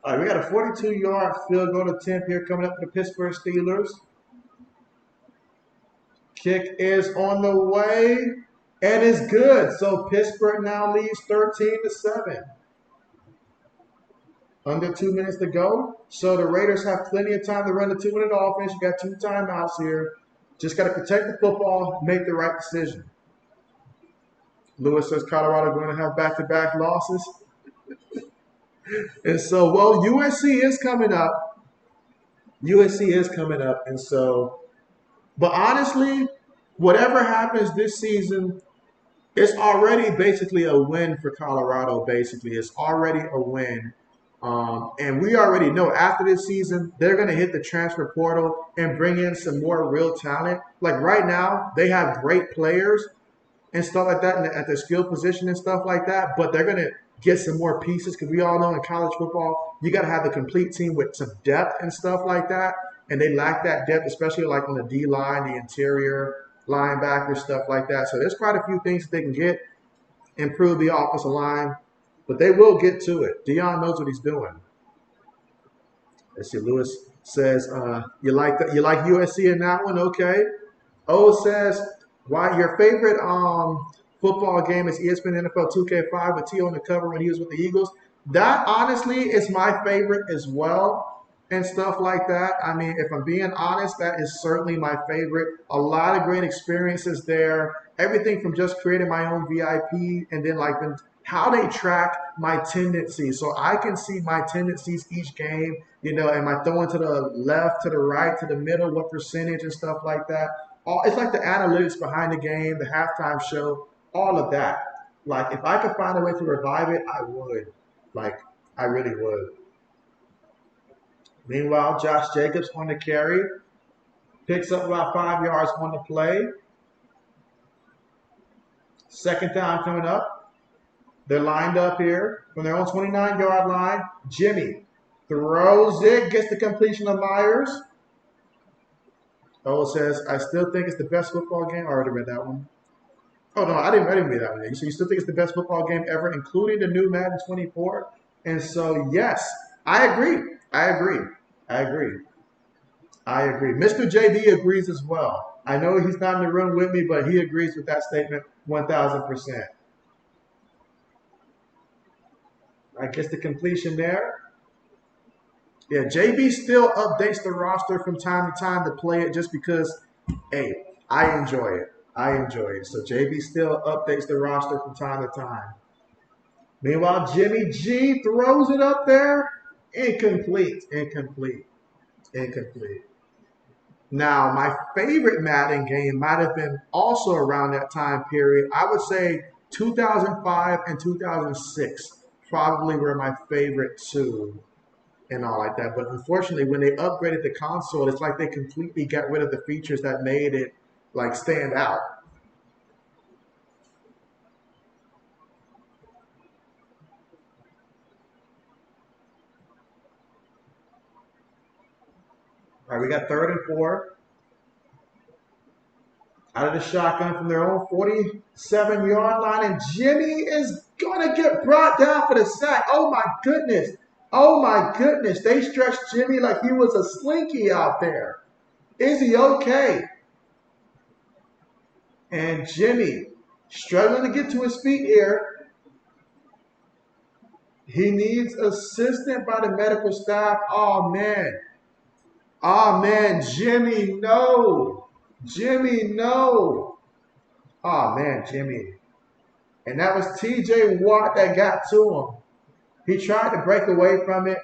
All right, we got a 42-yard field goal attempt here coming up for the Pittsburgh Steelers. Kick is on the way and it's good. So Pittsburgh now leads 13-7. Under 2 minutes to go. So the Raiders have plenty of time to run the 2-minute offense. You got two timeouts here. Just got to protect the football, make the right decision. Lewis says Colorado going to have back-to-back losses. And so, well, USC is coming up. USC is coming up. And so, but honestly, whatever happens this season, it's already basically a win for Colorado, basically. It's already a win. And we already know after this season, they're going to hit the transfer portal and bring in some more real talent. Like right now, they have great players, and stuff like that, and at their skill position and stuff like that. But they're gonna get some more pieces because we all know in college football you got to have a complete team with some depth and stuff like that, and they lack that depth, especially like on the D line, the interior linebacker stuff like that. So there's quite a few things that they can get, improve the offensive line, but they will get to it. Dion knows what he's doing. Let's see. Lewis says, you like USC in that one, okay? O says, why your favorite football game is ESPN NFL 2K5 with T on the cover when he was with the Eagles. That honestly is my favorite as well and stuff like that. I mean, if I'm being honest, that is certainly my favorite. A lot of great experiences there. Everything from just creating my own VIP and then like how they track my tendencies. So I can see my tendencies each game, am I throwing to the left, to the right, to the middle, what percentage and stuff like that. It's like the analytics behind the game, the halftime show, all of that. Like if I could find a way to revive it, I would. Like I really would. Meanwhile, Josh Jacobs on the carry, picks up about 5 yards on the play. Second time coming up. They're lined up here from their own 29-yard line. Jimmy throws it, gets the completion of Myers. Oh, says, I still think it's the best football game. I already read that one. Oh, no, I didn't read that one. So you still think it's the best football game ever, including the new Madden 24? And so, yes, I agree. I agree. I agree. I agree. Mr. JD agrees as well. I know he's not in the room with me, but he agrees with that statement 1,000%. I guess the completion there. Yeah, JB still updates the roster from time to time to play it just because, hey, I enjoy it. I enjoy it. So JB still updates the roster from time to time. Meanwhile, Jimmy G throws it up there. Incomplete. Incomplete. Incomplete. Now, my favorite Madden game might have been also around that time period. I would say 2005 and 2006 probably were my favorite two and all like that. But unfortunately, when they upgraded the console, it's like they completely got rid of the features that made it like stand out. All right, we got 3rd and 4. Out of the shotgun from their own 47-yard line, and Jimmy is going to get brought down for the sack. Oh, my goodness. Oh, my goodness. They stretched Jimmy like he was a slinky out there. Is he okay? And Jimmy struggling to get to his feet here. He needs assistance by the medical staff. Oh, man. Oh, man. Jimmy, no. Jimmy, no. Oh, man, Jimmy. And that was TJ Watt that got to him. He tried to break away from it.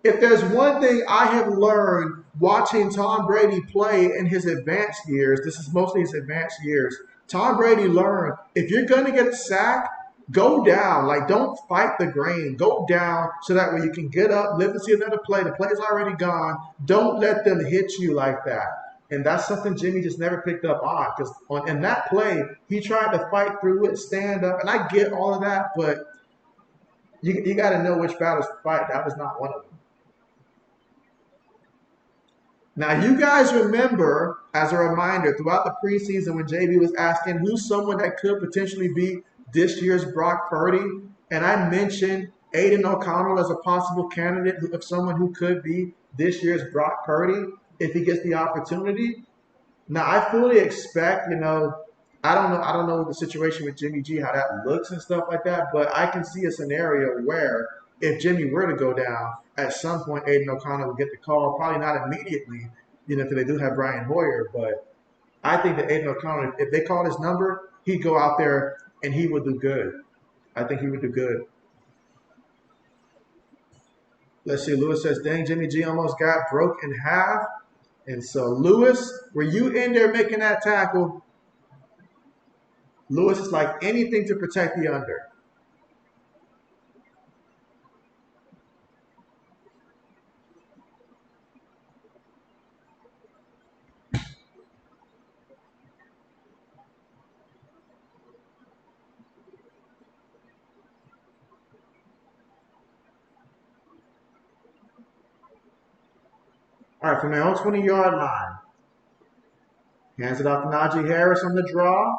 If there's one thing I have learned watching Tom Brady play in his advanced years, this is mostly his advanced years, Tom Brady learned if you're going to get sacked, go down. Like, don't fight the grain. Go down so that way you can get up, live to see another play. The play's already gone. Don't let them hit you like that. And that's something Jimmy just never picked up on because in that play, he tried to fight through it, stand up. And I get all of that, but you got to know which battles to fight. That was not one of them. Now, you guys remember, as a reminder, throughout the preseason when JB was asking who's someone that could potentially be this year's Brock Purdy, and I mentioned Aiden O'Connell as a possible candidate of someone who could be this year's Brock Purdy if he gets the opportunity. Now, I fully expect, I don't know the situation with Jimmy G, how that looks and stuff like that, but I can see a scenario where if Jimmy were to go down, at some point Aiden O'Connell will get the call, probably not immediately, because they do have Brian Hoyer, but I think that Aiden O'Connell, if they called his number, he'd go out there and he would do good. I think he would do good. Let's see, Lewis says, dang, Jimmy G almost got broke in half. And so, Lewis, were you in there making that tackle? Lewis is like anything to protect the under. All right, from their own 20-yard line. Hands it off to Najee Harris on the draw.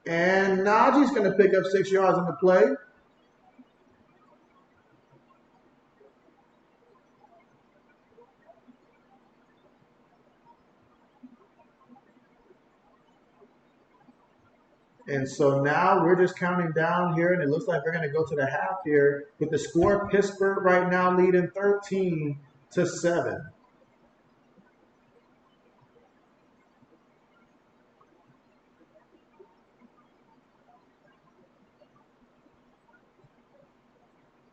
And Najee's going to pick up 6 yards on the play. And so now we're just counting down here, and it looks like we're going to go to the half here with the score. Pittsburgh right now leading 13-7.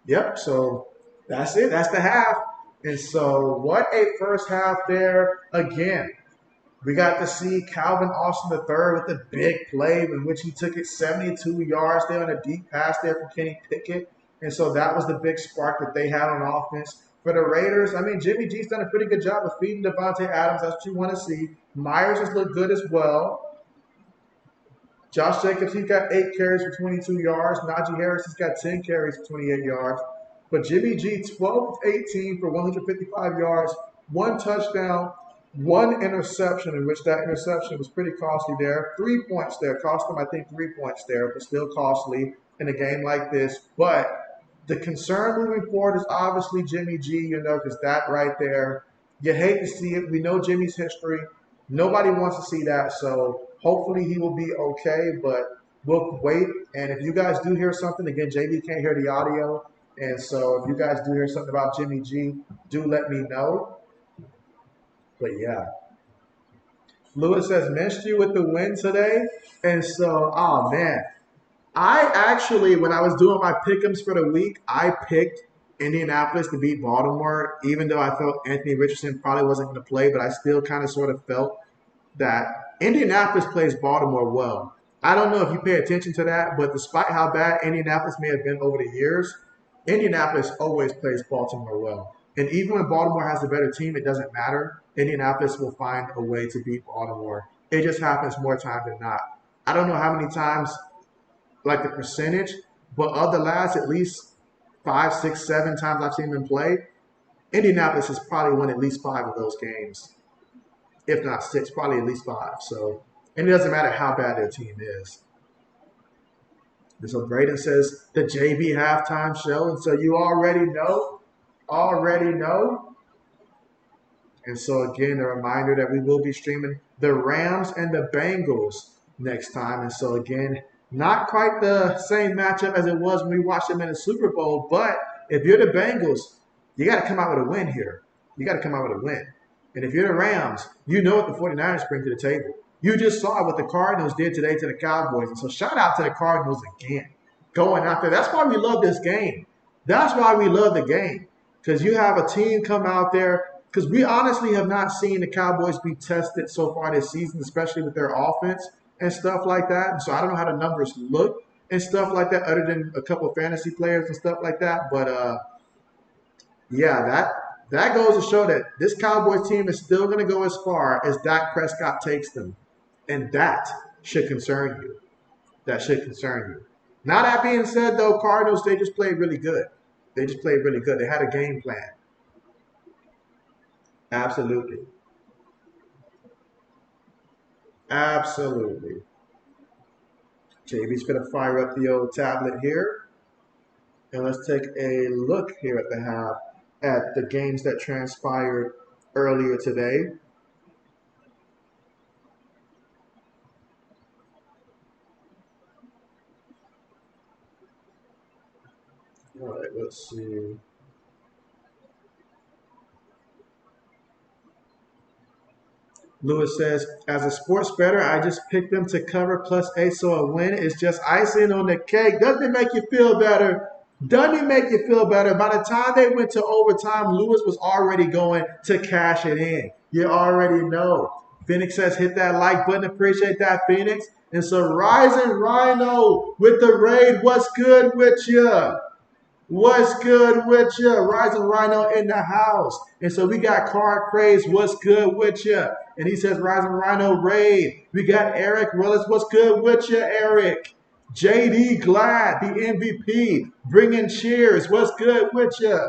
Yep, so that's it. That's the half. And so what a first half there again. We got to see Calvin Austin III with a big play in which he took it 72 yards there on a deep pass there from Kenny Pickett. And so that was the big spark that they had on offense. For the Raiders, I mean, Jimmy G's done a pretty good job of feeding Devontae Adams. That's what you want to see. Myers has looked good as well. Josh Jacobs, he's got 8 carries for 22 yards. Najee Harris has got 10 carries for 28 yards. But Jimmy G, 12-18 for 155 yards, 1 touchdown, 1 interception, in which that interception was pretty costly there. 3 points there. Cost them, I think, 3 points there, but still costly in a game like this. But the concern moving forward is obviously Jimmy G, because that right there, you hate to see it. We know Jimmy's history. Nobody wants to see that, so hopefully he will be okay, but we'll wait. And if you guys do hear something, again, JB can't hear the audio, and so if you guys do hear something about Jimmy G, do let me know. But yeah. Lewis says, missed you with the win today. And so, oh man. I actually, when I was doing my pick'ems for the week, I picked Indianapolis to beat Baltimore, even though I felt Anthony Richardson probably wasn't going to play, but I still kind of sort of felt that Indianapolis plays Baltimore well. I don't know if you pay attention to that, but despite how bad Indianapolis may have been over the years, Indianapolis always plays Baltimore well. And even when Baltimore has a better team, it doesn't matter. Indianapolis will find a way to beat Baltimore. It just happens more time than not. I don't know how many times, like the percentage, but of the last at least 5, 6, 7 times I've seen them play, Indianapolis has probably won at least 5 of those games. If not 6, probably at least 5. So, and it doesn't matter how bad their team is. And so Braden says the JB halftime show, and so you already know. And so again, a reminder that we will be streaming the Rams and the Bengals next time. And so again, not quite the same matchup as it was when we watched them in the Super Bowl, but if you're the Bengals, you got to come out with a win here. You got to come out with a win. And if you're the Rams, you know what the 49ers bring to the table. You just saw what the Cardinals did today to the Cowboys. And so shout out to the Cardinals again. Going out there. That's why we love this game. That's why we love the game. Because you have a team come out there. Because we honestly have not seen the Cowboys be tested so far this season, especially with their offense and stuff like that. And so I don't know how the numbers look and stuff like that, other than a couple of fantasy players and stuff like that. But yeah, that goes to show that this Cowboys team is still going to go as far as Dak Prescott takes them. And that should concern you. That should concern you. Now that being said, though, Cardinals, they just played really good. They just played really good. They had a game plan. Absolutely. Absolutely. JB's going to fire up the old tablet here. And let's take a look here at the half at the games that transpired earlier today. All right, let's see. Lewis says, as a sports bettor, I just picked them to cover +8, so a win is just icing on the cake. Doesn't it make you feel better? Doesn't it make you feel better? By the time they went to overtime, Lewis was already going to cash it in. You already know. Phoenix says, hit that like button. Appreciate that, Phoenix. And so, Rising Rhino with the raid. What's good with you? What's good with you? Rising Rhino in the house. And so we got Card Craze. What's good with you? And he says, Rising Rhino raid. We got Eric Willis. What's good with you, Eric? JD Glad, the MVP, bringing cheers. What's good with you?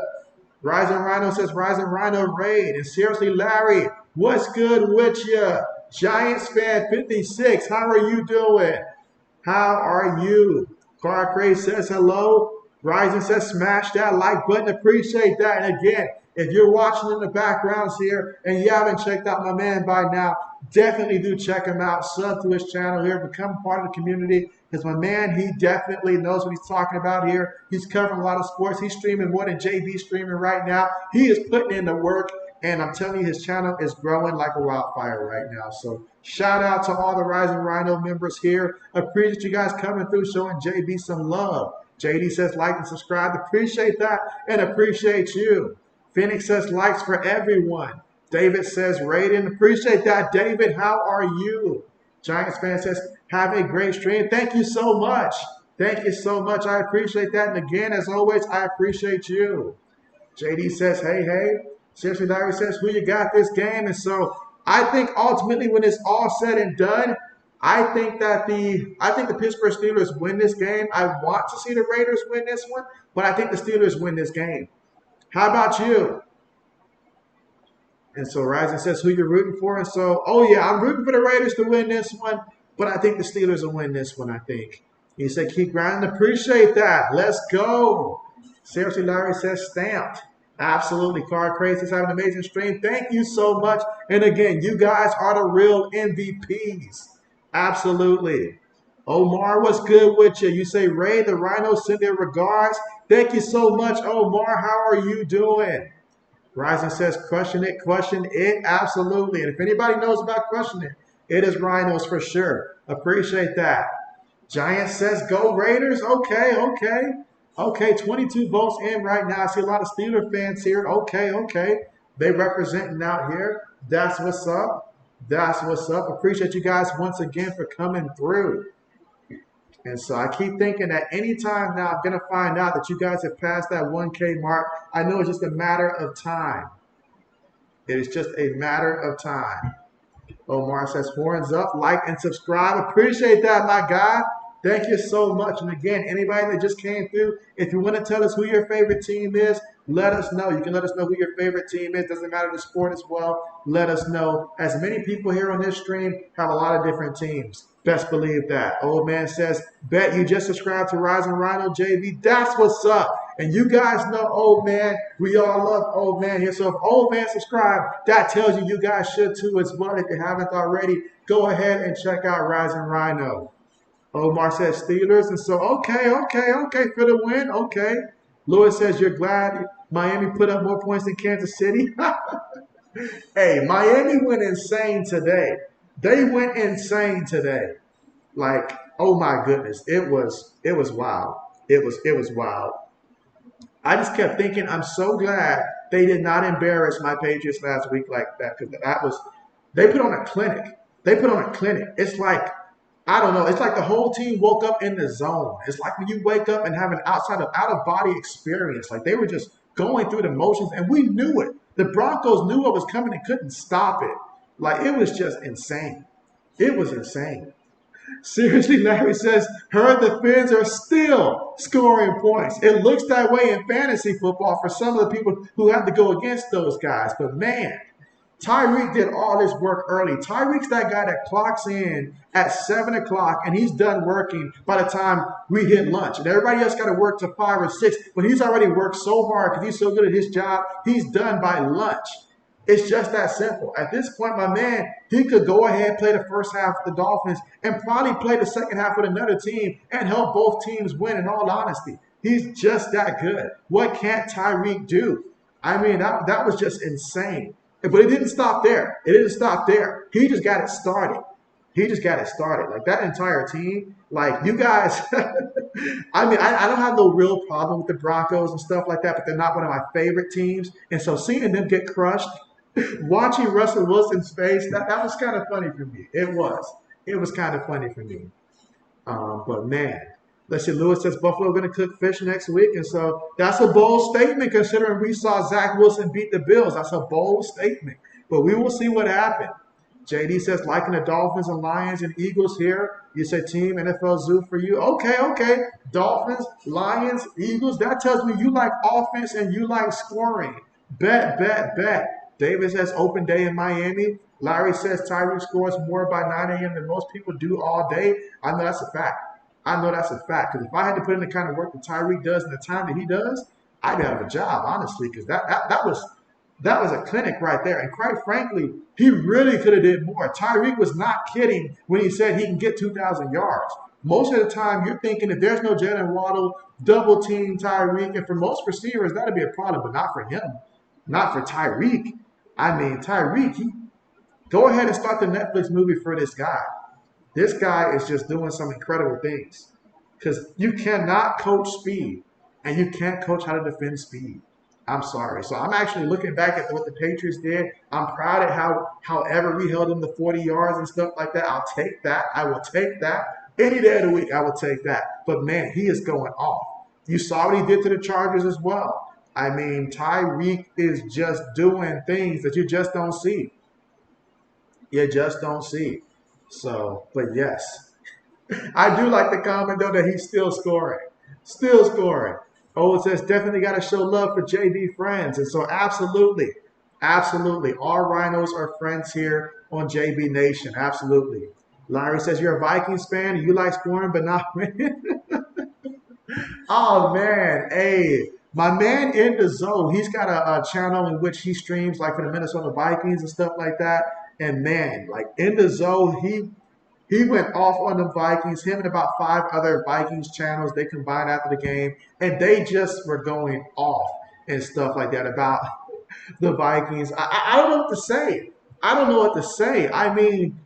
Rising Rhino says, Rising Rhino raid. And seriously, Larry, what's good with you? Giants fan 56, how are you doing? How are you? Car Craze says hello. Rising says smash that like button. Appreciate that. And again, if you're watching in the backgrounds here and you haven't checked out my man by now, definitely do check him out. Sub to his channel here. Become part of the community. Because my man, he definitely knows what he's talking about here. He's covering a lot of sports. He's streaming more than JB streaming right now. He is putting in the work. And I'm telling you, his channel is growing like a wildfire right now. So shout out to all the Rising Rhino members here. Appreciate you guys coming through, showing JB some love. JD says like and subscribe. Appreciate that and appreciate you. Phoenix says likes for everyone. David says rating. Appreciate that, David. How are you? Giants fan says have a great stream. Thank you so much. Thank you so much. I appreciate that. And again, as always, I appreciate you. JD says, hey, hey. Seriously, Larry says, who you got this game? And so I think ultimately when it's all said and done, I think the Pittsburgh Steelers win this game. I want to see the Raiders win this one, but I think the Steelers win this game. How about you? And so Rising says who you're rooting for. And so, oh yeah, I'm rooting for the Raiders to win this one, but I think the Steelers will win this one, I think. He said, keep grinding. Appreciate that. Let's go. Seriously, Larry says stamped. Absolutely. Car Crazy is having an amazing stream. Thank you so much. And again, you guys are the real MVPs. Absolutely. Omar, what's good with you? You say, Ray, the Rhinos send their regards. Thank you so much, Omar. How are you doing? Rising says, question it. Absolutely. And if anybody knows about crushing it, it is Rhinos for sure. Appreciate that. Giant says, go Raiders. Okay, okay. Okay, 22 votes in right now. I see a lot of Steeler fans here. Okay, okay. They representing out here. That's what's up. That's what's up. Appreciate you guys once again for coming through. And so I keep thinking that anytime now I'm going to find out that you guys have passed that 1K mark. I know it's just a matter of time. It is just a matter of time. Omar says, horns up, like and subscribe. Appreciate that, my guy. Thank you so much. And again, anybody that just came through, if you want to tell us who your favorite team is, let us know. You can let us know who your favorite team is. Doesn't matter the sport as well. Let us know. As many people here on this stream have a lot of different teams. Best believe that. Old man says, bet you just subscribed to Rising Rhino JV. That's what's up. And you guys know Old Man. We all love Old Man here. So if Old Man subscribed, that tells you guys should too as well. If you haven't already, go ahead and check out Rising Rhino. Omar says Steelers. And so, okay for the win. Okay. Lewis says, you're glad Miami put up more points than Kansas City? Hey, Miami went insane today. They went insane today. Like, oh my goodness. It was wild. It was wild. I just kept thinking, I'm so glad they did not embarrass my Patriots last week like that. Because they put on a clinic. They put on a clinic. It's like, I don't know. It's like the whole team woke up in the zone. It's like when you wake up and have an out-of-body experience. Like they were just going through the motions, and we knew it. The Broncos knew what was coming and couldn't stop it. Like it was just insane. It was insane. Seriously, Larry says, heard the Fins are still scoring points. It looks that way in fantasy football for some of the people who have to go against those guys. But man, Tyreek did all this work early. Tyreek's that guy that clocks in at 7 o'clock and he's done working by the time we hit lunch. And everybody else got to work to 5 or 6, but he's already worked so hard because he's so good at his job. He's done by lunch. It's just that simple. At this point, my man, he could go ahead, play the first half with the Dolphins, and probably play the second half with another team and help both teams win, in all honesty. He's just that good. What can't Tyreek do? I mean, that was just insane. But it didn't stop there. It didn't stop there. He just got it started. He just got it started. Like that entire team, like you guys, I mean, I don't have no real problem with the Broncos and stuff like that, but they're not one of my favorite teams. And so seeing them get crushed, watching Russell Wilson's face, that was kind of funny for me. It was. It was kind of funny for me. But man, let's see, Lewis says Buffalo going to cook fish next week. And so that's a bold statement considering we saw Zach Wilson beat the Bills. That's a bold statement. But we will see what happens. JD says, liking the Dolphins and Lions and Eagles here. You say team NFL Zoo for you. Okay, okay. Dolphins, Lions, Eagles. That tells me you like offense and you like scoring. Bet, bet, bet. David says, open day in Miami. Larry says, Tyreek scores more by 9 a.m. than most people do all day. I know that's a fact. I know that's a fact. Because if I had to put in the kind of work that Tyreek does and the time that he does, I'd have a job, honestly. Because that was a clinic right there. And quite frankly, he really could have did more. Tyreek was not kidding when he said he can get 2,000 yards. Most of the time, you're thinking if there's no Jalen Waddle, double team Tyreek. And for most receivers, that'd be a problem, but not for him. Not for Tyreek. I mean, Tyreek, go ahead and start the Netflix movie for this guy. This guy is just doing some incredible things. Because you cannot coach speed, and you can't coach how to defend speed. I'm sorry. So I'm actually looking back at what the Patriots did. I'm proud of however we held them to 40 yards and stuff like that. I'll take that. I will take that. Any day of the week, I will take that. But, man, he is going off. You saw what he did to the Chargers as well. I mean, Tyreek is just doing things that you just don't see. You just don't see. So, but yes. I do like the comment, though, that he's still scoring. Still scoring. Oh, it says definitely got to show love for JB friends. And so absolutely, absolutely. All rhinos are friends here on JB Nation. Absolutely. Larry says you're a Vikings fan and you like scoring, but not winning. Oh, man. Hey, my man in the zone, he's got a channel in which he streams like for the Minnesota Vikings and stuff like that. And, man, like in the zone, he went off on the Vikings, him and about 5 other Vikings channels. They combined after the game, and they just were going off and stuff like that about the Vikings. I don't know what to say. I don't know what to say. I mean,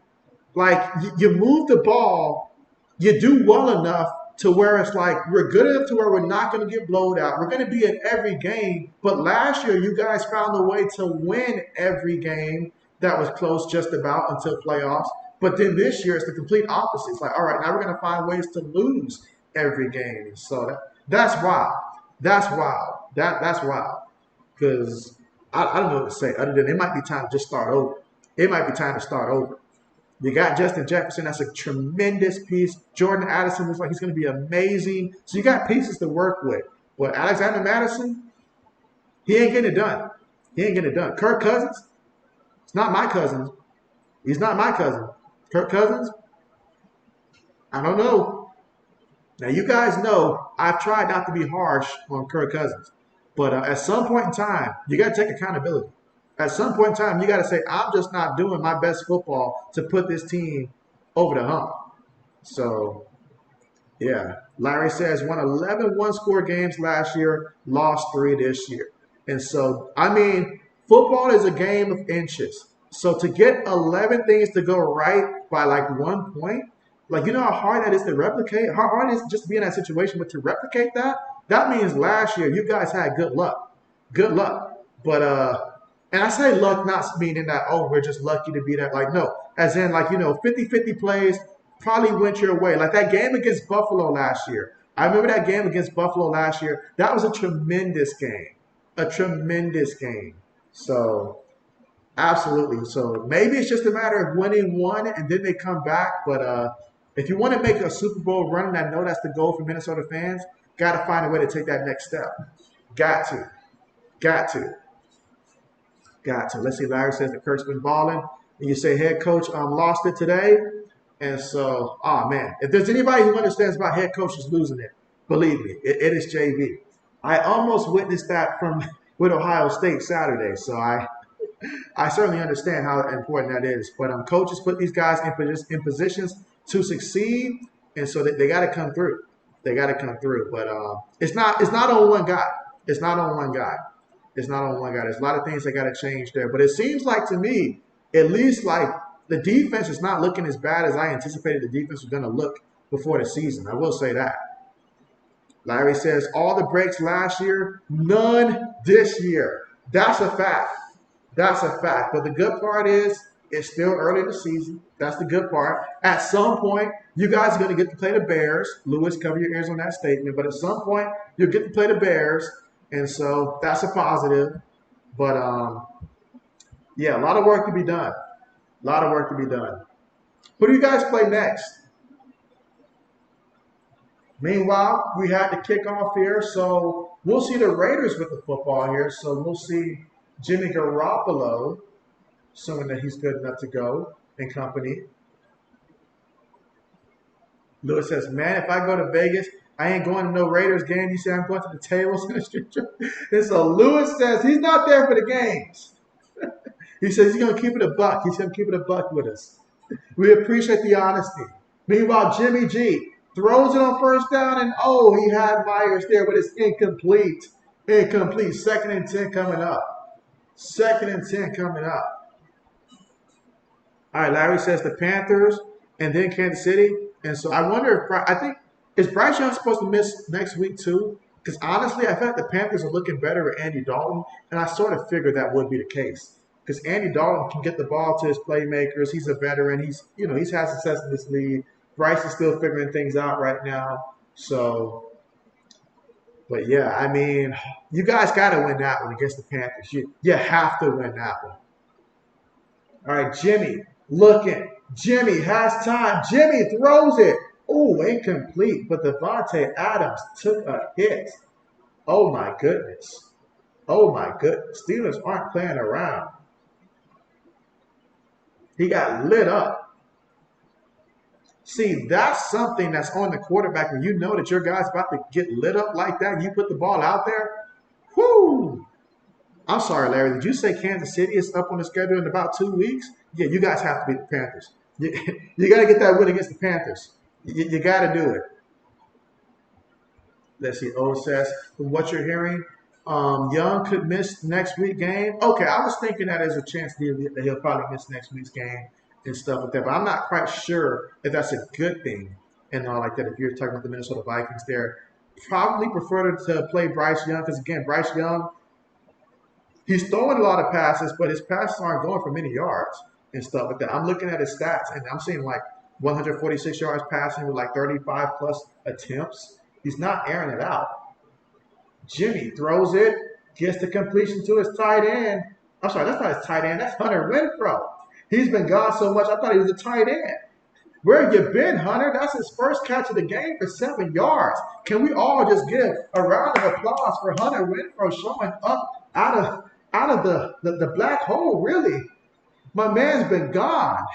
like, you move the ball, you do well enough to where it's like we're good enough to where we're not going to get blowed out. We're going to be in every game. But last year, you guys found a way to win every game that was close just about until playoffs. But then this year, it's the complete opposite. It's like, all right, now we're going to find ways to lose every game. So that's wild. That's wild. That's wild. Because I don't know what to say other than it might be time to just start over. It might be time to start over. You got Justin Jefferson. That's a tremendous piece. Jordan Addison looks like he's going to be amazing. So you got pieces to work with. But Alexander Madison, he ain't getting it done. He ain't getting it done. Kirk Cousins, it's not my cousin. He's not my cousin. Kirk Cousins, I don't know. Now, you guys know I've tried not to be harsh on Kirk Cousins. But at some point in time, you got to take accountability. At some point in time, you got to say, I'm just not doing my best football to put this team over the hump. So, yeah. Larry says, won 11 one-score games last year, lost 3 this year. And so, I mean, football is a game of inches. So to get 11 things to go right by like 1 point, like, you know how hard that is to replicate? How hard it is just to be in that situation, but to replicate that, that means last year you guys had good luck. Good luck. But, and I say luck not meaning that, oh, we're just lucky to be that. Like, no. As in, like, 50-50 plays probably went your way. Like that game against Buffalo last year. I remember that game against Buffalo last year. That was a tremendous game. A tremendous game. So, absolutely. So maybe it's just a matter of winning one and then they come back. But if you want to make a Super Bowl run, and I know that's the goal for Minnesota fans, got to find a way to take that next step. Got to. Got to. Got to. Let's see. Larry says that Kirk's been balling. And you say head coach lost it today. And so, oh, man. If there's anybody who understands about head coaches losing it, believe me, it is JB. I almost witnessed that with Ohio State Saturday. So I certainly understand how important that is. But coaches put these guys in positions to succeed, and so they got to come through. They got to come through. But it's not on one guy. It's not on one guy. It's not on one guy. There's a lot of things that got to change there. But it seems like to me, at least like the defense is not looking as bad as I anticipated the defense was going to look before the season. I will say that. Larry says all the breaks last year, none this year. That's a fact. That's a fact. But the good part is it's still early in the season. That's the good part. At some point, you guys are going to get to play the Bears. Lewis, cover your ears on that statement. But at some point, you'll get to play the Bears. And so that's a positive. But, yeah, a lot of work to be done. A lot of work to be done. Who do you guys play next? Meanwhile, we had the kickoff here, so we'll see the Raiders with the football here. So we'll see Jimmy Garoppolo, assuming that he's good enough to go, and company. Lewis says, "Man, if I go to Vegas, I ain't going to no Raiders game." He said, "I'm going to the tables in the street." And so Lewis says he's not there for the games. He says he's going to keep it a buck. He's going to keep it a buck with us. We appreciate the honesty. Meanwhile, Jimmy G throws it on first down, and he had Myers there, but it's incomplete. Incomplete. 2nd and 10 coming up. 2nd and 10 coming up. All right, Larry says the Panthers and then Kansas City. And so I wonder is Bryce Young supposed to miss next week too? Because honestly, I feel like the Panthers are looking better with Andy Dalton, and I sort of figured that would be the case. Because Andy Dalton can get the ball to his playmakers. He's a veteran. He's had success in this league. Bryce is still figuring things out right now. So, but yeah, I mean, you guys got to win that one against the Panthers. You have to win that one. All right, Jimmy looking. Jimmy has time. Jimmy throws it. Oh, incomplete. But Devontae Adams took a hit. Oh, my goodness. Oh, my goodness. Steelers aren't playing around. He got lit up. See, that's something that's on the quarterback when you know that your guy's about to get lit up like that and you put the ball out there. Whoo! I'm sorry, Larry. Did you say Kansas City is up on the schedule in about 2 weeks? Yeah, you guys have to beat the Panthers. You got to get that win against the Panthers. You got to do it. Let's see. O says, from what you're hearing, Young could miss next week's game. Okay, I was thinking that there's a chance that he'll probably miss next week's game and stuff like that. But I'm not quite sure if that's a good thing and all like that. If you're talking about the Minnesota Vikings there, probably prefer to play Bryce Young because, again, Bryce Young, he's throwing a lot of passes, but his passes aren't going for many yards and stuff like that. I'm looking at his stats, and I'm seeing like 146 yards passing with like 35-plus attempts. He's not airing it out. Jimmy throws it, gets the completion to his tight end. I'm sorry, that's not his tight end. That's Hunter Renfrow. He's been gone so much, I thought he was a tight end. Where have you been, Hunter? That's his first catch of the game for 7 yards. Can we all just give a round of applause for Hunter Renfrow showing up out of the black hole, really? My man's been gone.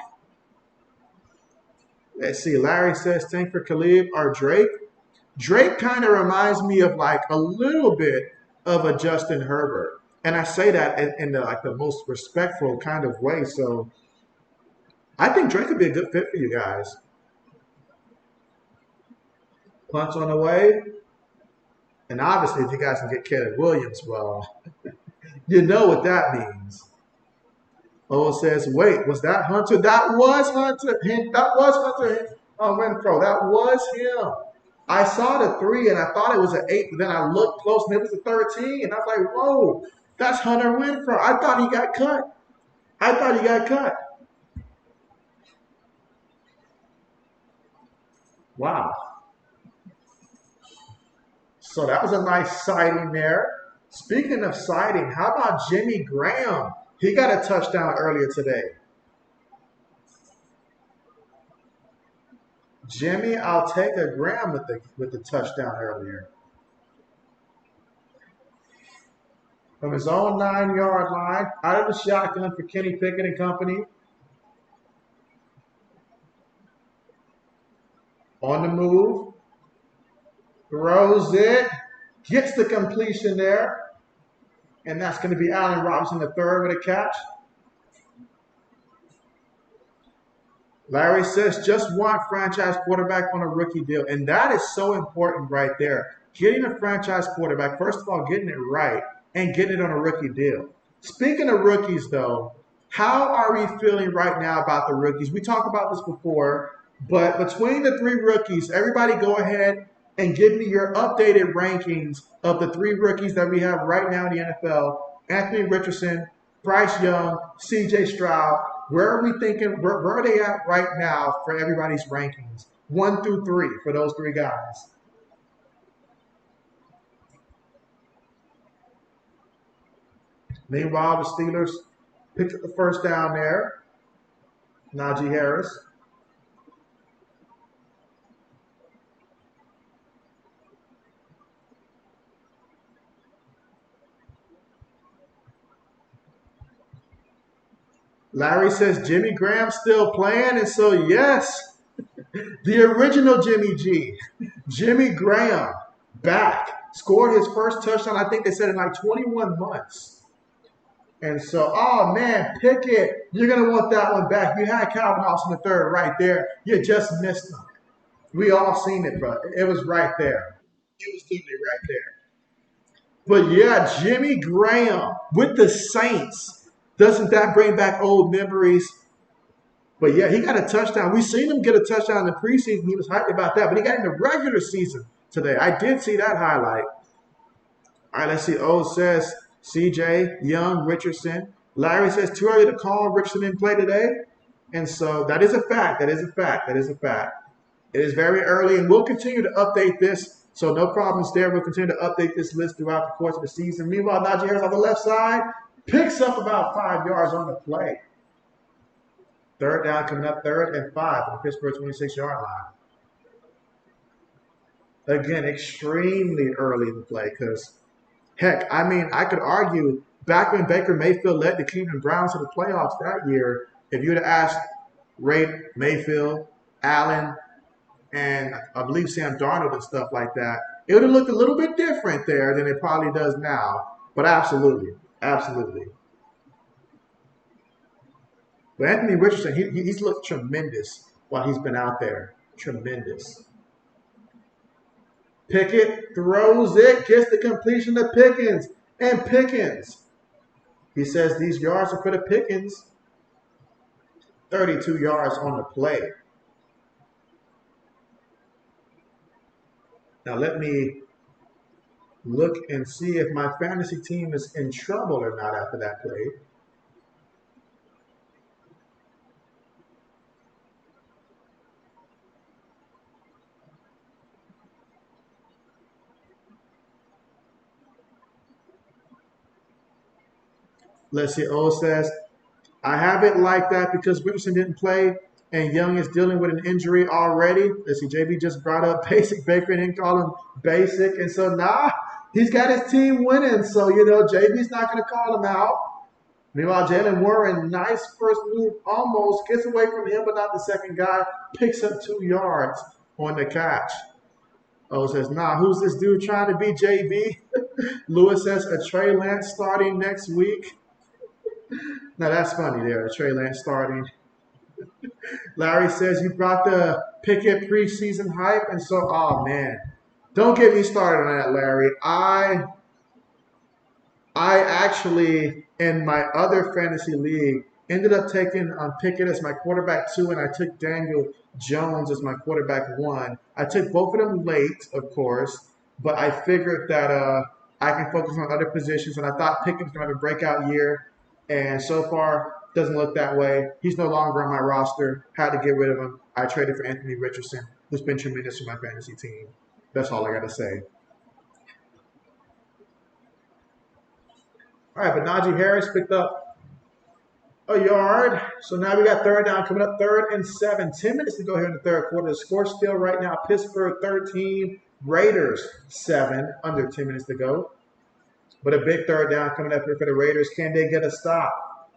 Let's see. Larry says, thank for Khalib or Drake. Drake kind of reminds me of like a little bit of a Justin Herbert. And I say that in the most respectful kind of way. So I think Drake could be a good fit for you guys. Punch on the way. And obviously, if you guys can get Caleb Williams, well, you know what that means. O says, wait, was that Hunter? That was Hunter. That was Hunter Renfrow. That was him. I saw the 3 and I thought it was an 8, but then I looked close and it was a 13. And I was like, whoa, that's Hunter Renfrow. I thought he got cut. Wow. So that was a nice sighting there. Speaking of sighting, how about Jimmy Graham? He got a touchdown earlier today. Jimmy, I'll take a Graham with the touchdown earlier. From his own 9-yard line, out of the shotgun for Kenny Pickett and company. On the move. Throws it. Gets the completion there. And that's going to be Allen Robinson III with a catch. Larry says, just want franchise quarterback on a rookie deal. And that is so important right there. Getting a franchise quarterback, first of all, getting it right and getting it on a rookie deal. Speaking of rookies, though, how are we feeling right now about the rookies? We talked about this before, but between the 3 rookies, everybody go ahead and give me your updated rankings of the 3 rookies that we have right now in the NFL. Anthony Richardson, Bryce Young, C.J. Stroud. Where are we thinking, where are they at right now for everybody's rankings? 1 through 3 for those 3 guys. Meanwhile, the Steelers picked up the first down there. Najee Harris. Larry says Jimmy Graham's still playing, and so yes, the original Jimmy G, Jimmy Graham, back, scored his first touchdown. I think they said in like 21 months. And so, oh man, Pickett, you're gonna want that one back. You had Calvin Austin the third right there. You just missed him. We all seen it, bro. It was right there. It was literally right there. But yeah, Jimmy Graham with the Saints. Doesn't that bring back old memories? But yeah, he got a touchdown. We seen him get a touchdown in the preseason. He was hyped about that. But he got in the regular season today. I did see that highlight. All right, let's see. O says CJ, Young, Richardson. Larry says too early to call Richardson didn't play today. And so that is a fact. That is a fact. That is a fact. It is very early, and we'll continue to update this. So no problems there. We'll continue to update this list throughout the course of the season. Meanwhile, Najee Harris on the left side picks up about 5 yards on the play. Third down coming up, 3rd and 5 on the Pittsburgh 26-yard line. Again, extremely early in the play because, heck, I mean, I could argue back when Baker Mayfield led the Cleveland Browns to the playoffs that year, if you would have asked Ray Mayfield, Allen, and I believe Sam Darnold and stuff like that, it would have looked a little bit different there than it probably does now. But absolutely, absolutely. But Anthony Richardson, he's looked tremendous while he's been out there. Tremendous. Pickett throws it, gets the completion to Pickens. And Pickens, he says these yards are for the Pickens. 32 yards on the play. Now let me look and see if my fantasy team is in trouble or not after that play. Let's see. O says, I have it like that because Richardson didn't play and Young is dealing with an injury already. Let's see. JB just brought up Basic Baker and didn't call him Basic. And so, he's got his team winning. So, JB's not going to call him out. Meanwhile, Jalen Warren, nice first move, almost gets away from him, but not the second guy. Picks up 2 yards on the catch. O says, who's this dude trying to be JB? Lewis says, a Trey Lance starting next week. Now that's funny there, Trey Lance starting. Larry says you brought the Pickett preseason hype, and so, oh man, don't get me started on that, Larry. I actually, in my other fantasy league, ended up taking Pickett as my quarterback 2, and I took Daniel Jones as my quarterback 1. I took both of them late, of course, but I figured that I can focus on other positions, and I thought Pickett was going to have a breakout year. And so far, doesn't look that way. He's no longer on my roster. Had to get rid of him. I traded for Anthony Richardson, who's been tremendous for my fantasy team. That's all I got to say. All right, but Najee Harris picked up a yard. So now we got third down coming up, 3rd and 7. 10 minutes to go here in the third quarter. The score still right now, Pittsburgh 13, Raiders 7, under 10 minutes to go. But a big third down coming up here for the Raiders. Can they get a stop?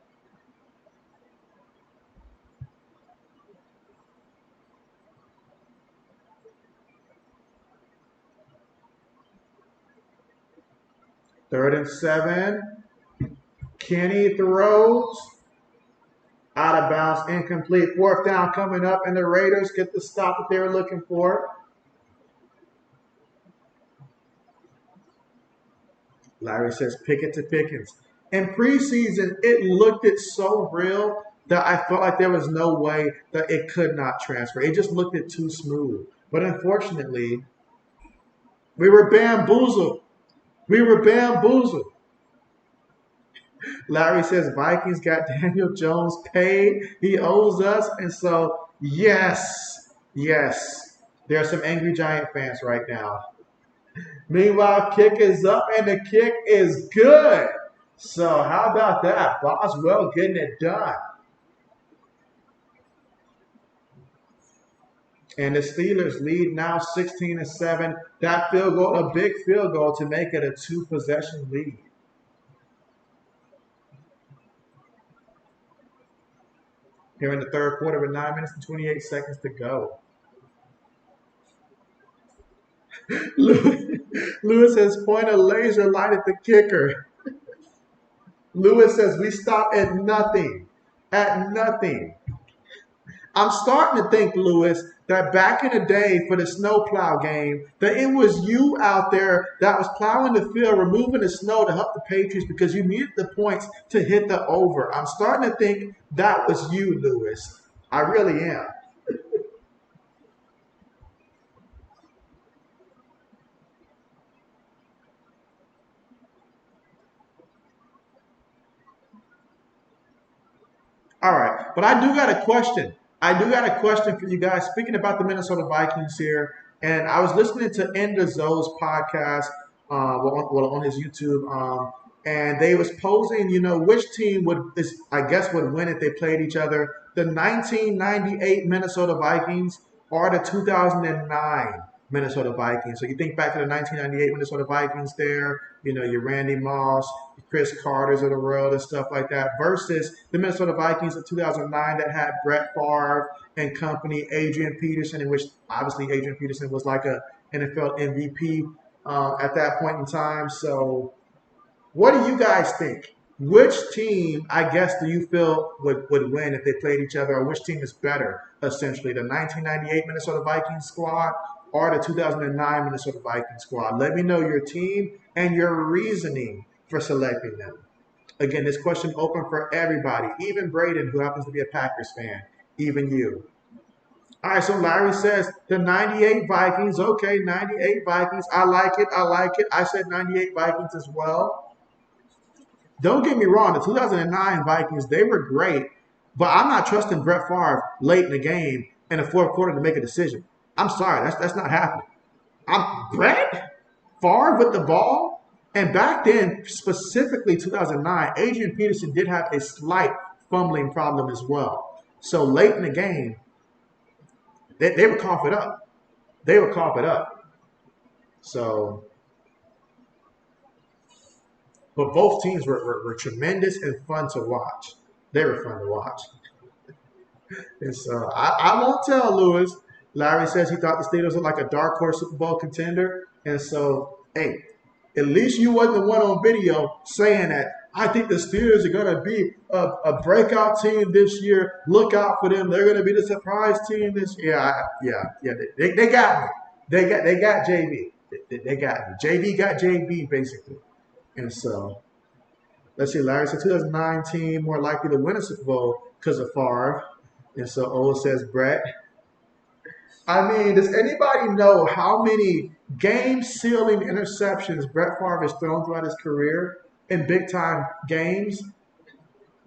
Third and 7. Kenny throws. Out of bounds, incomplete. 4th down coming up, and the Raiders get the stop that they were looking for. Larry says, Pickett to Pickens. In preseason, it looked so real that I felt like there was no way that it could not transfer. It just looked too smooth. But unfortunately, we were bamboozled. We were bamboozled. Larry says, Vikings got Daniel Jones paid. He owes us. And so, yes, there are some angry Giant fans right now. Meanwhile, kick is up, and the kick is good. So how about that? Boswell getting it done. And the Steelers lead now 16-7. That field goal, a big field goal to make it a 2-possession lead. Here in the third quarter with 9 minutes and 28 seconds to go. Lewis says, point a laser light at the kicker. Lewis says, we stop at nothing. At nothing. I'm starting to think, Lewis, that back in the day for the snowplow game, that it was you out there that was plowing the field, removing the snow to help the Patriots because you needed the points to hit the over. I'm starting to think that was you, Lewis. I really am. All right, but I do got a question. I do got a question for you guys. Speaking about the Minnesota Vikings here, and I was listening to Enda Zoe's podcast, on his YouTube, and they was posing, which team would win if they played each other: the 1998 Minnesota Vikings or the 2009 Minnesota Vikings. So you think back to the 1998 Minnesota Vikings there, your Randy Moss, Chris Carters of the world and stuff like that, versus the Minnesota Vikings of 2009 that had Brett Favre and company, Adrian Peterson, in which obviously Adrian Peterson was like a NFL MVP at that point in time. So what do you guys think? Which team, I guess, do you feel would win if they played each other, or which team is better, essentially, the 1998 Minnesota Vikings squad or the 2009 Minnesota Vikings squad? Let me know your team and your reasoning for selecting them. Again, this question open for everybody, even Braden, who happens to be a Packers fan, even you. All right, so Larry says the 98 Vikings. Okay, 98 Vikings. I like it. I like it. I said 98 Vikings as well. Don't get me wrong, the 2009 Vikings, they were great, but I'm not trusting Brett Favre late in the game in the fourth quarter to make a decision. I'm sorry, that's not happening. Brett Favre with the ball, and back then, specifically 2009, Adrian Peterson did have a slight fumbling problem as well. So late in the game, they would cough it up. They would cough it up. So, but both teams were tremendous and fun to watch. They were fun to watch. And so I won't tell Lewis. Larry says he thought the Steelers were like a dark horse Super Bowl contender. And so, hey, at least you wasn't the one on video saying that. I think the Steelers are going to be a breakout team this year. Look out for them. They're going to be the surprise team this year. Yeah. They got me. They got JB. They got me. JB got JB, basically. And so, let's see, Larry said 2009 team more likely to win a Super Bowl because of Favre. And so, O says Brett. I mean, does anybody know how many game-sealing interceptions Brett Favre has thrown throughout his career in big-time games?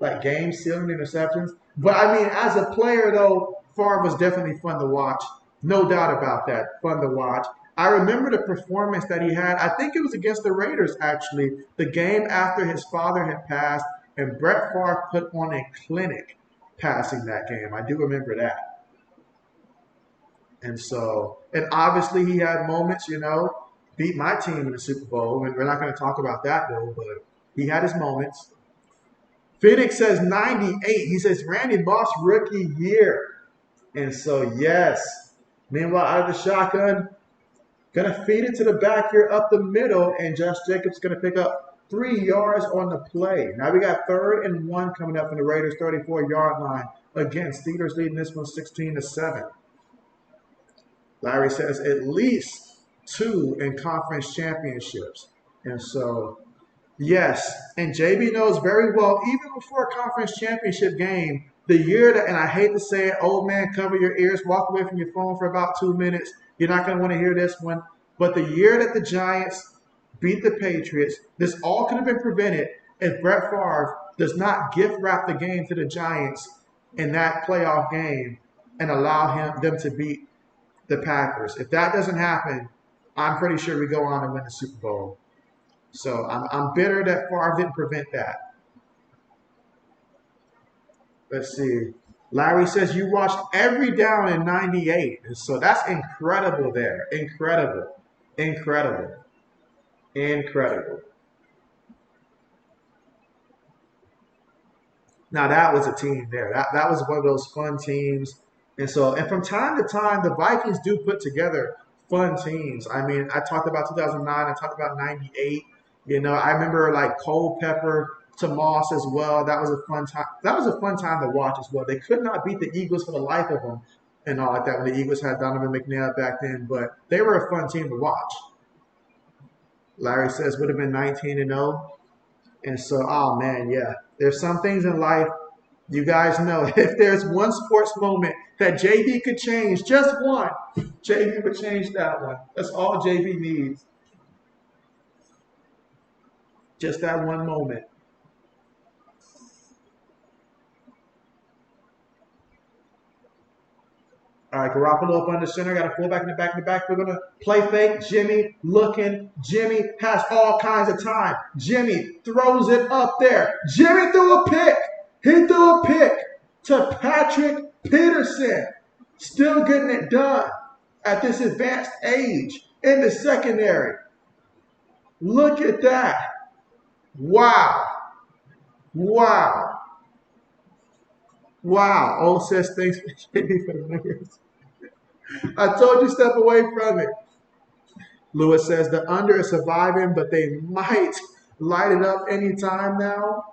Like game-sealing interceptions. But, I mean, as a player, though, Favre was definitely fun to watch. No doubt about that. Fun to watch. I remember the performance that he had. I think it was against the Raiders, actually. The game after his father had passed, and Brett Favre put on a clinic passing that game. I do remember that. And so, and obviously he had moments, beat my team in the Super Bowl. And we're not going to talk about that, though, but he had his moments. Phoenix says 98. He says Randy Moss rookie year. And so, yes. Meanwhile, out of the shotgun, going to feed it to the back here up the middle, and Josh Jacobs going to pick up 3 yards on the play. Now we got 3rd and 1 coming up from the Raiders' 34-yard line. Again, Steelers leading this one 16-7. Larry says at least 2 in conference championships. And so, yes, and JB knows very well, even before a conference championship game, the year that, and I hate to say it, old man, cover your ears, walk away from your phone for about 2 minutes. You're not going to want to hear this one. But the year that the Giants beat the Patriots, this all could have been prevented if Brett Favre does not gift wrap the game to the Giants in that playoff game and allow them to beat the Packers. If that doesn't happen, I'm pretty sure we go on and win the Super Bowl. So I'm bitter that Favre didn't prevent that. Let's see. Larry says you watched every down in 98. And so that's incredible there. Incredible. Incredible. Incredible. Now that was a team there. That was one of those fun teams. And from time to time, the Vikings do put together fun teams. I mean, I talked about 2009. I talked about 98. I remember like Culpepper to Moss as well. That was a fun time. That was a fun time to watch as well. They could not beat the Eagles for the life of them and all like that when the Eagles had Donovan McNabb back then. But they were a fun team to watch. Larry says would have been 19-0. And so, oh man, yeah. There's some things in life you guys know. If there's one sports moment that JB could change, just one, JB would change that one. That's all JB needs. Just that one moment. All right, Garoppolo up under center. Got a fullback in the back. We're going to play fake. Jimmy looking. Jimmy has all kinds of time. Jimmy throws it up there. Jimmy threw a pick. He threw a pick to Patrick Peterson. Still getting it done at this advanced age in the secondary. Look at that. Wow. Wow. Wow. Oh says thanks for the numbers. I told you step away from it. Lewis says the under is surviving, but they might light it up anytime now.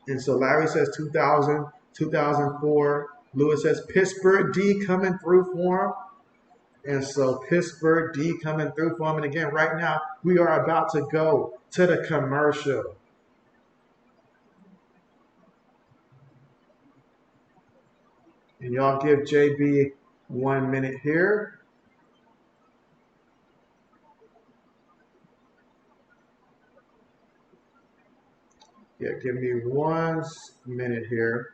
And so Larry says 2000, 2004. Lewis says Pittsburgh D coming through for him. And so Pittsburgh D coming through for him. And again, right now, we are about to go to the commercial. And y'all give JB 1 minute here. Yeah, give me 1 minute here.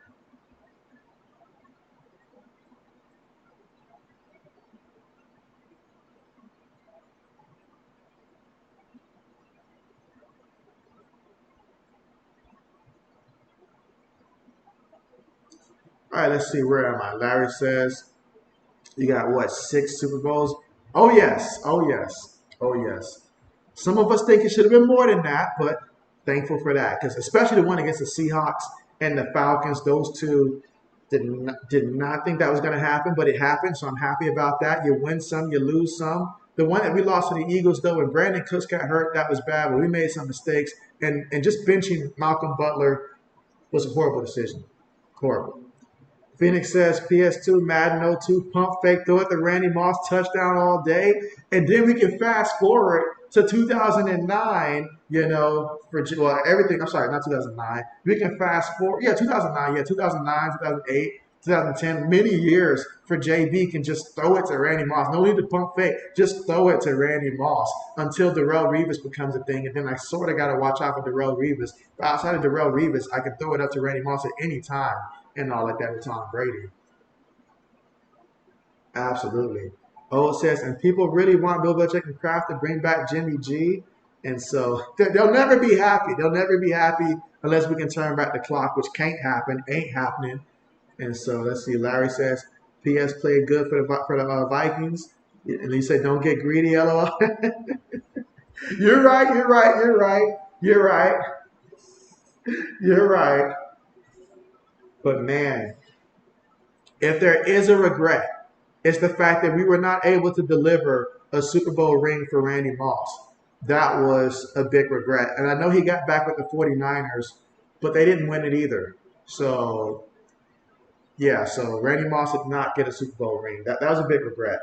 All right, let's see. Where am I? Larry says, you got what, 6 Super Bowls? Oh, yes. Oh, yes. Oh, yes. Some of us think it should have been more than that, but thankful for that. Because especially the one against the Seahawks and the Falcons, those two did not think that was going to happen, but it happened. So I'm happy about that. You win some, you lose some. The one that we lost to the Eagles, though, when Brandon Cooks got hurt, that was bad, but we made some mistakes. And just benching Malcolm Butler was a horrible decision. Horrible. Phoenix says PS2, Madden 02, pump fake, throw it to Randy Moss, touchdown all day. And then we can fast forward to 2009, for everything. I'm sorry, not 2009. We can fast forward. Yeah, 2009. Yeah, 2009, 2008, 2010. Many years for JB can just throw it to Randy Moss. No need to pump fake. Just throw it to Randy Moss until Darrelle Revis becomes a thing. And then I sort of got to watch out for Darrelle Revis. But outside of Darrelle Revis, I can throw it up to Randy Moss at any time. And all like that with Tom Brady. Absolutely. Oh, it says, and people really want Bill Belichick and Kraft to bring back Jimmy G. And so they'll never be happy. They'll never be happy unless we can turn back the clock, which can't happen, ain't happening. And so let's see. Larry says, PS played good for the Vikings. And he said, don't get greedy, LOL. You're right. You're right. You're right. You're right. You're right. But man, if there is a regret, it's the fact that we were not able to deliver a Super Bowl ring for Randy Moss. That was a big regret. And I know he got back with the 49ers, but they didn't win it either. So, yeah, so Randy Moss did not get a Super Bowl ring. That was a big regret.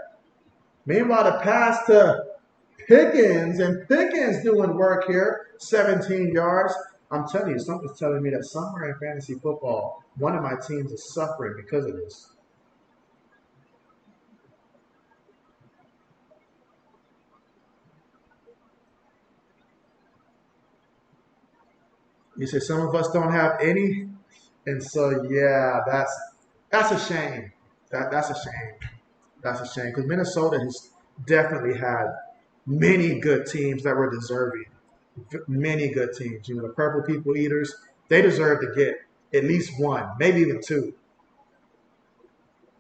Meanwhile, the pass to Pickens, and Pickens doing work here, 17 yards. I'm telling you, something's telling me that somewhere in fantasy football, one of my teams is suffering because of this. You say some of us don't have any, and so yeah, that's a shame. That's a shame. That's a shame because Minnesota has definitely had many good teams that were deserving. Many good teams. The Purple People Eaters, they deserve to get At least one, maybe even two.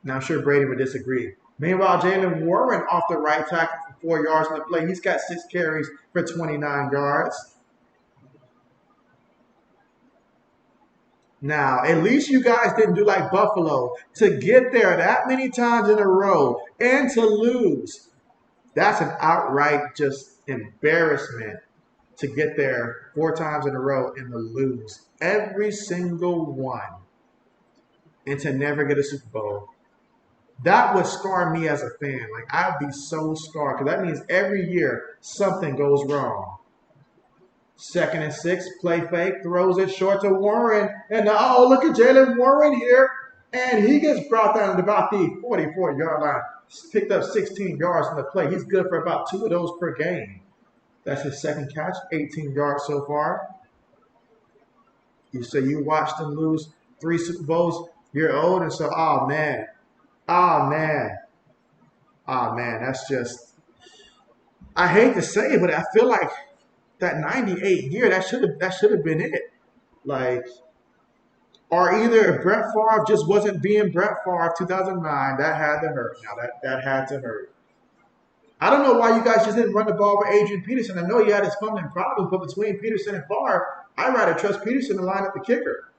Now, I'm sure Brady would disagree. Meanwhile, Jalen Warren off the right tackle for 4 yards on the play. He's got 6 carries for 29 yards. Now, at least you guys didn't do like Buffalo to get there that many times in a row and to lose. That's an outright just embarrassment to get there 4 times in a row and to lose every single one and to never get a Super Bowl. That would scar me as a fan. Like, I'd be so scarred because that means every year something goes wrong. 2nd and 6, play fake, throws it short to Warren. And oh, look at Jalen Warren here. And he gets brought down to about the 44-yard line. Picked up 16 yards on the play. He's good for about 2 of those per game. That's his second catch, 18 yards so far. You say you watched him lose 3 Super Bowls. You're old, and so, oh, man. Oh, man. Oh, man, that's just, I hate to say it, but I feel like that 98 year, that should have been it. Like, or either Brett Favre just wasn't being Brett Favre 2009. That had to hurt. Now, that had to hurt. I don't know why you guys just didn't run the ball with Adrian Peterson. I know he had his fumbling problems, but between Peterson and Favre, I'd rather trust Peterson to line up the kicker.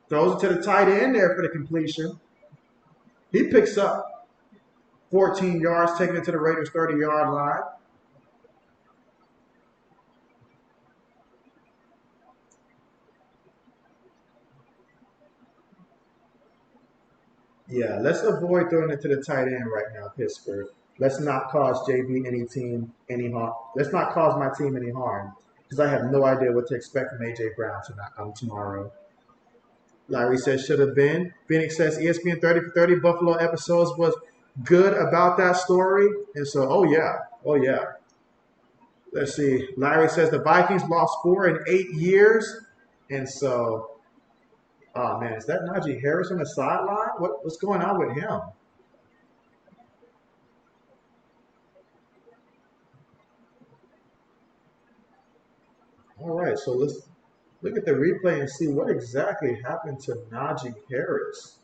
Throws it to the tight end there for the completion. He picks up 14 yards, taking it to the Raiders' 30-yard line. Yeah, let's avoid throwing it to the tight end right now, Pittsburgh. Let's not cause JB any harm. Let's not cause my team any harm because I have no idea what to expect from AJ Brown tomorrow. Larry says should have been. Phoenix says ESPN 30 for 30 Buffalo episodes was good about that story. And so, oh yeah. Let's see. Larry says the Vikings lost 4 in 8 years. And so, oh man, is that Najee Harris on the sideline? What's going on with him? All right, so let's look at the replay and see what exactly happened to Najee Harris,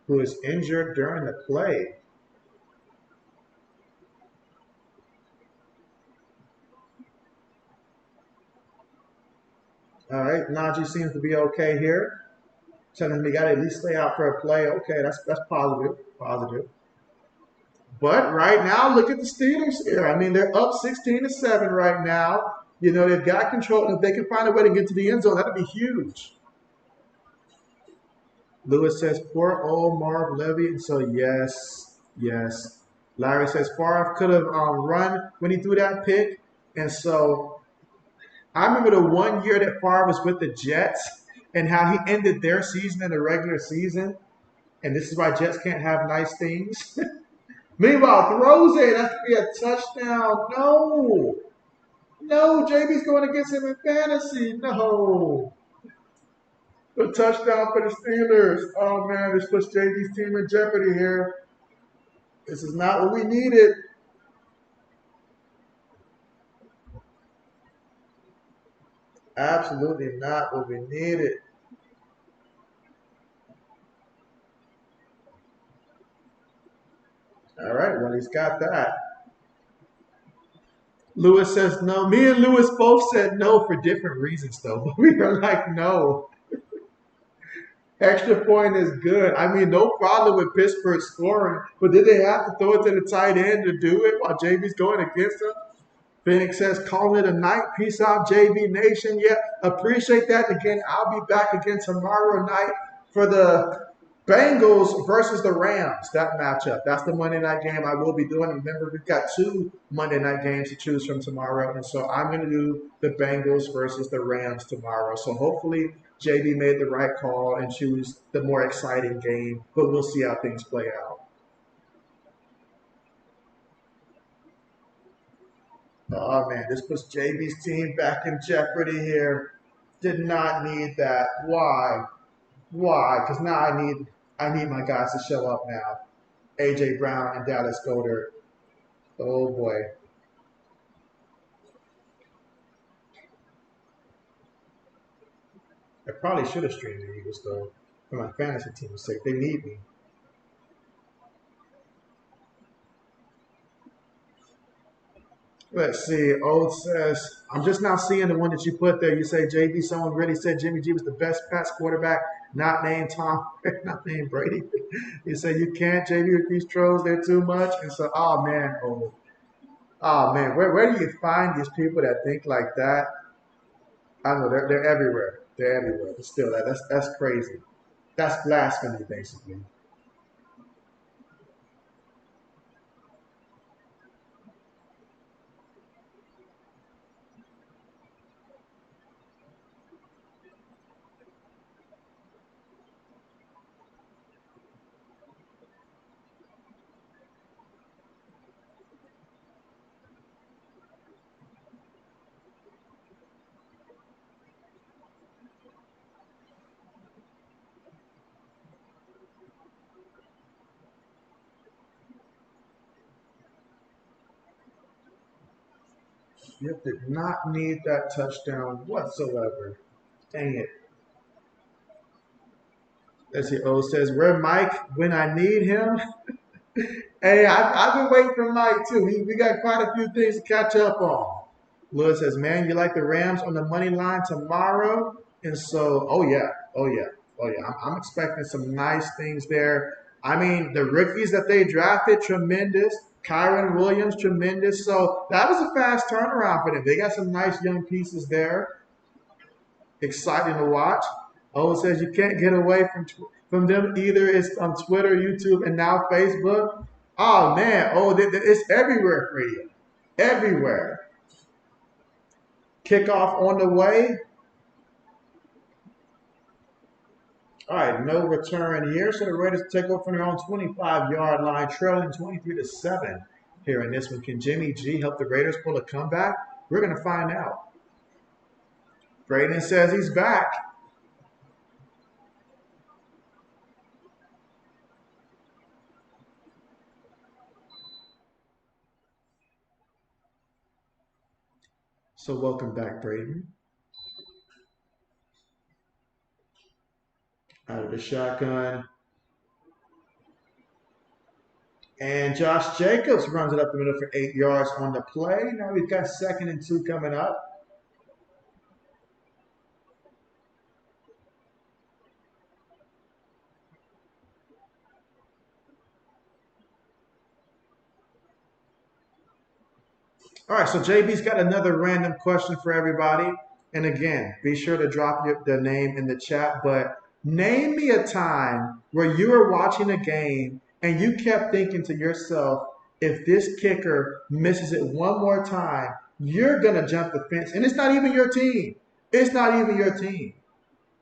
who is injured during the play. All right, Najee seems to be okay here. Telling me got to at least stay out for a play. Okay, that's positive. Positive. But right now, look at the Steelers here. I mean, they're up 16-7 right now. You know, they've got control. And if they can find a way to get to the end zone, that'd be huge. Lewis says, poor old Marv Levy. And so, yes. Larry says, Favre could have run when he threw that pick. And so, I remember the one year that Favre was with the Jets and how he ended their season in the regular season. And this is why Jets can't have nice things. Meanwhile, throws it. That's going to be a touchdown. No, JB's going against him in fantasy. No. A touchdown for the Steelers. Oh, man, this puts JB's team in jeopardy here. This is not what we needed. Absolutely not what we needed. All right, well, he's got that. Lewis says no. Me and Lewis both said no for different reasons, though. But we were like, no. Extra point is good. I mean, no problem with Pittsburgh scoring, but did they have to throw it to the tight end to do it while JB's going against them? Phoenix says, calling it a night. Peace out, JB Nation. Yeah, appreciate that. Again, I'll be back again tomorrow night for the Bengals versus the Rams, that matchup. That's the Monday night game I will be doing. Remember, we've got 2 Monday night games to choose from tomorrow. And so I'm going to do the Bengals versus the Rams tomorrow. So hopefully JB made the right call and choose the more exciting game. But we'll see how things play out. Oh, man, this puts JB's team back in jeopardy here. Did not need that. Why? Because now I need my guys to show up now. A.J. Brown and Dallas Goedert. Oh, boy. I probably should have streamed the Eagles though, for my fantasy team's sake. They need me. Let's see. Old says, I'm just now seeing the one that you put there. You say JB, someone really said Jimmy G was the best Pats quarterback, not named Tom, not named Brady. You say you can't, JB, with these trolls, they're too much. And so, oh man, where do you find these people that think like that? I know they're everywhere. They're everywhere. But still, that's crazy. That's blasphemy, basically. You did not need that touchdown whatsoever. Dang it. Let's see. O says, where Mike when I need him? Hey, I've been waiting for Mike too. We got quite a few things to catch up on. Lewis says, man, you like the Rams on the money line tomorrow? And so, oh yeah. I'm expecting some nice things there. I mean, the rookies that they drafted, tremendous. Kyron Williams, tremendous. So that was a fast turnaround for them. They got some nice young pieces there. Exciting to watch. Owen says you can't get away from them either. It's on Twitter, YouTube, and now Facebook. Oh man, it's everywhere for you, everywhere. Kickoff on the way. All right, no return here, so the Raiders take over from their own 25-yard line, trailing 23-7 here in this one. Can Jimmy G help the Raiders pull a comeback? We're gonna find out. Braden says he's back. So welcome back, Braden. Out of the shotgun. And Josh Jacobs runs it up the middle for 8 yards on the play. Now we've got 2nd and 2 coming up. All right, so JB's got another random question for everybody. And again, be sure to drop the name in the chat. But name me a time where you were watching a game and you kept thinking to yourself, if this kicker misses it one more time, you're going to jump the fence. And it's not even your team. It's not even your team.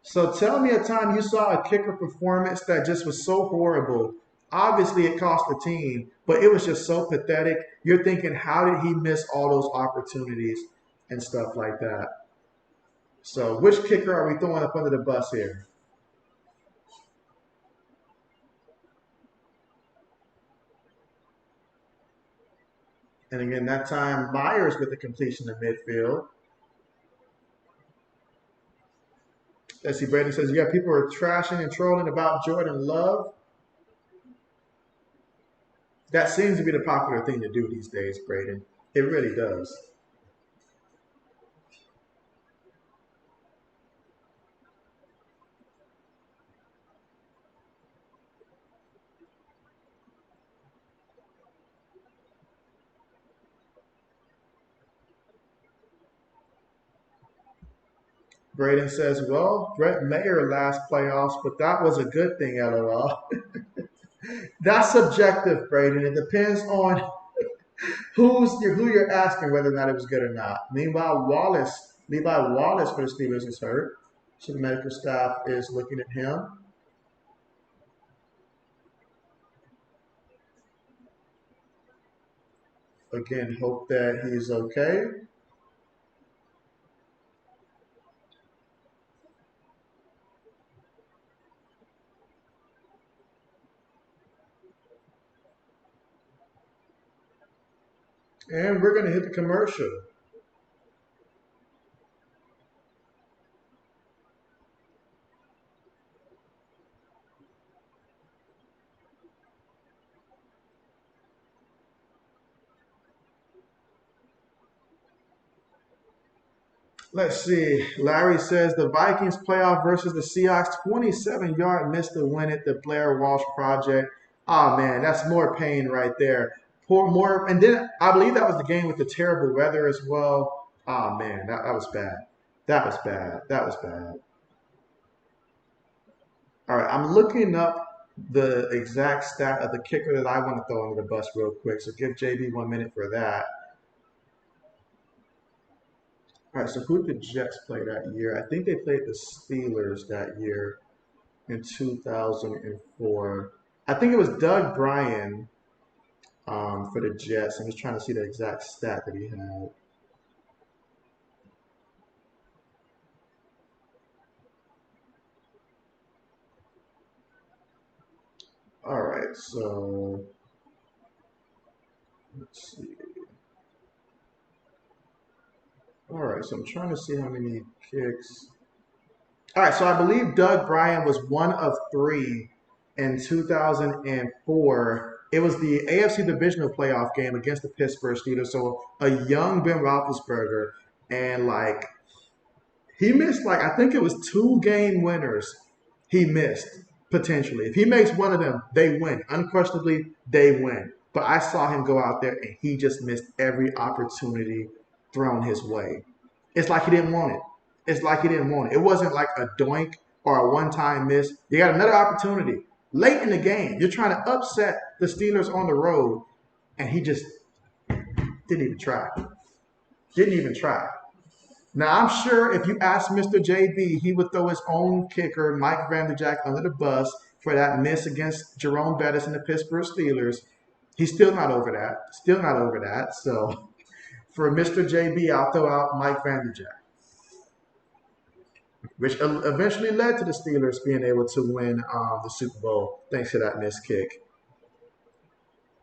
So tell me a time you saw a kicker performance that just was so horrible. Obviously, it cost the team, but it was just so pathetic. You're thinking, how did he miss all those opportunities and stuff like that? So, which kicker are we throwing up under the bus here? And again, that time Myers with the completion in midfield. Let's see, Brandon says, yeah, people are trashing and trolling about Jordan Love. That seems to be the popular thing to do these days, Braden. It really does. Braden says, well, Brett Mayer last playoffs, but that was a good thing, LOL. That's subjective, Braden. It depends on who you're asking whether or not it was good or not. Meanwhile, Levi Wallace for the Steelers is hurt. So the medical staff is looking at him. Again, hope that he's okay. And we're going to hit the commercial. Let's see. Larry says the Vikings playoff versus the Seahawks, 27-yard miss to win it. The Blair Walsh project. Oh man, that's more pain right there. Poor more, and then I believe that was the game with the terrible weather as well. Oh man, that was bad. That was bad. That was bad. All right, I'm looking up the exact stat of the kicker that I want to throw under the bus real quick. So give JB 1 minute for that. All right, so who did the Jets play that year? I think they played the Steelers that year in 2004. I think it was Doug Bryan for the Jets. I'm just trying to see the exact stat that he had. All right, so let's see. All right, so I'm trying to see how many kicks. All right, so I believe Doug Bryan was one of three in 2004. It was the AFC divisional playoff game against the Pittsburgh Steelers. So a young Ben Roethlisberger, and like he missed like I think it was two game winners. He missed potentially. If he makes one of them, they win. Unquestionably, they win. But I saw him go out there and he just missed every opportunity thrown his way. It's like he didn't want it. It's like he didn't want it. It wasn't like a doink or a one-time miss. You got another opportunity late in the game. You're trying to upset the Steelers on the road, and he just didn't even try. Didn't even try. Now, I'm sure if you ask Mr. JB, he would throw his own kicker, Mike Vanderjagt, under the bus for that miss against Jerome Bettis and the Pittsburgh Steelers. He's still not over that. Still not over that. So for Mr. JB, I'll throw out Mike Vanderjagt, which eventually led to the Steelers being able to win the Super Bowl thanks to that missed kick.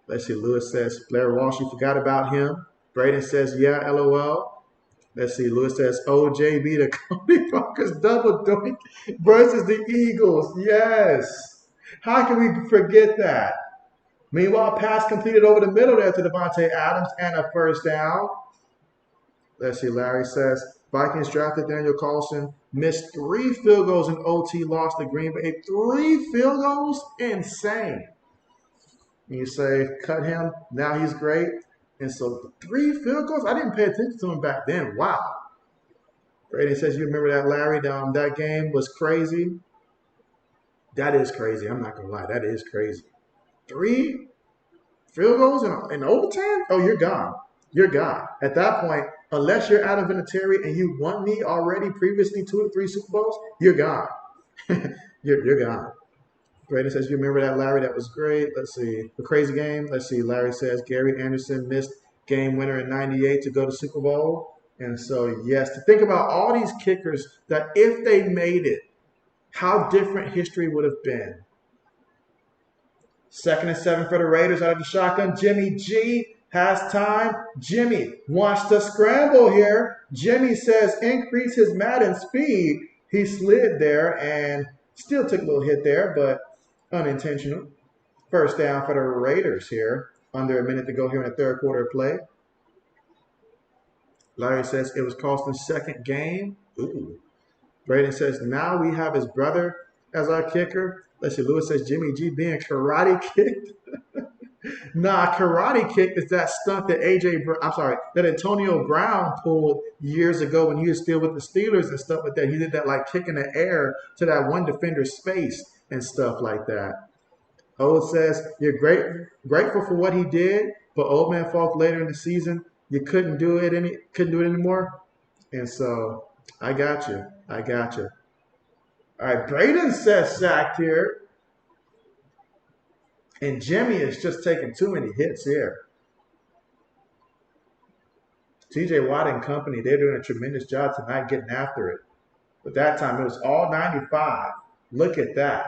Let's see. Lewis says, Blair Walsh, you forgot about him. Braden says, yeah, LOL. Let's see. Lewis says, OJB, the Cody Broncos double doink versus the Eagles. Yes. How can we forget that? Meanwhile, pass completed over the middle there to Devontae Adams and a first down. Let's see. Larry says, Vikings drafted Daniel Carlson, missed 3 field goals in OT, lost to Green Bay. 3 field goals? Insane. And you say, cut him. Now he's great. And so 3 field goals? I didn't pay attention to him back then. Wow. Brady says, you remember that, Larry? That game was crazy. That is crazy. I'm not going to lie. That is cray. 3 field goals in overtime? Oh, you're gone. You're gone. At that point, unless you're Adam Vinatieri and you won me already previously 2 or 3 Super Bowls, you're gone. you're gone. Brady says, you remember that, Larry? That was great. Let's see. The crazy game. Let's see. Larry says, Gary Anderson missed game winner in 98 to go to Super Bowl. And so, yes, to think about all these kickers that if they made it, how different history would have been. 2nd and 7 for the Raiders out of the shotgun. Jimmy G has time. Jimmy wants to scramble here. Jimmy says increase his Madden speed. He slid there and still took a little hit there, but unintentional. First down for the Raiders here. Under a minute to go here in the third quarter of play. Larry says it was Carlson's 2nd game. Ooh. Braden says now we have his brother as our kicker. Let's see. Lewis says Jimmy G being karate kicked. Nah, karate kick is that stunt that that Antonio Brown pulled years ago when he was still with the Steelers and stuff like that. He did that like kick in the air to that one defender's face and stuff like that. Old says you're grateful for what he did, but Old Man Falk later in the season you couldn't do it anymore, and so I got you. All right, Braden says sacked here. And Jimmy is just taking too many hits here. TJ Watt and company, they're doing a tremendous job tonight getting after it. But that time it was all 95. Look at that.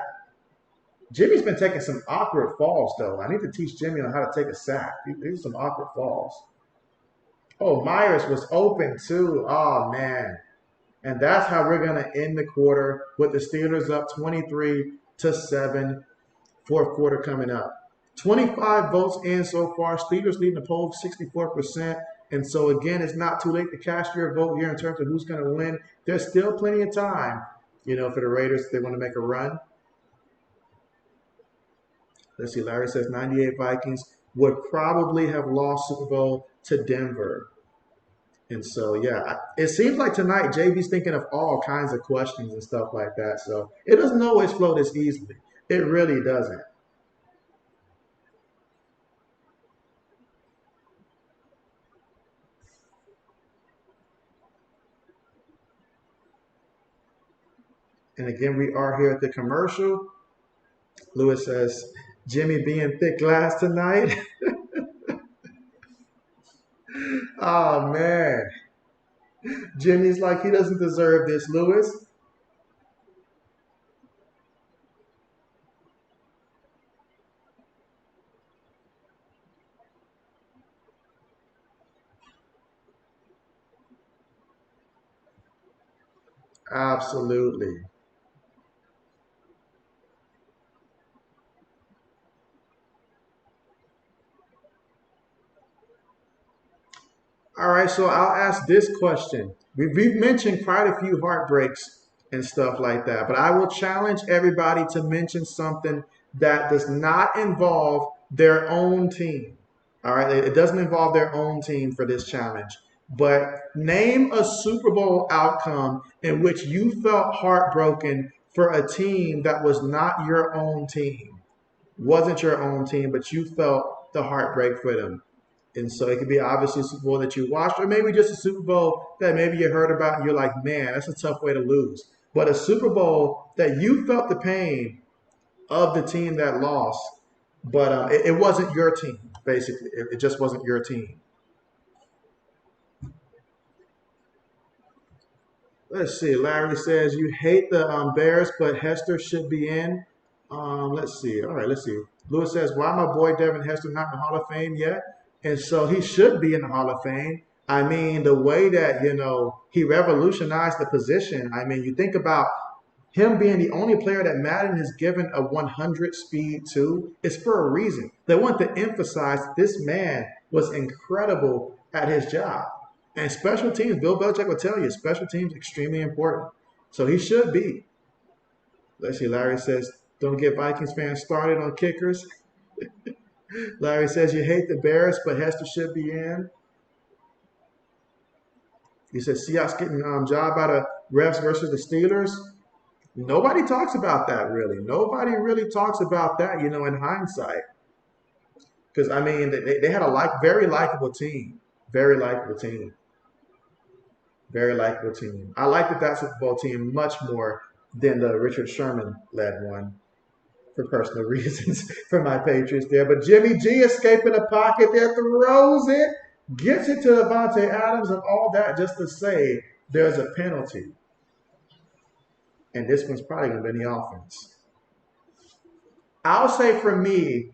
Jimmy's been taking some awkward falls, though. I need to teach Jimmy on how to take a sack. These are some awkward falls. Oh, Myers was open, too. Oh, man. And that's how we're going to end the quarter with the Steelers up 23-7. Fourth quarter coming up. 25 votes in so far. Steelers leading the poll 64%. And so again, it's not too late to cast your vote here in terms of who's going to win. There's still plenty of time, for the Raiders if they want to make a run. Let's see, Larry says 98 Vikings would probably have lost Super Bowl to Denver. And so, yeah, it seems like tonight JB's thinking of all kinds of questions and stuff like that. So it doesn't always flow this easily. It really doesn't. And again, we are here at the commercial. Lewis says, Jimmy being thick glass tonight. Oh, man. Jimmy's like, he doesn't deserve this, Lewis. Absolutely. All right, so I'll ask this question. We've mentioned quite a few heartbreaks and stuff like that, but I will challenge everybody to mention something that does not involve their own team. All right, it doesn't involve their own team for this challenge. But name a Super Bowl outcome in which you felt heartbroken for a team that was not your own team, wasn't your own team, but you felt the heartbreak for them. And so it could be obviously a Super Bowl that you watched, or maybe just a Super Bowl that maybe you heard about and you're like, man, that's a tough way to lose. But a Super Bowl that you felt the pain of the team that lost, but it wasn't your team, basically. It just wasn't your team. Let's see. Larry says you hate the Bears, but Hester should be in. Let's see. All right, let's see. Lewis says, why my boy Devin Hester not in the Hall of Fame yet? And so he should be in the Hall of Fame. I mean, the way that, he revolutionized the position. I mean, you think about him being the only player that Madden has given a 100 speed to, it's for a reason. They want to emphasize this man was incredible at his job. And special teams, Bill Belichick will tell you, special teams extremely important. So he should be. Let's see, Larry says, don't get Vikings fans started on kickers. Larry says you hate the Bears, but Hester should be in. He says Seahawks getting job out of refs versus the Steelers. Nobody talks about that really. Nobody really talks about that, in hindsight. Because I mean, they had a very likable team, very likable team, very likable team. I liked that Super Bowl team much more than the Richard Sherman led one for personal reasons for my Patriots there. But Jimmy G escaping the pocket there, throws it, gets it to Devontae Adams and all that just to say there's a penalty. And this one's probably going to be the offense. I'll say for me,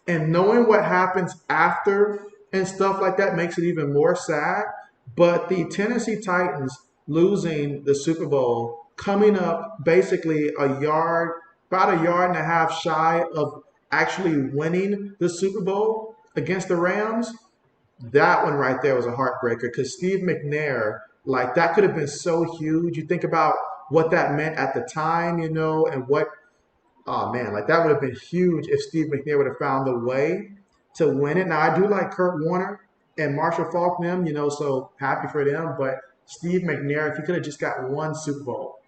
and knowing what happens after and stuff like that makes it even more sad. But the Tennessee Titans losing the Super Bowl, coming up basically about a yard and a half shy of actually winning the Super Bowl against the Rams, that one right there was a heartbreaker because Steve McNair, like that could have been so huge. You think about what that meant at the time, and what, oh man, like that would have been huge if Steve McNair would have found a way to win it. Now I do like Kurt Warner and Marshall Faulk them, so happy for them. But Steve McNair, if he could have just got one Super Bowl,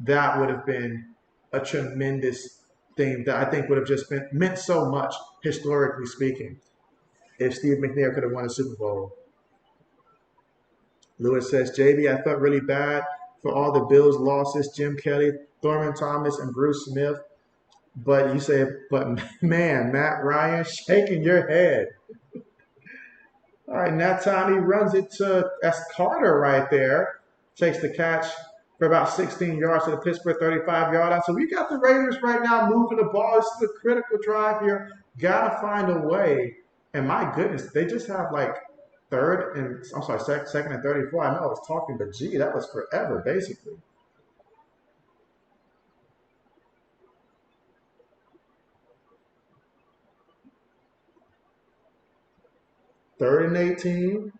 that would have been a tremendous thing that I think would have just meant so much historically speaking. If Steve McNair could have won a Super Bowl. Lewis says, JB, I felt really bad for all the Bills losses, Jim Kelly, Thurman Thomas, and Bruce Smith. But you say, but man, Matt Ryan shaking your head. All right, and that time he runs it to, that's Carter right there. Takes the catch for about 16 yards to the Pittsburgh 35-yard line. So we got the Raiders right now moving the ball. This is a critical drive here. Gotta find a way. And my goodness, they just have like second and 34. I know I was talking, but gee, that was forever, basically. Third and 18.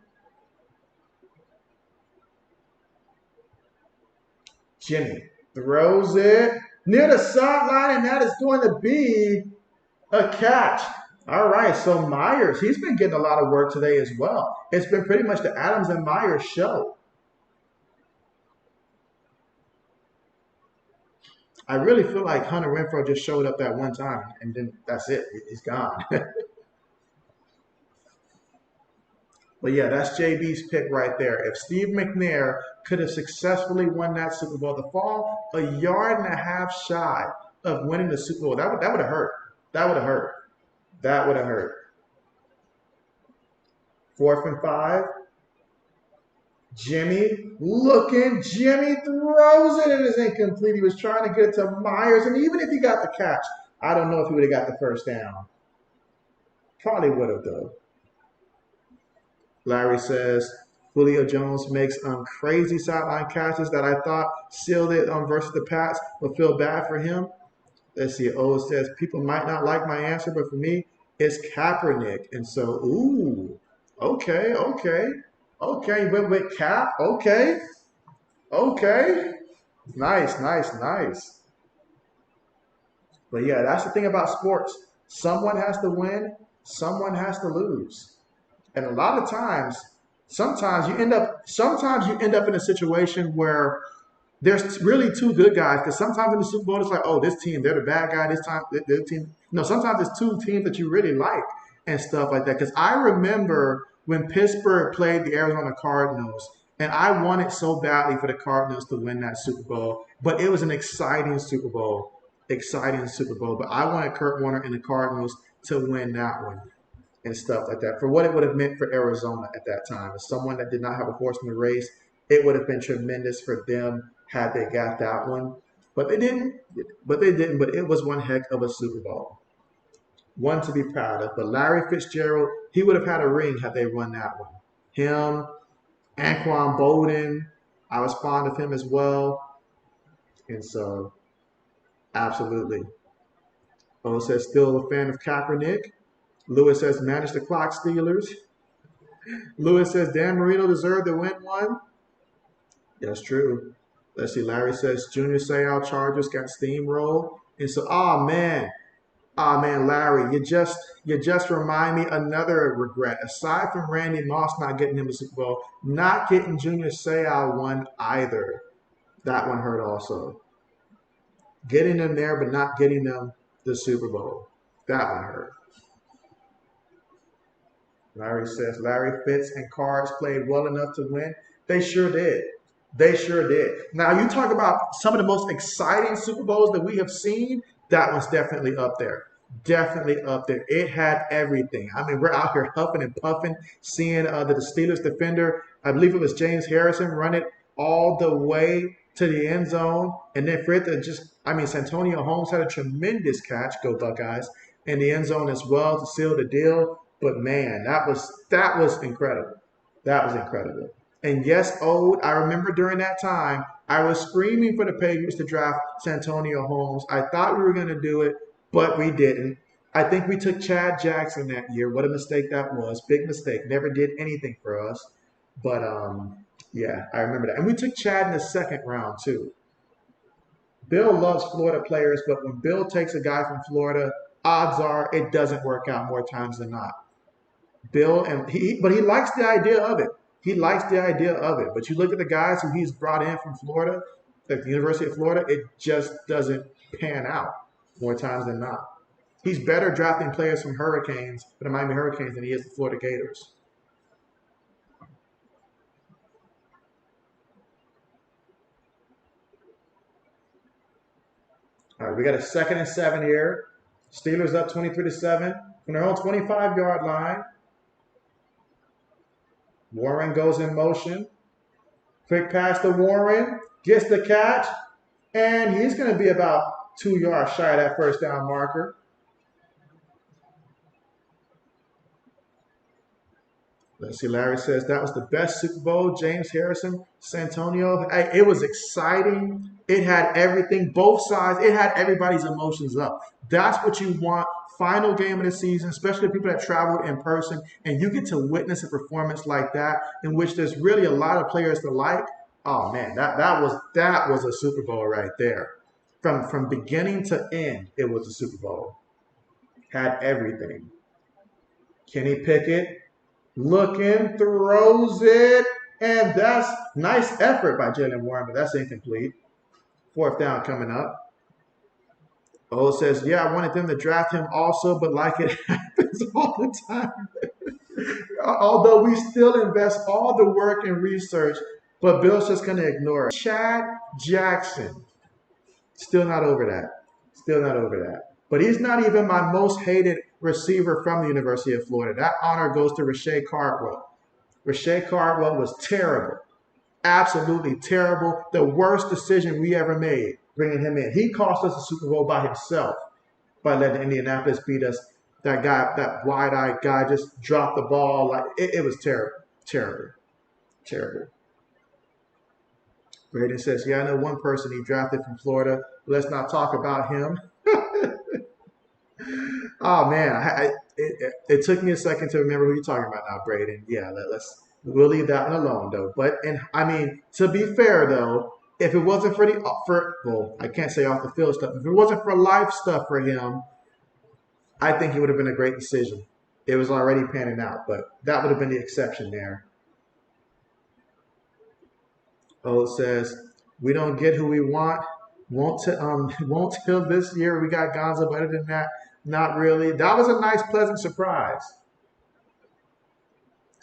Jimmy throws it near the sideline, and that is going to be a catch. All right, so Myers, he's been getting a lot of work today as well. It's been pretty much the Adams and Myers show. I really feel like Hunter Renfrow just showed up that one time, and then that's it. He's gone. But yeah, that's JB's pick right there. If Steve McNair could have successfully won that Super Bowl, the fall a yard and a half shy of winning the Super Bowl, that would have hurt. That would have hurt. That would have hurt. 4th and 5. Jimmy looking. Jimmy throws it. It is incomplete. He was trying to get it to Myers, and even if he got the catch, I don't know if he would have got the first down. Probably would have though. Larry says Julio Jones makes crazy sideline catches that I thought sealed it versus the Pats, but feel bad for him. Let's see. O says people might not like my answer, but for me, it's Kaepernick. And so, ooh, okay. You went with Cap. Okay. Nice. But yeah, that's the thing about sports. Someone has to win, someone has to lose. And a lot of times, sometimes you end up in a situation where there's really two good guys. Because sometimes in the Super Bowl, it's like, oh, this team, they're the bad guy. This time, their team. No, sometimes it's two teams that you really like and stuff like that. Because I remember when Pittsburgh played the Arizona Cardinals, and I wanted so badly for the Cardinals to win that Super Bowl. But it was an exciting Super Bowl. But I wanted Kurt Warner and the Cardinals to win that one and stuff like that. For what it would have meant for Arizona at that time. As someone that did not have a horse in the race, it would have been tremendous for them had they got that one. But they didn't. But it was one heck of a Super Bowl. One to be proud of. But Larry Fitzgerald, he would have had a ring had they won that one. Him, Anquan Bolden, I was fond of him as well. And so, absolutely. O says, still a fan of Kaepernick. Lewis says, manage the clock, Steelers. Lewis says, Dan Marino deserved to win one. That's true. Let's see. Larry says, Junior Seau Chargers got steamrolled. And so, Larry, you just remind me another regret. Aside from Randy Moss not getting him the Super Bowl, not getting Junior Seau one either. That one hurt also. Getting them there, but not getting them the Super Bowl. That one hurt. Larry says, Larry Fitz and Cards played well enough to win. They sure did. Now, you talk about some of the most exciting Super Bowls that we have seen. That one's definitely up there. It had everything. I mean, we're out here huffing and puffing, seeing the Steelers defender, I believe it was James Harrison, run it all the way to the end zone. And then for it to Santonio Holmes had a tremendous catch, go Buckeyes, in the end zone as well to seal the deal. But man, that was incredible. And yes, I remember during that time, I was screaming for the Patriots to draft Santonio Holmes. I thought we were going to do it, but we didn't. I think we took Chad Jackson that year. What a mistake that was. Big mistake. Never did anything for us. But, yeah, I remember that. And we took Chad in the second round, too. Bill loves Florida players, but when Bill takes a guy from Florida, odds are it doesn't work out more times than not. But he likes the idea of it. But you look at the guys who he's brought in from Florida, like the University of Florida, it just doesn't pan out more times than not. He's better drafting players from the Miami Hurricanes, than he is the Florida Gators. All right, we got a 2nd and 7 here. Steelers up 23-7 from their own 25-yard line. Warren goes in motion. Quick pass to Warren. Gets the catch. And he's going to be about 2 yards shy of that first down marker. Let's see. Larry says that was the best Super Bowl. James Harrison, Santonio. It was exciting. It had everything. Both sides. It had everybody's emotions up. That's what you want. Final game of the season, especially people that traveled in person, and you get to witness a performance like that in which there's really a lot of players to like. Oh man, that was a Super Bowl right there. From beginning to end, it was a Super Bowl. Had everything. Kenny Pickett looking, throws it, and that's nice effort by Jalen Warren, but that's incomplete. Fourth down coming up. O says, yeah, I wanted them to draft him also, but like it happens all the time. Although we still invest all the work and research, but Bill's just going to ignore it. Chad Jackson, still not over that. Still not over that. But he's not even my most hated receiver from the University of Florida. That honor goes to Rashae Cardwell. Rashae Cardwell was terrible. Absolutely terrible. The worst decision we ever made bringing him in. He cost us a Super Bowl by himself by letting Indianapolis beat us. That guy, that wide-eyed guy, just dropped the ball. Like it was terrible, terrible, terrible. Braden says, "Yeah, I know one person he drafted from Florida. Let's not talk about him." Oh man, it took me a second to remember who you're talking about now, Braden. Yeah, we'll leave that one alone though. But and I mean, to be fair though, if it wasn't for well, I can't say off the field stuff. If it wasn't for life stuff for him, I think it would have been a great decision. It was already panning out, but that would have been the exception there. Oh, it says we don't get who we want. Won't till this year. We got Gonzo, but other than that, not really. That was a nice, pleasant surprise.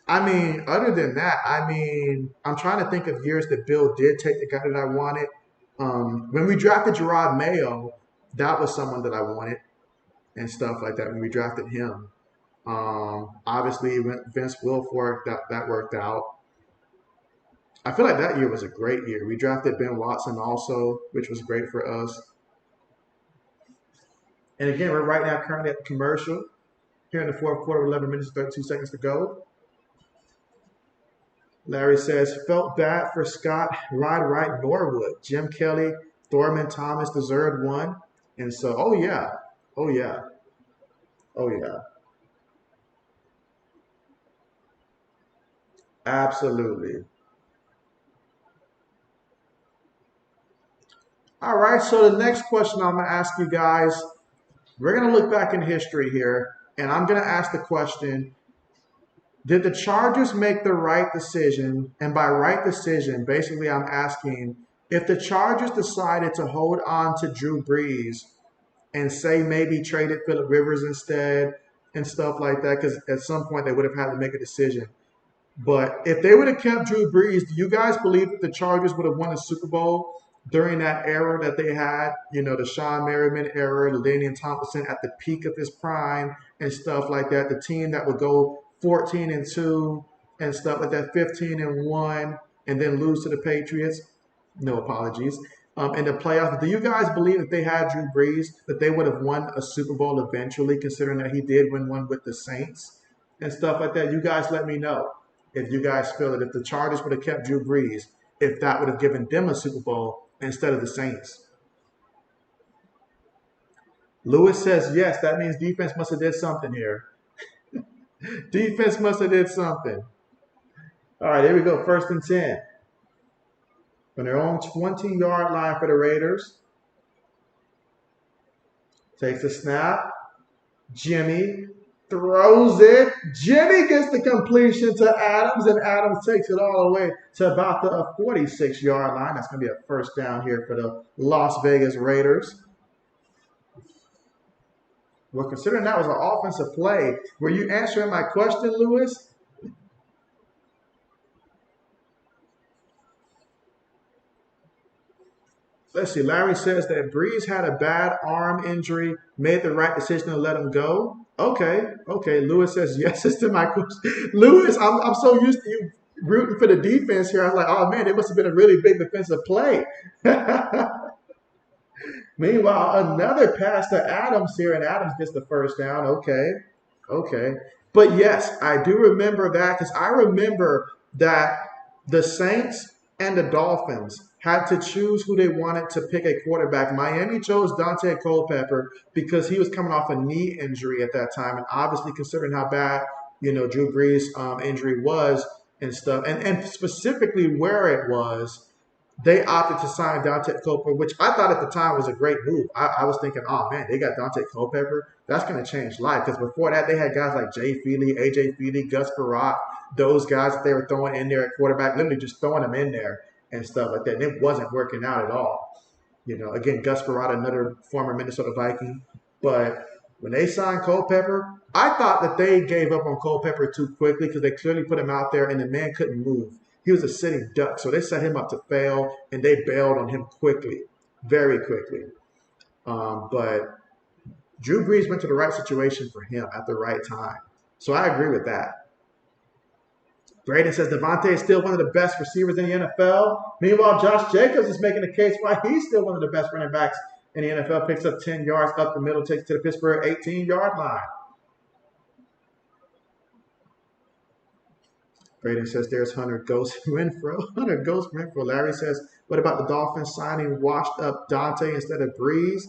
I mean, other than that, I mean, I'm trying to think of years that Bill did take the guy that I wanted. When we drafted Gerard Mayo, that was someone that I wanted and stuff like that. When we drafted him, obviously Vince Wilfork, that worked out. I feel like that year was a great year. We drafted Ben Watson also, which was great for us. And again, we're right now currently at the commercial here in the fourth quarter, 11 minutes and 32 seconds to go. Larry says, felt bad for Scott Rod Wright Norwood. Jim Kelly, Thorman Thomas deserved one. And so, oh yeah, oh yeah, oh yeah, absolutely. All right, so the next question I'm going to ask you guys, we're going to look back in history here, and I'm going to ask the question, did the Chargers make the right decision? And by right decision, basically I'm asking if the Chargers decided to hold on to Drew Brees and say maybe traded Phillip Rivers instead and stuff like that, because at some point they would have had to make a decision. But if they would have kept Drew Brees, do you guys believe that the Chargers would have won a Super Bowl during that era that they had? You know, the Sean Merriman era, the Daniel Thompson at the peak of his prime and stuff like that. The team that would go 14-2 and stuff like that, 15-1, and then lose to the Patriots. No apologies. In the playoffs, do you guys believe that they had Drew Brees, that they would have won a Super Bowl eventually, considering that he did win one with the Saints and stuff like that? You guys let me know if you guys feel that if the Chargers would have kept Drew Brees, if that would have given them a Super Bowl instead of the Saints. Lewis says yes. That means defense must have did something here. Defense must have did something. All right, here we go. 1st and 10. From their own 20-yard line for the Raiders. Takes a snap. Jimmy throws it. Jimmy gets the completion to Adams, and Adams takes it all the way to about the 46-yard line. That's going to be a first down here for the Las Vegas Raiders. Well, considering that was an offensive play, were you answering my question, Lewis? Let's see. Larry says that Breeze had a bad arm injury, made the right decision to let him go. Okay, okay. Lewis says yes is to my question. Lewis, I'm so used to you rooting for the defense here. I was like, oh man, it must have been a really big defensive play. Meanwhile, another pass to Adams here, and Adams gets the first down. Okay, okay. But yes, I do remember that because I remember that the Saints and the Dolphins had to choose who they wanted to pick a quarterback. Miami chose Dante Culpepper because he was coming off a knee injury at that time, and obviously considering how bad Drew Brees' injury was and stuff, and specifically where it was. they opted to sign Dante Culpepper, which I thought at the time was a great move. I was thinking, oh man, they got Dante Culpepper. That's going to change life. Because before that, they had guys like Jay Feely, AJ Feely, Gus Barat, those guys that they were throwing in there at quarterback, literally just throwing them in there and stuff like that. And it wasn't working out at all. Again, Gus Barat, another former Minnesota Viking. But when they signed Culpepper, I thought that they gave up on Culpepper too quickly because they clearly put him out there and the man couldn't move. He was a sitting duck, so they set him up to fail, and they bailed on him quickly, very quickly. But Drew Brees went to the right situation for him at the right time. So I agree with that. Braden says Devontae is still one of the best receivers in the NFL. Meanwhile, Josh Jacobs is making the case why he's still one of the best running backs in the NFL. Picks up 10 yards up the middle, takes to the Pittsburgh 18-yard line. Braden says there's Hunter Ghost Renfro. Hunter Ghost Renfro. Larry says, what about the Dolphins signing washed up Dante instead of Breeze?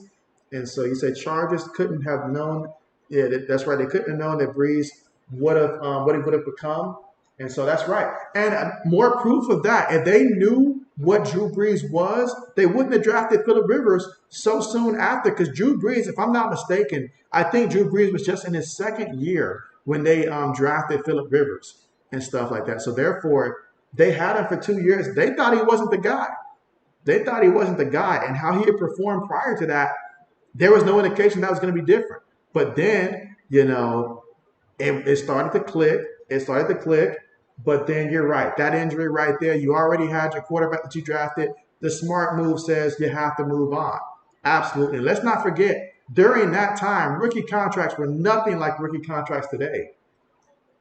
And so you say Chargers couldn't have known. Yeah, that's right. They couldn't have known that Breeze would have what he would have become. And so that's right. And more proof of that. If they knew what Drew Brees was, they wouldn't have drafted Phillip Rivers so soon after. Because Drew Brees, if I'm not mistaken, I think Drew Brees was just in his second year when they drafted Phillip Rivers and stuff like that. So therefore, they had him for 2 years. They thought he wasn't the guy. They thought he wasn't the guy. And how he had performed prior to that, there was no indication that was going to be different. But then, it started to click. It started to click. But then you're right. That injury right there, you already had your quarterback that you drafted. The smart move says you have to move on. Absolutely. And let's not forget, during that time, rookie contracts were nothing like rookie contracts today.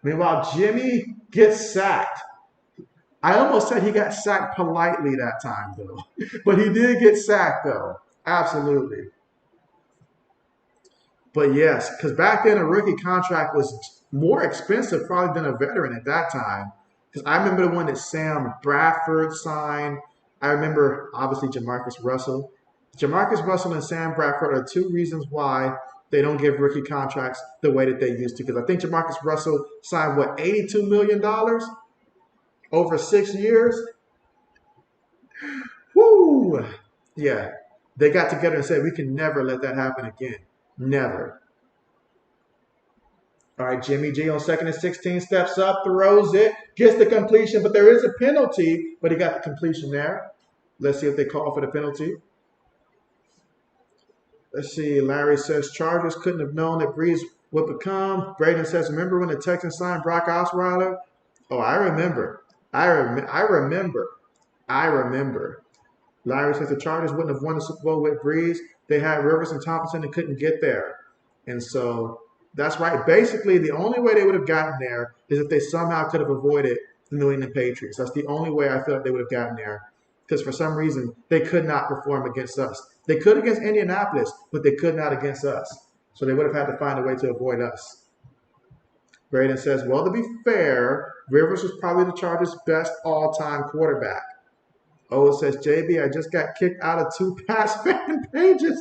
Meanwhile, Jimmy gets sacked. I almost said he got sacked politely that time, though. But he did get sacked, though. Absolutely. But yes, because back then a rookie contract was more expensive probably than a veteran at that time. Because I remember the one that Sam Bradford signed. I remember, obviously, Jamarcus Russell. Jamarcus Russell and Sam Bradford are two reasons why they don't give rookie contracts the way that they used to. Because I think Jamarcus Russell signed, $82 million over 6 years? Woo! Yeah. They got together and said, we can never let that happen again. Never. All right, Jimmy G on 2nd and 16, steps up, throws it, gets the completion, but there is a penalty, but he got the completion there. Let's see if they call for the penalty. Let's see. Larry says Chargers couldn't have known that Breeze would become. Braden says, remember when the Texans signed Brock Osweiler? Oh, I remember. I remember. Larry says the Chargers wouldn't have won the Super Bowl with Breeze. They had Rivers and Thompson and couldn't get there. And so that's right. Basically, the only way they would have gotten there is if they somehow could have avoided the New England Patriots. That's the only way I feel like they would have gotten there. Because for some reason, they could not perform against us. They could against Indianapolis, but they could not against us. So they would have had to find a way to avoid us. Braden says, well, to be fair, Rivers was probably the Chargers' best all-time quarterback. Oh, it says, JB, I just got kicked out of 2 Pats fan pages.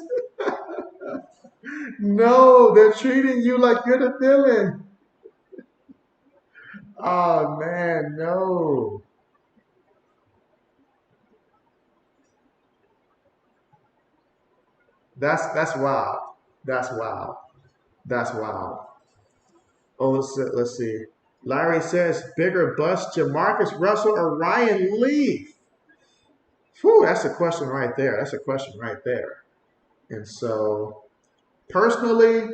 No, they're treating you like you're the villain. Oh, man, no. That's wild. That's wild. That's wild. Oh, let's see. Larry says, bigger bust, Jamarcus Russell or Ryan Leaf? Whew, that's a question right there. That's a question right there. And so, personally,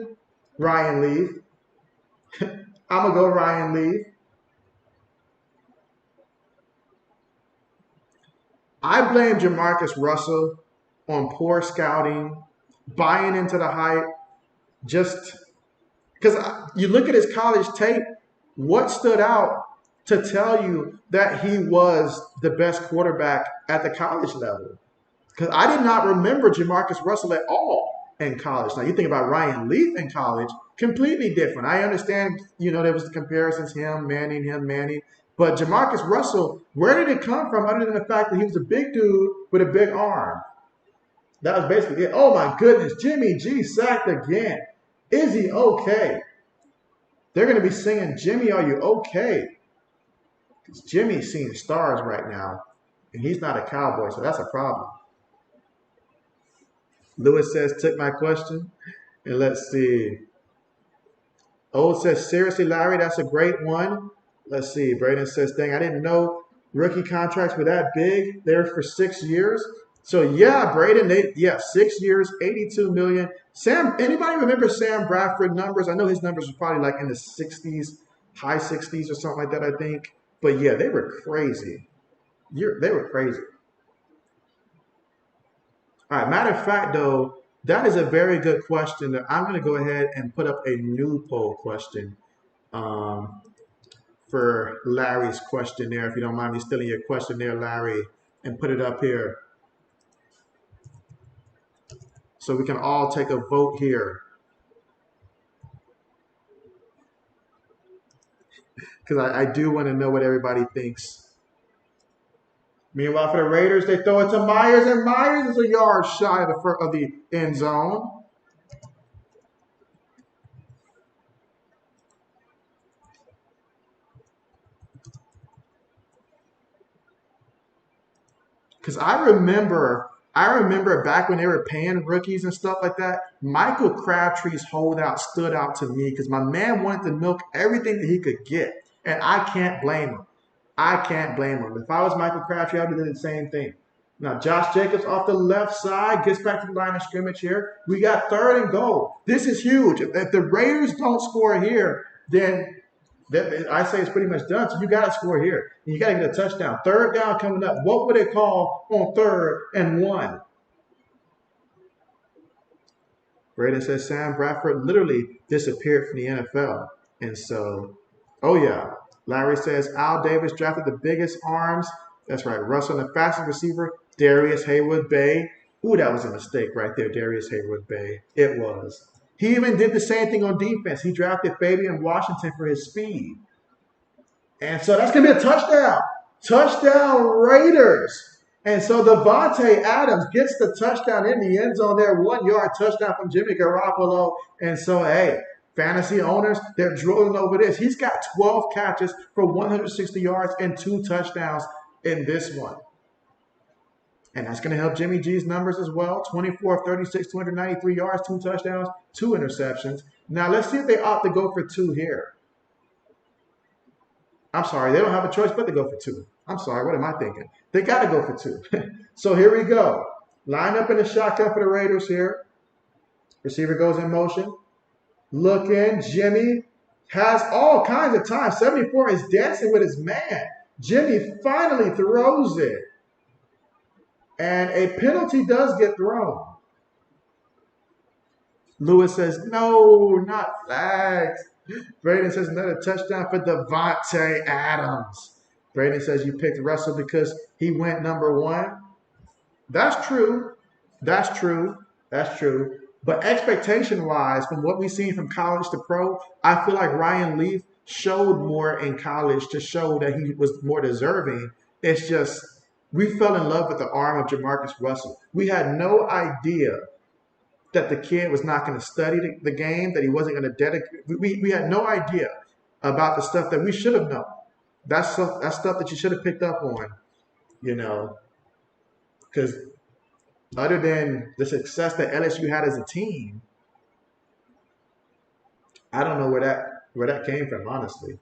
Ryan Leaf. I'm going to go Ryan Leaf. I blame Jamarcus Russell on poor scouting, buying into the hype, just because you look at his college tape, what stood out to tell you that he was the best quarterback at the college level? Because I did not remember Jamarcus Russell at all in college. Now, you think about Ryan Leaf in college, completely different. I understand, there was the comparisons, him, Manning. But Jamarcus Russell, where did it come from other than the fact that he was a big dude with a big arm? That was basically it. Oh, my goodness. Jimmy G sacked again. Is he okay? They're going to be singing, Jimmy, are you okay? Because Jimmy's seeing stars right now. And he's not a Cowboy, so that's a problem. Lewis says, took my question. And let's see. Old says, seriously, Larry, that's a great one. Let's see. Braden says, dang, I didn't know rookie contracts were that big. They're for 6 years. So yeah, Braden, 6 years, 82 million. Sam, anybody remember Sam Bradford numbers? I know his numbers were probably like in the 60s, high 60s or something like that, I think. But yeah, they were crazy. They were crazy. All right, matter of fact, though, that is a very good question. That I'm going to go ahead and put up a new poll question um, for Larry's question there. If you don't mind me stealing your question there, Larry, and put it up here so we can all take a vote here. Because I do want to know what everybody thinks. Meanwhile, for the Raiders, they throw it to Myers, and Myers is a yard shy of the end zone. Because I remember back when they were paying rookies and stuff like that. Michael Crabtree's holdout stood out to me because my man wanted to milk everything that he could get, and I can't blame him. I can't blame him. If I was Michael Crabtree, I would have done the same thing. Now Josh Jacobs off the left side gets back to the line of scrimmage here. We got 3rd and goal. This is huge. If the Raiders don't score here, then I say it's pretty much done. So you got to score here. And you got to get a touchdown. 3rd down coming up. What would they call on 3rd and 1? Braden says Sam Bradford literally disappeared from the NFL. And so, oh yeah. Larry says Al Davis drafted the biggest arms. That's right. Russell, the fastest receiver, Darius Haywood Bay. Ooh, that was a mistake right there, Darius Haywood Bay. It was. He even did the same thing on defense. He drafted Fabian Washington for his speed. And so that's going to be a touchdown. Touchdown Raiders. And so Devontae Adams gets the touchdown in the end zone there. 1-yard touchdown from Jimmy Garoppolo. And so, hey, fantasy owners, they're drooling over this. He's got 12 catches for 160 yards and 2 touchdowns in this one. And that's going to help Jimmy G's numbers as well. 24 of 36, 293 yards, 2 touchdowns, 2 interceptions. Now, let's see if they opt to go for 2 here. I'm sorry, they don't have a choice but to go for 2. I'm sorry, what am I thinking? They got to go for 2. So here we go. Line up in the shotgun for the Raiders here. Receiver goes in motion. Looking, Jimmy has all kinds of time. 74 is dancing with his man. Jimmy finally throws it. And a penalty does get thrown. Lewis says, no, not flags. Braden says another touchdown for Devontae Adams. Braden says you picked Russell because he went number 1. That's true. That's true. That's true. But expectation-wise, from what we've seen from college to pro, I feel like Ryan Leaf showed more in college to show that he was more deserving. It's just we fell in love with the arm of Jamarcus Russell. We had no idea that the kid was not going to study the game, that he wasn't going to dedicate. We had no idea about the stuff that we should have known. That's stuff that you should have picked up on, because other than the success that LSU had as a team, I don't know where that came from, honestly.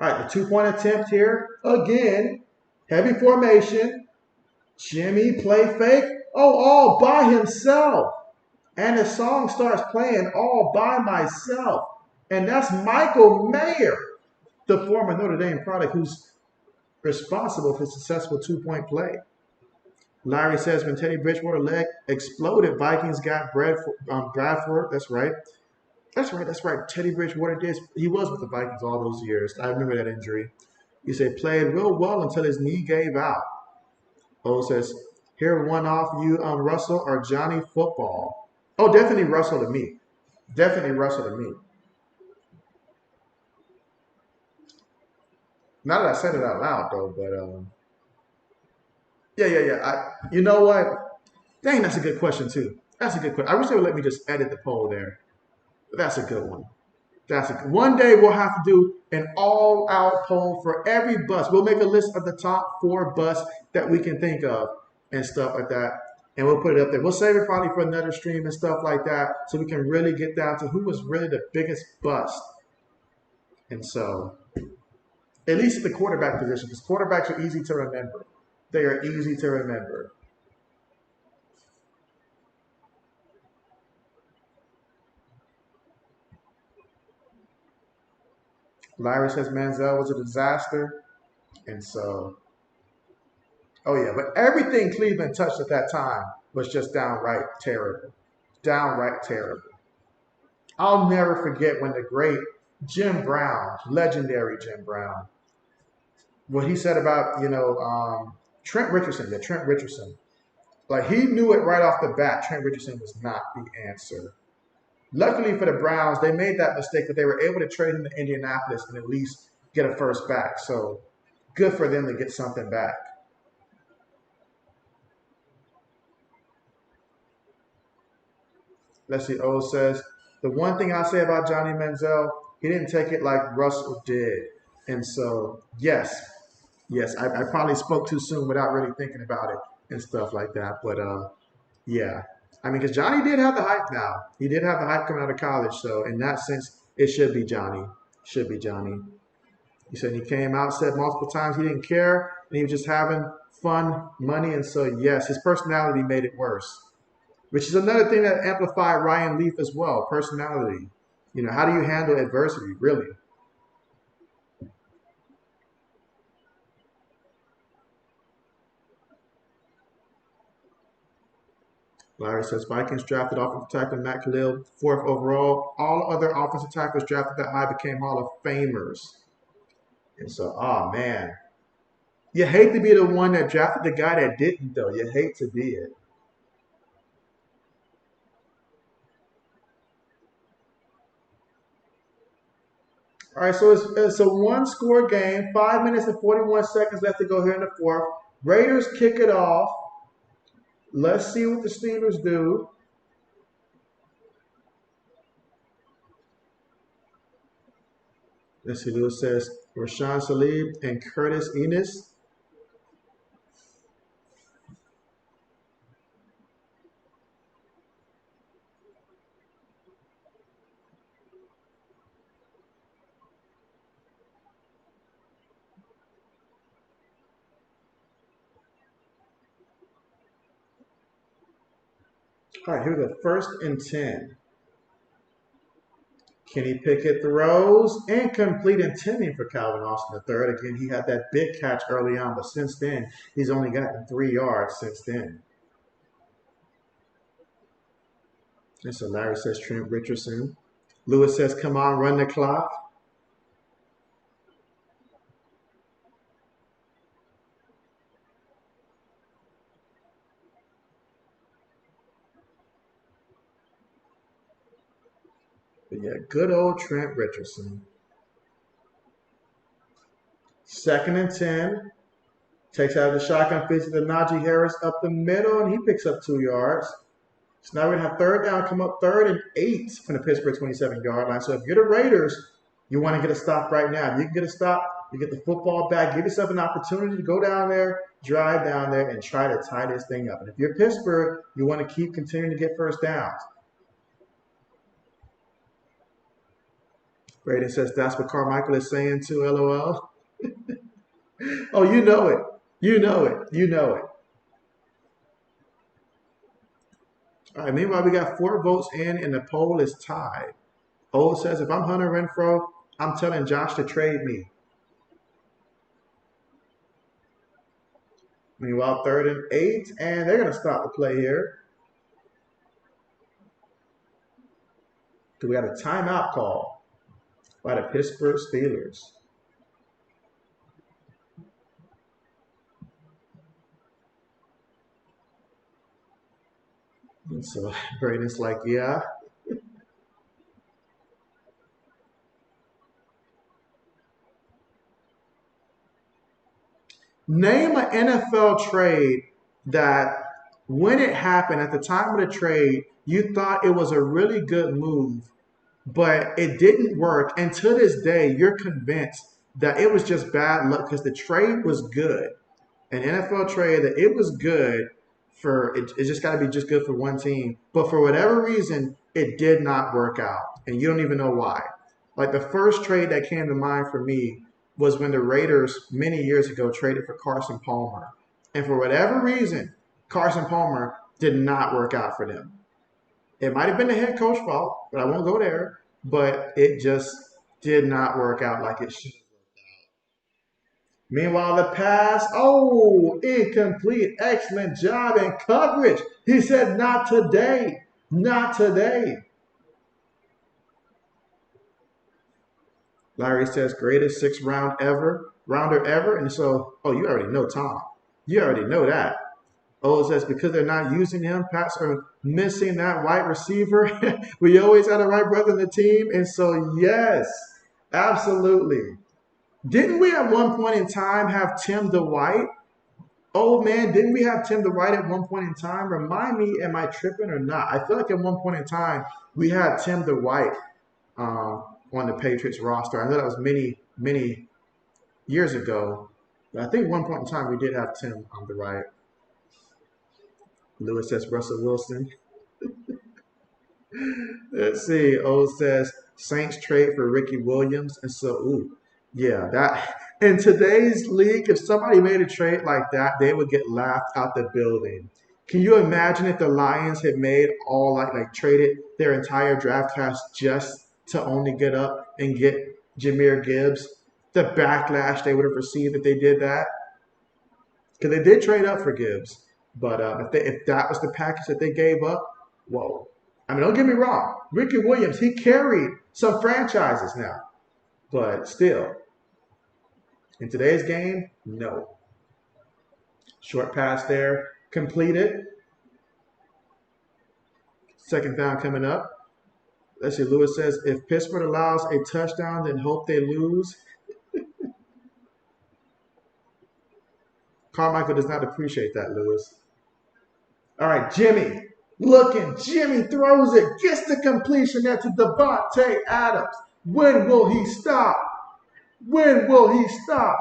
All right, the 2-point attempt here. Again, heavy formation. Jimmy play fake. Oh, all by himself. And the song starts playing all by myself. And that's Michael Mayer, the former Notre Dame product who's responsible for successful 2-point play. Larry says when Teddy Bridgewater leg exploded, Vikings got Bradford. That's right. That's right. Teddy Bridgewater did. He was with the Vikings all those years. I remember that injury. He said played real well until his knee gave out. O says, here one off you, Russell or Johnny Football. Oh, definitely Russell to me. Definitely Russell to me. Not that I said it out loud though, but yeah. You know what? Dang, that's a good question too. That's a good question. I wish they would let me just edit the poll there. But that's a good one. That's it. One day we'll have to do an all-out poll for every bus. We'll make a list of the top 4 busts that we can think of and stuff like that, and we'll put it up there. We'll save it probably for another stream and stuff like that, so we can really get down to who was really the biggest bust. And so, at least at the quarterback position, because quarterbacks are easy to remember. They are easy to remember. Larry says Manziel was a disaster. And so, oh yeah, but everything Cleveland touched at that time was just downright terrible. Downright terrible. I'll never forget when the great Jim Brown, legendary Jim Brown, what he said about, Trent Richardson. Yeah, Trent Richardson. Like, he knew it right off the bat. Trent Richardson was not the answer. Luckily for the Browns, they made that mistake, but they were able to trade him to Indianapolis and at least get a first back. So good for them to get something back. Let's see. O says, the one thing I say about Johnny Manziel, he didn't take it like Russell did. And so, yes, I probably spoke too soon without really thinking about it and stuff like that. But yeah. I mean, because Johnny did have the hype now. He did have the hype coming out of college. So in that sense, it should be Johnny. Should be Johnny. He said he came out, said multiple times he didn't care, and he was just having fun, money. And so, yes, his personality made it worse, which is another thing that amplified Ryan Leaf as well, personality. How do you handle adversity, really? Larry says Vikings drafted offensive tackle Matt Khalil, 4th overall. All other offensive tackles drafted that high became Hall of Famers. And so, oh man, you hate to be the one that drafted the guy that didn't, though. You hate to be it. All right, so it's a one-score game. 5 minutes and 41 seconds left to go here in the 4th. Raiders kick it off. Let's see what the Steelers do. Let's see, Lewis says Rashawn Salib and Curtis Enos. All right, here we go. 1st and 10. Kenny Pickett throws, incomplete intending for Calvin Austin III. Again, he had that big catch early on, but since then, he's only gotten 3 yards since then. And so Larry says Trent Richardson. Lewis says, come on, run the clock. But yeah, good old Trent Richardson. 2nd and 10. Takes out of the shotgun, fits to Najee Harris up the middle, and he picks up 2 yards. So now we're going to have 3rd down, come up 3rd and 8 from the Pittsburgh 27-yard line. So if you're the Raiders, you want to get a stop right now. If you can get a stop, you get the football back, give yourself an opportunity to go down there, drive down there, and try to tie this thing up. And if you're Pittsburgh, you want to keep continuing to get first downs. Braden says that's what Carmichael is saying too, LOL. Oh, you know it. You know it. You know it. All right, meanwhile, we got 4 votes in, and the poll is tied. Old says, if I'm Hunter Renfrow, I'm telling Josh to trade me. Meanwhile, 3rd and 8, and they're going to stop the play here. We got a timeout call by the Pittsburgh Steelers. And so Braden's like, yeah. Name an NFL trade that when it happened at the time of the trade, you thought it was a really good move, but it didn't work. And to this day, you're convinced that it was just bad luck because the trade was good. An NFL trade that it was good for it just got to be just good for one team. But for whatever reason, it did not work out. And you don't even know why. Like the first trade that came to mind for me was when the Raiders many years ago traded for Carson Palmer. And for whatever reason, Carson Palmer did not work out for them. It might have been the head coach fault, but I won't go there. But it just did not work out like it should. Meanwhile, the pass, oh, incomplete. Excellent job in coverage. He said, not today. Not today. Larry says, greatest rounder ever. And so, oh, you already know Tom. You already know that. Oh, it says, because they're not using him, Pats are missing that wide receiver. We always had a right brother in the team. And so, yes, absolutely. Didn't we at one point in time have Tim Dwight? Oh man, didn't we have Tim Dwight at one point in time? Remind me, am I tripping or not? I feel like at one point in time we had Tim Dwight on the Patriots roster. I know that was many years ago, but I think one point in time we did have Tim on the right. Lewis says Russell Wilson. Let's see. O says Saints trade for Ricky Williams, and so yeah, that in today's league, if somebody made a trade like that, they would get laughed out the building. Can you imagine if the Lions had made all like traded their entire draft class just to only get up and get Jameer Gibbs? The backlash they would have received if they did that, because they did trade up for Gibbs. But if that was the package that they gave up, whoa. I mean, don't get me wrong. Ricky Williams, he carried some franchises now. But still, in today's game, no. Short pass there, completed. Second down coming up. Let's see, Lewis says, if Pittsburgh allows a touchdown, then hope they lose. Carmichael does not appreciate that, Lewis. All right, Jimmy. Looking, Jimmy throws it, gets the completion there to Devontae Adams. When will he stop? When will he stop?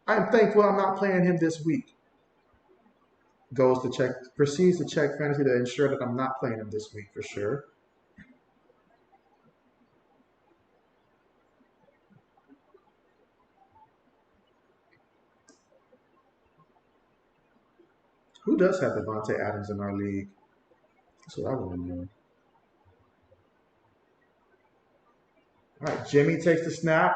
I'm thankful I'm not playing him this week. Proceeds to check fantasy to ensure that I'm not playing him this week for sure. Who does have Devontae Adams in our league? That's what I want to know. All right, Jimmy takes the snap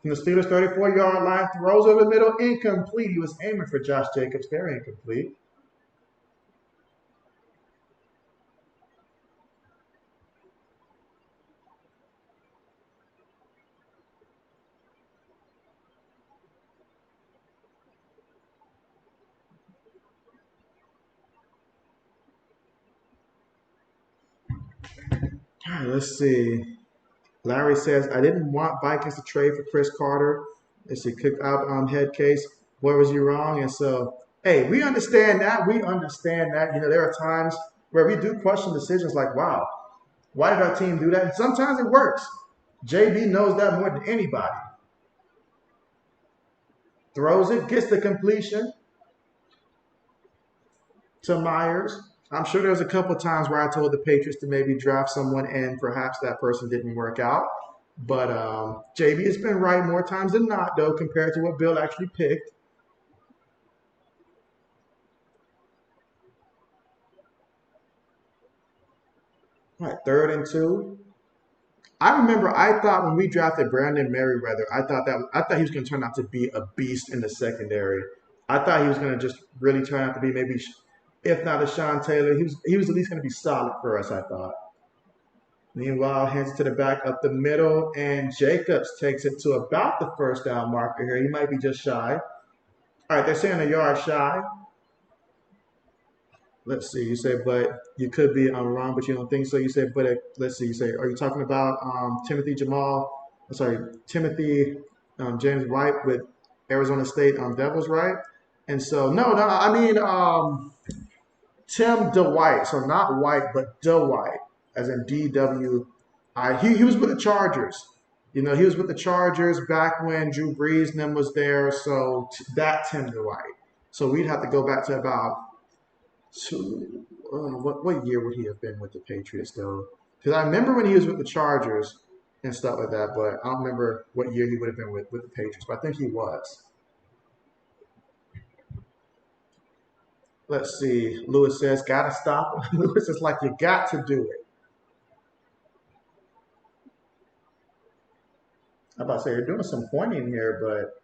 from the Steelers' 34-yard line, throws over the middle, incomplete. He was aiming for Josh Jacobs. They're incomplete. All right, let's see. Larry says, I didn't want Vikings to trade for Chris Carter. Let's see, kick out head case. Where was you wrong? And so, hey, we understand that. We understand that. You know, there are times where we do question decisions like, wow, why did our team do that? And sometimes it works. JB knows that more than anybody. Throws it, gets the completion to Myers. I'm sure there was a couple of times where I told the Patriots to maybe draft someone and perhaps that person didn't work out. But JB has been right more times than not, though, compared to what Bill actually picked. All right, 3rd and 2. I remember I thought when we drafted Brandon Merriweather, I thought he was going to turn out to be a beast in the secondary. I thought he was going to just really turn out to be maybe, if not a Sean Taylor, he was at least going to be solid for us, I thought. Meanwhile, hands it to the back up the middle, and Jacobs takes it to about the first down marker here. He might be just shy. All right, they're saying a yard shy. Let's see. You say, but you could be wrong, but you don't think so. You say, but let's see. You say, are you talking about Timothy James White with Arizona State Devils, right? And so, no, I mean Tim Dwight. So not White, but Dwight, as in DW He was with the Chargers. You know, he was with the Chargers back when Drew Brees and them was there. So that's him to right. So we'd have to go back to about what year would he have been with the Patriots though? Because I remember when he was with the Chargers and stuff like that, but I don't remember what year he would have been with the Patriots. But I think he was. Let's see. Lewis says, "Gotta stop him." Lewis is like, "You got to do it." I'm about to say you're doing some pointing here, but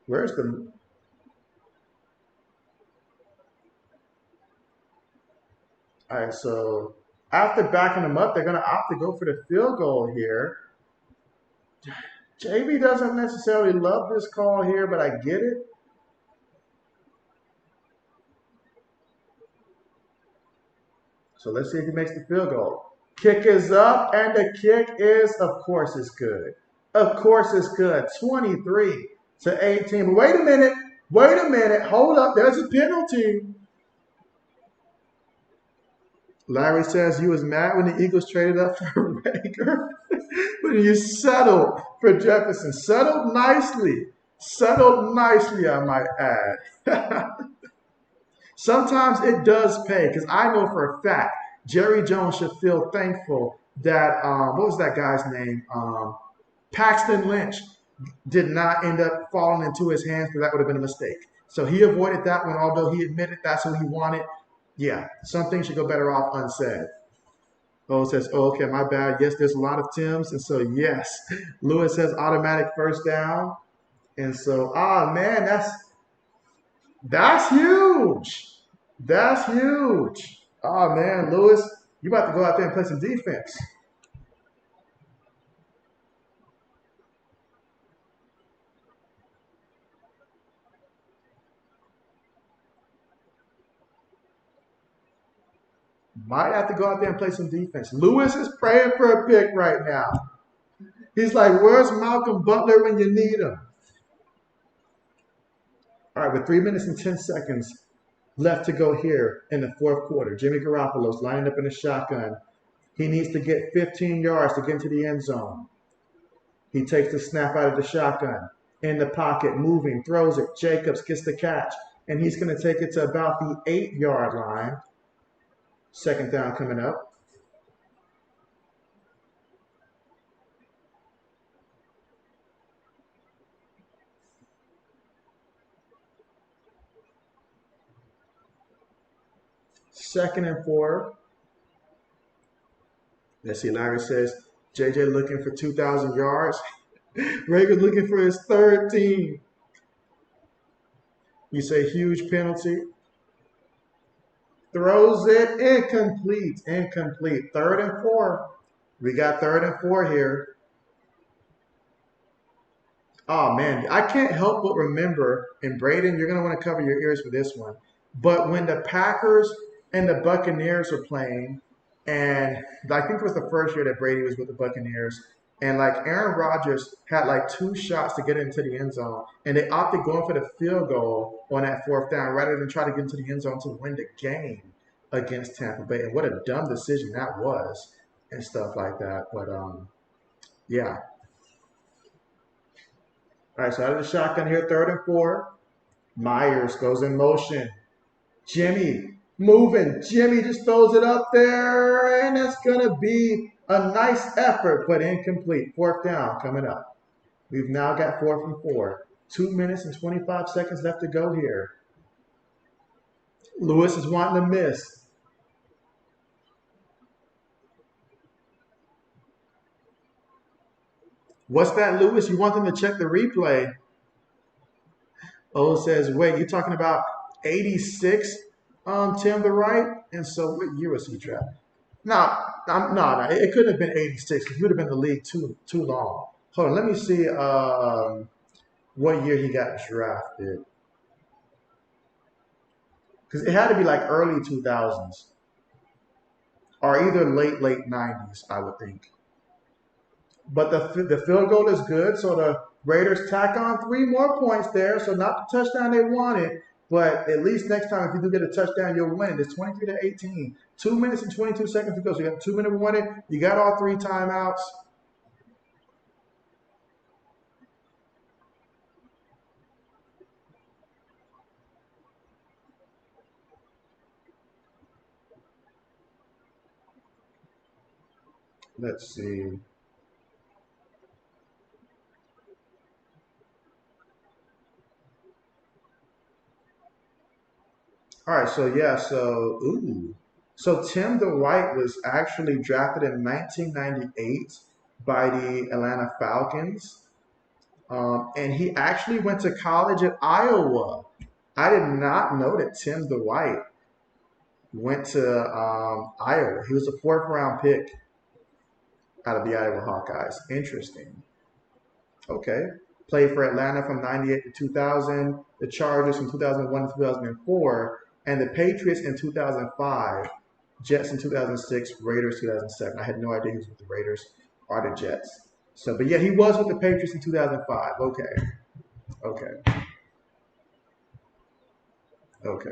where's the? All right, so after backing them up, they're going to opt to go for the field goal here. JB doesn't necessarily love this call here, but I get it. So let's see if he makes the field goal. Kick is up, and the kick is, of course, it's good. Of course, it's good. 23-18. But wait a minute. Wait a minute. Hold up. There's a penalty. Larry says you was mad when the Eagles traded up for Rager. When you settled for Jefferson. Settled nicely. Settled nicely, I might add. Sometimes it does pay because I know for a fact Jerry Jones should feel thankful that what was that guy's name? Paxton Lynch did not end up falling into his hands because that would have been a mistake. So he avoided that one, although he admitted that's who he wanted. Yeah, some things should go better off unsaid. Oh says, oh, okay, my bad. Yes, there's a lot of Tims. And so, yes, Lewis says automatic first down. And so, man, that's huge. That's huge. Oh man, Lewis, you about to go out there and play some defense. Might have to go out there and play some defense. Lewis is praying for a pick right now. He's like, where's Malcolm Butler when you need him? All right, with 3 minutes and 10 seconds left to go here in the fourth quarter, Jimmy Garoppolo's lining up in a shotgun. He needs to get 15 yards to get into the end zone. He takes the snap out of the shotgun. In the pocket, moving, throws it. Jacobs gets the catch, and he's going to take it to about the 8-yard line. Second down coming up. Second and 4. Let's see, Larry says, JJ looking for 2,000 yards. Rager's looking for his third team. You say huge penalty. Throws it incomplete. Incomplete. Third and 4. We got third and 4 here. Oh, man. I can't help but remember, and Braden, you're going to want to cover your ears for this one. But when the Packers and the Buccaneers were playing, and I think it was the first year that Brady was with the Buccaneers, and like Aaron Rodgers had like 2 shots to get into the end zone, and they opted going for the field goal on that fourth down rather than try to get into the end zone to win the game against Tampa Bay. And what a dumb decision that was, and stuff like that. But yeah. All right, so out of the shotgun here, third and 4. Myers goes in motion. Jimmy moving. Jimmy just throws it up there, and that's going to be a nice effort, but incomplete. Fourth down coming up. We've now got 4th and 4. 2 minutes and 25 seconds left to go here. Lewis is wanting to miss. What's that, Lewis? You want them to check the replay. O says, wait, you're talking about 86, Tim the right? And so what year was he drafted? No, it couldn't have been 86 because he would have been in the league too long. Hold on, let me see what year he got drafted. Because it had to be like early 2000s or either late 90s, I would think. But the field goal is good, so the Raiders tack on 3 more points there. So not the touchdown they wanted, But at least next time, if you do get a touchdown, you'll win. It's 23-18. 2 minutes and 22 seconds to go. So you got 2 minute warning. You got all three timeouts. Let's see. All right, so yeah, so Tim Dwight was actually drafted in 1998 by the Atlanta Falcons, and he actually went to college at Iowa. I did not know that Tim Dwight went to Iowa. He was a fourth round pick out of the Iowa Hawkeyes. Interesting. Okay. Played for Atlanta from 98 to 2000, the Chargers from 2001 to 2004, and the Patriots in 2005, Jets in 2006, Raiders 2007. I had no idea he was with the Raiders or the Jets. So, but yeah, he was with the Patriots in 2005. Okay. Okay. Okay.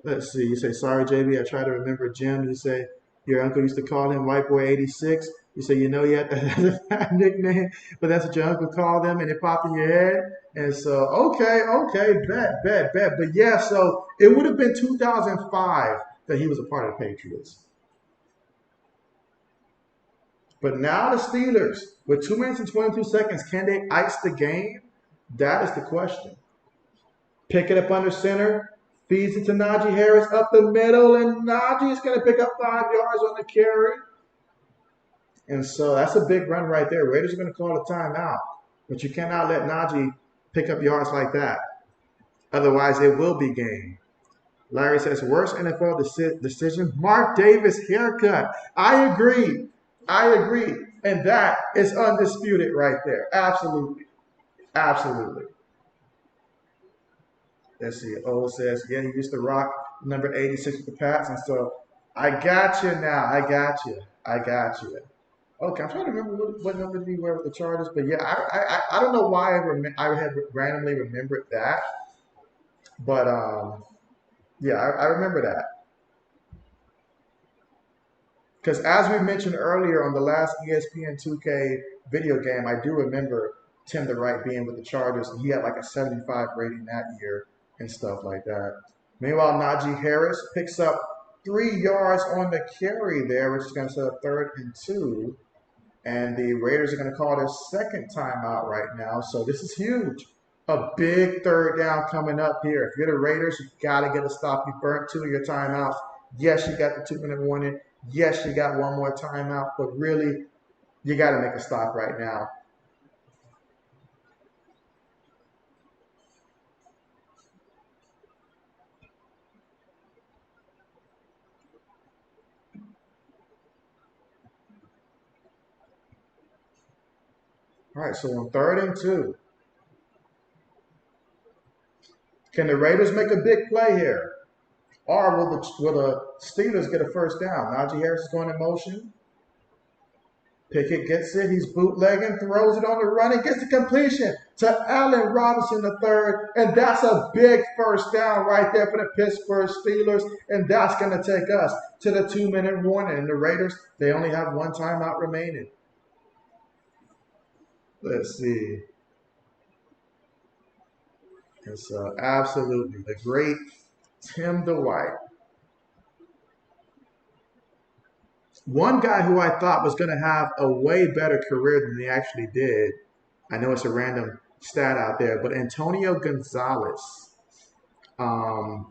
Let's see. You say, sorry, JB. I try to remember Jim. You say, your uncle used to call him White Boy 86. You say, you know, yet that's a nickname, but that's what your uncle called him, and it popped in your head. And so, okay, bet. But yeah, so it would have been 2005 that he was a part of the Patriots. But now the Steelers, with 2 minutes and 22 seconds, can they ice the game? That is the question. Pick it up under center, feeds it to Najee Harris up the middle, and Najee is going to pick up 5 yards on the carry. And so that's a big run right there. Raiders are going to call a timeout, but you cannot let Najee pick up yards like that. Otherwise, it will be game. Larry says, worst NFL decision, Mark Davis haircut. I agree. And that is undisputed right there. Absolutely. Let's see. O says, yeah, he used to rock number 86 with the Pats. And so I got you now. I got you. Okay, I'm trying to remember what number did he wear with the Chargers. But yeah, I don't know why I had randomly remembered that. But yeah, I remember that. Because as we mentioned earlier on the last ESPN 2K video game, I do remember Tim the Right being with the Chargers, and he had like a 75 rating that year and stuff like that. Meanwhile, Najee Harris picks up 3 yards on the carry there, which is going to set up 3rd and 2. And the Raiders are going to call their second timeout right now. So this is huge. A big 3rd down coming up here. If you're the Raiders, you got to get a stop. You burnt 2 of your timeouts. Yes, you got the 2-minute warning. Yes, you got one more timeout. But really, you got to make a stop right now. All right, so on 3rd and 2, can the Raiders make a big play here? Or will the Steelers get a 1st down? Najee Harris is going in motion. Pickett gets it. He's bootlegging, throws it on the run, and gets the completion to Allen Robinson III. And that's a big 1st down right there for the Pittsburgh Steelers. And that's going to take us to the 2-minute warning. And the Raiders, they only have 1 timeout remaining. Let's see. And so, absolutely, the great Tim Dwight. One guy who I thought was going to have a way better career than he actually did. I know it's a random stat out there, but Antonio Gonzalez. And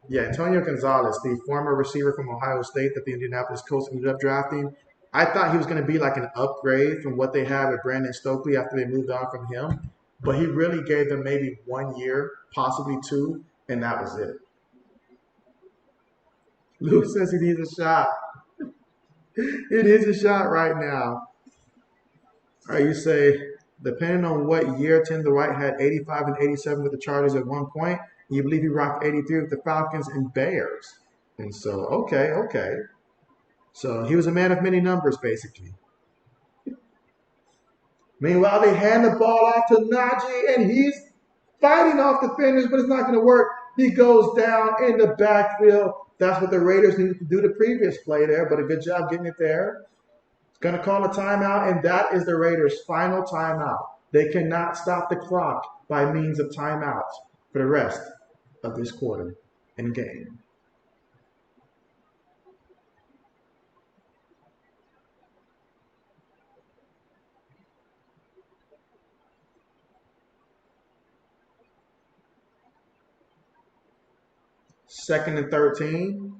yeah, Antonio Gonzalez, the former receiver from Ohio State that the Indianapolis Colts ended up drafting. I thought he was going to be like an upgrade from what they had with Brandon Stokely after they moved on from him. But he really gave them maybe 1 year, possibly 2, and that was it. Luke says he needs a shot. It is a shot right now. All right, you say, depending on what year Tim Dwight had 85 and 87 with the Chargers at one point, you believe he rocked 83 with the Falcons and Bears. And so, okay. So he was a man of many numbers, basically. Meanwhile, they hand the ball off to Najee, and he's fighting off the finish, but it's not going to work. He goes down in the backfield. That's what the Raiders needed to do the previous play there, but a good job getting it there. It's going to call a timeout, and that is the Raiders' final timeout. They cannot stop the clock by means of timeouts for the rest of this quarter and game. Second and 13.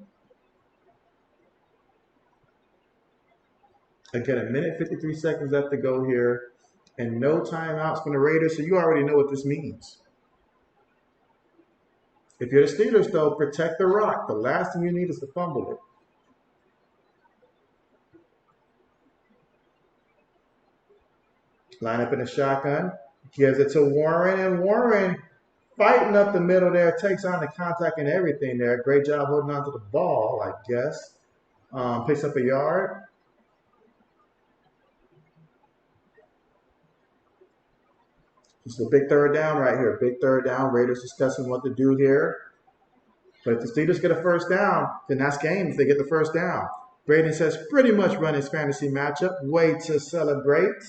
Again, 1:53 left to go here, and no timeouts from the Raiders, so you already know what this means. If you're the Steelers, though, protect the rock. The last thing you need is to fumble it. Line up in the shotgun, gives it to Warren, and Warren fighting up the middle there, takes on the contact and everything there. Great job holding on to the ball, I guess. Picks up a yard. It's a big third down right here. Big third down. Raiders discussing what to do here. But if the Steelers get a first down, then that's game if they get the first down. Braden says pretty much run his fantasy matchup. Way to celebrate.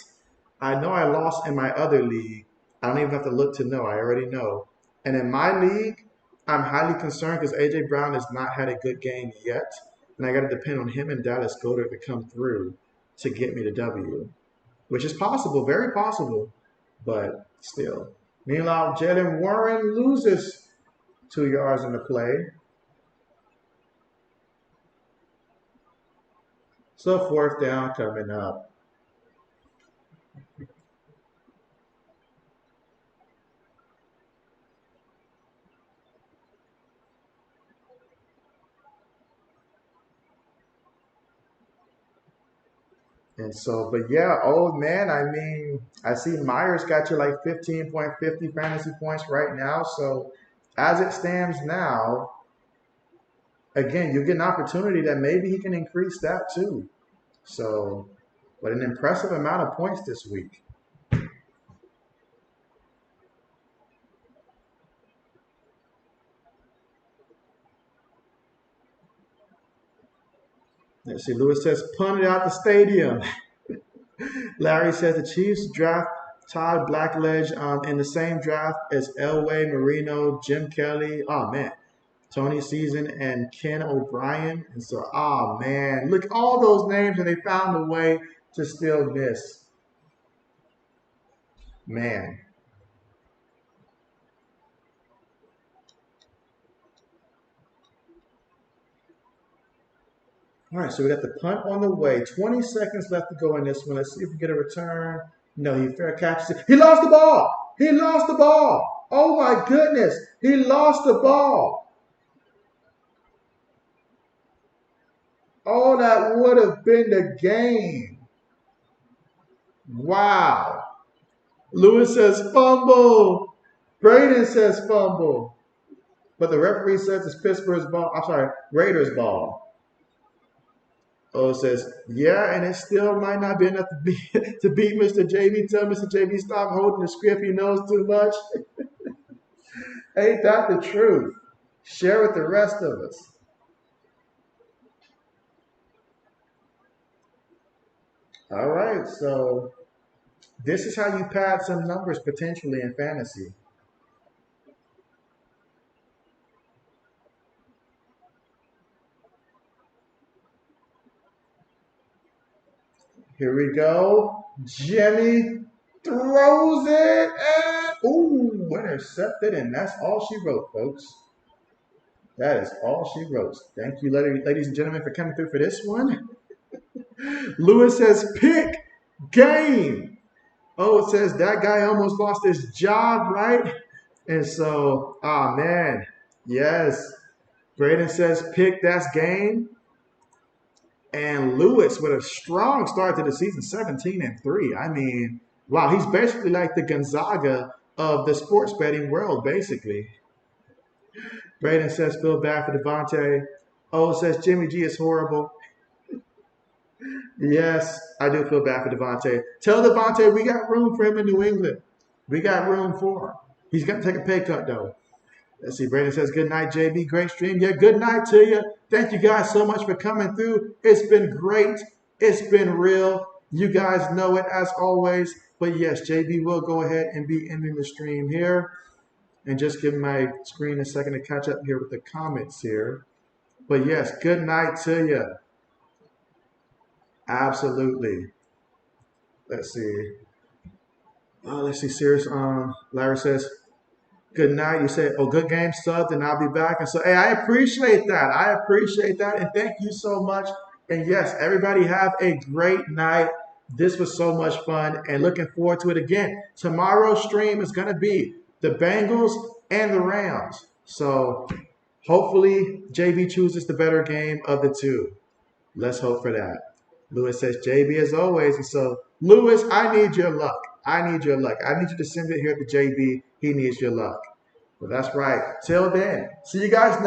I know I lost in my other league. I don't even have to look to know. I already know. And in my league, I'm highly concerned because A.J. Brown has not had a good game yet. And I got to depend on him and Dallas Goedert to come through to get me the W. Which is possible, very possible. But still. Meanwhile, Jalen Warren loses 2 yards in the play. So fourth down coming up. And so, but yeah, old man, I mean, I see Myers got you like 15.50 fantasy points right now. So as it stands now, again, you get an opportunity that maybe he can increase that too. So, but an impressive amount of points this week. Let's see, Lewis says, punt it out the stadium. Larry says the Chiefs draft Todd Blackledge in the same draft as Elway, Marino, Jim Kelly. Oh, man. Tony Season and Ken O'Brien. And so, oh, man. Look, all those names, and they found a way to still miss. Man. All right, so we got the punt on the way. 20 seconds left to go in this one. Let's see if we get a return. No, he fair catches it. He lost the ball. He lost the ball. Oh, my goodness. He lost the ball. Oh, that would have been the game. Wow. Lewis says fumble. Braden says fumble. But the referee says it's Pittsburgh's ball. I'm sorry, Raiders' ball. Oh, says, yeah, and it still might not be enough to beat Mr. JB. Tell Mr. JB stop holding the script. He knows too much. Ain't that the truth? Share with the rest of us. All right, so this is how you pad some numbers potentially in fantasy. Here we go. Jimmy throws it and ooh, intercepted, and that's all she wrote, folks. That is all she wrote. Thank you, ladies and gentlemen, for coming through for this one. Lewis says pick game. Oh, it says that guy almost lost his job, right? And so, man, yes. Braden says pick that's game. And Lewis with a strong start to the season, 17-3. I mean, wow, he's basically like the Gonzaga of the sports betting world, basically. Braden says feel bad for Devontae. Oh, says Jimmy G is horrible. Yes, I do feel bad for Devontae. Tell Devontae we got room for him in New England. We got room for him. He's going to take a pay cut, though. Let's see. Brandon says, good night, JB. Great stream. Yeah, good night to you. Thank you guys so much for coming through. It's been great. It's been real. You guys know it as always. But yes, JB will go ahead and be ending the stream here. And just give my screen a second to catch up here with the comments here. But yes, good night to you. Absolutely. Let's see. Let's see. Serious. Larry says, good night. You say, oh, good game subbed, and I'll be back. And so, hey, I appreciate that. I appreciate that. And thank you so much. And yes, everybody have a great night. This was so much fun and looking forward to it again. Tomorrow's stream is going to be the Bengals and the Rams. So hopefully JB chooses the better game of the two. Let's hope for that. Lewis says, JB as always. And so, Lewis, I need your luck. I need your luck. I need you to send it here to JB. He needs your luck. Well, that's right. Till then, see you guys next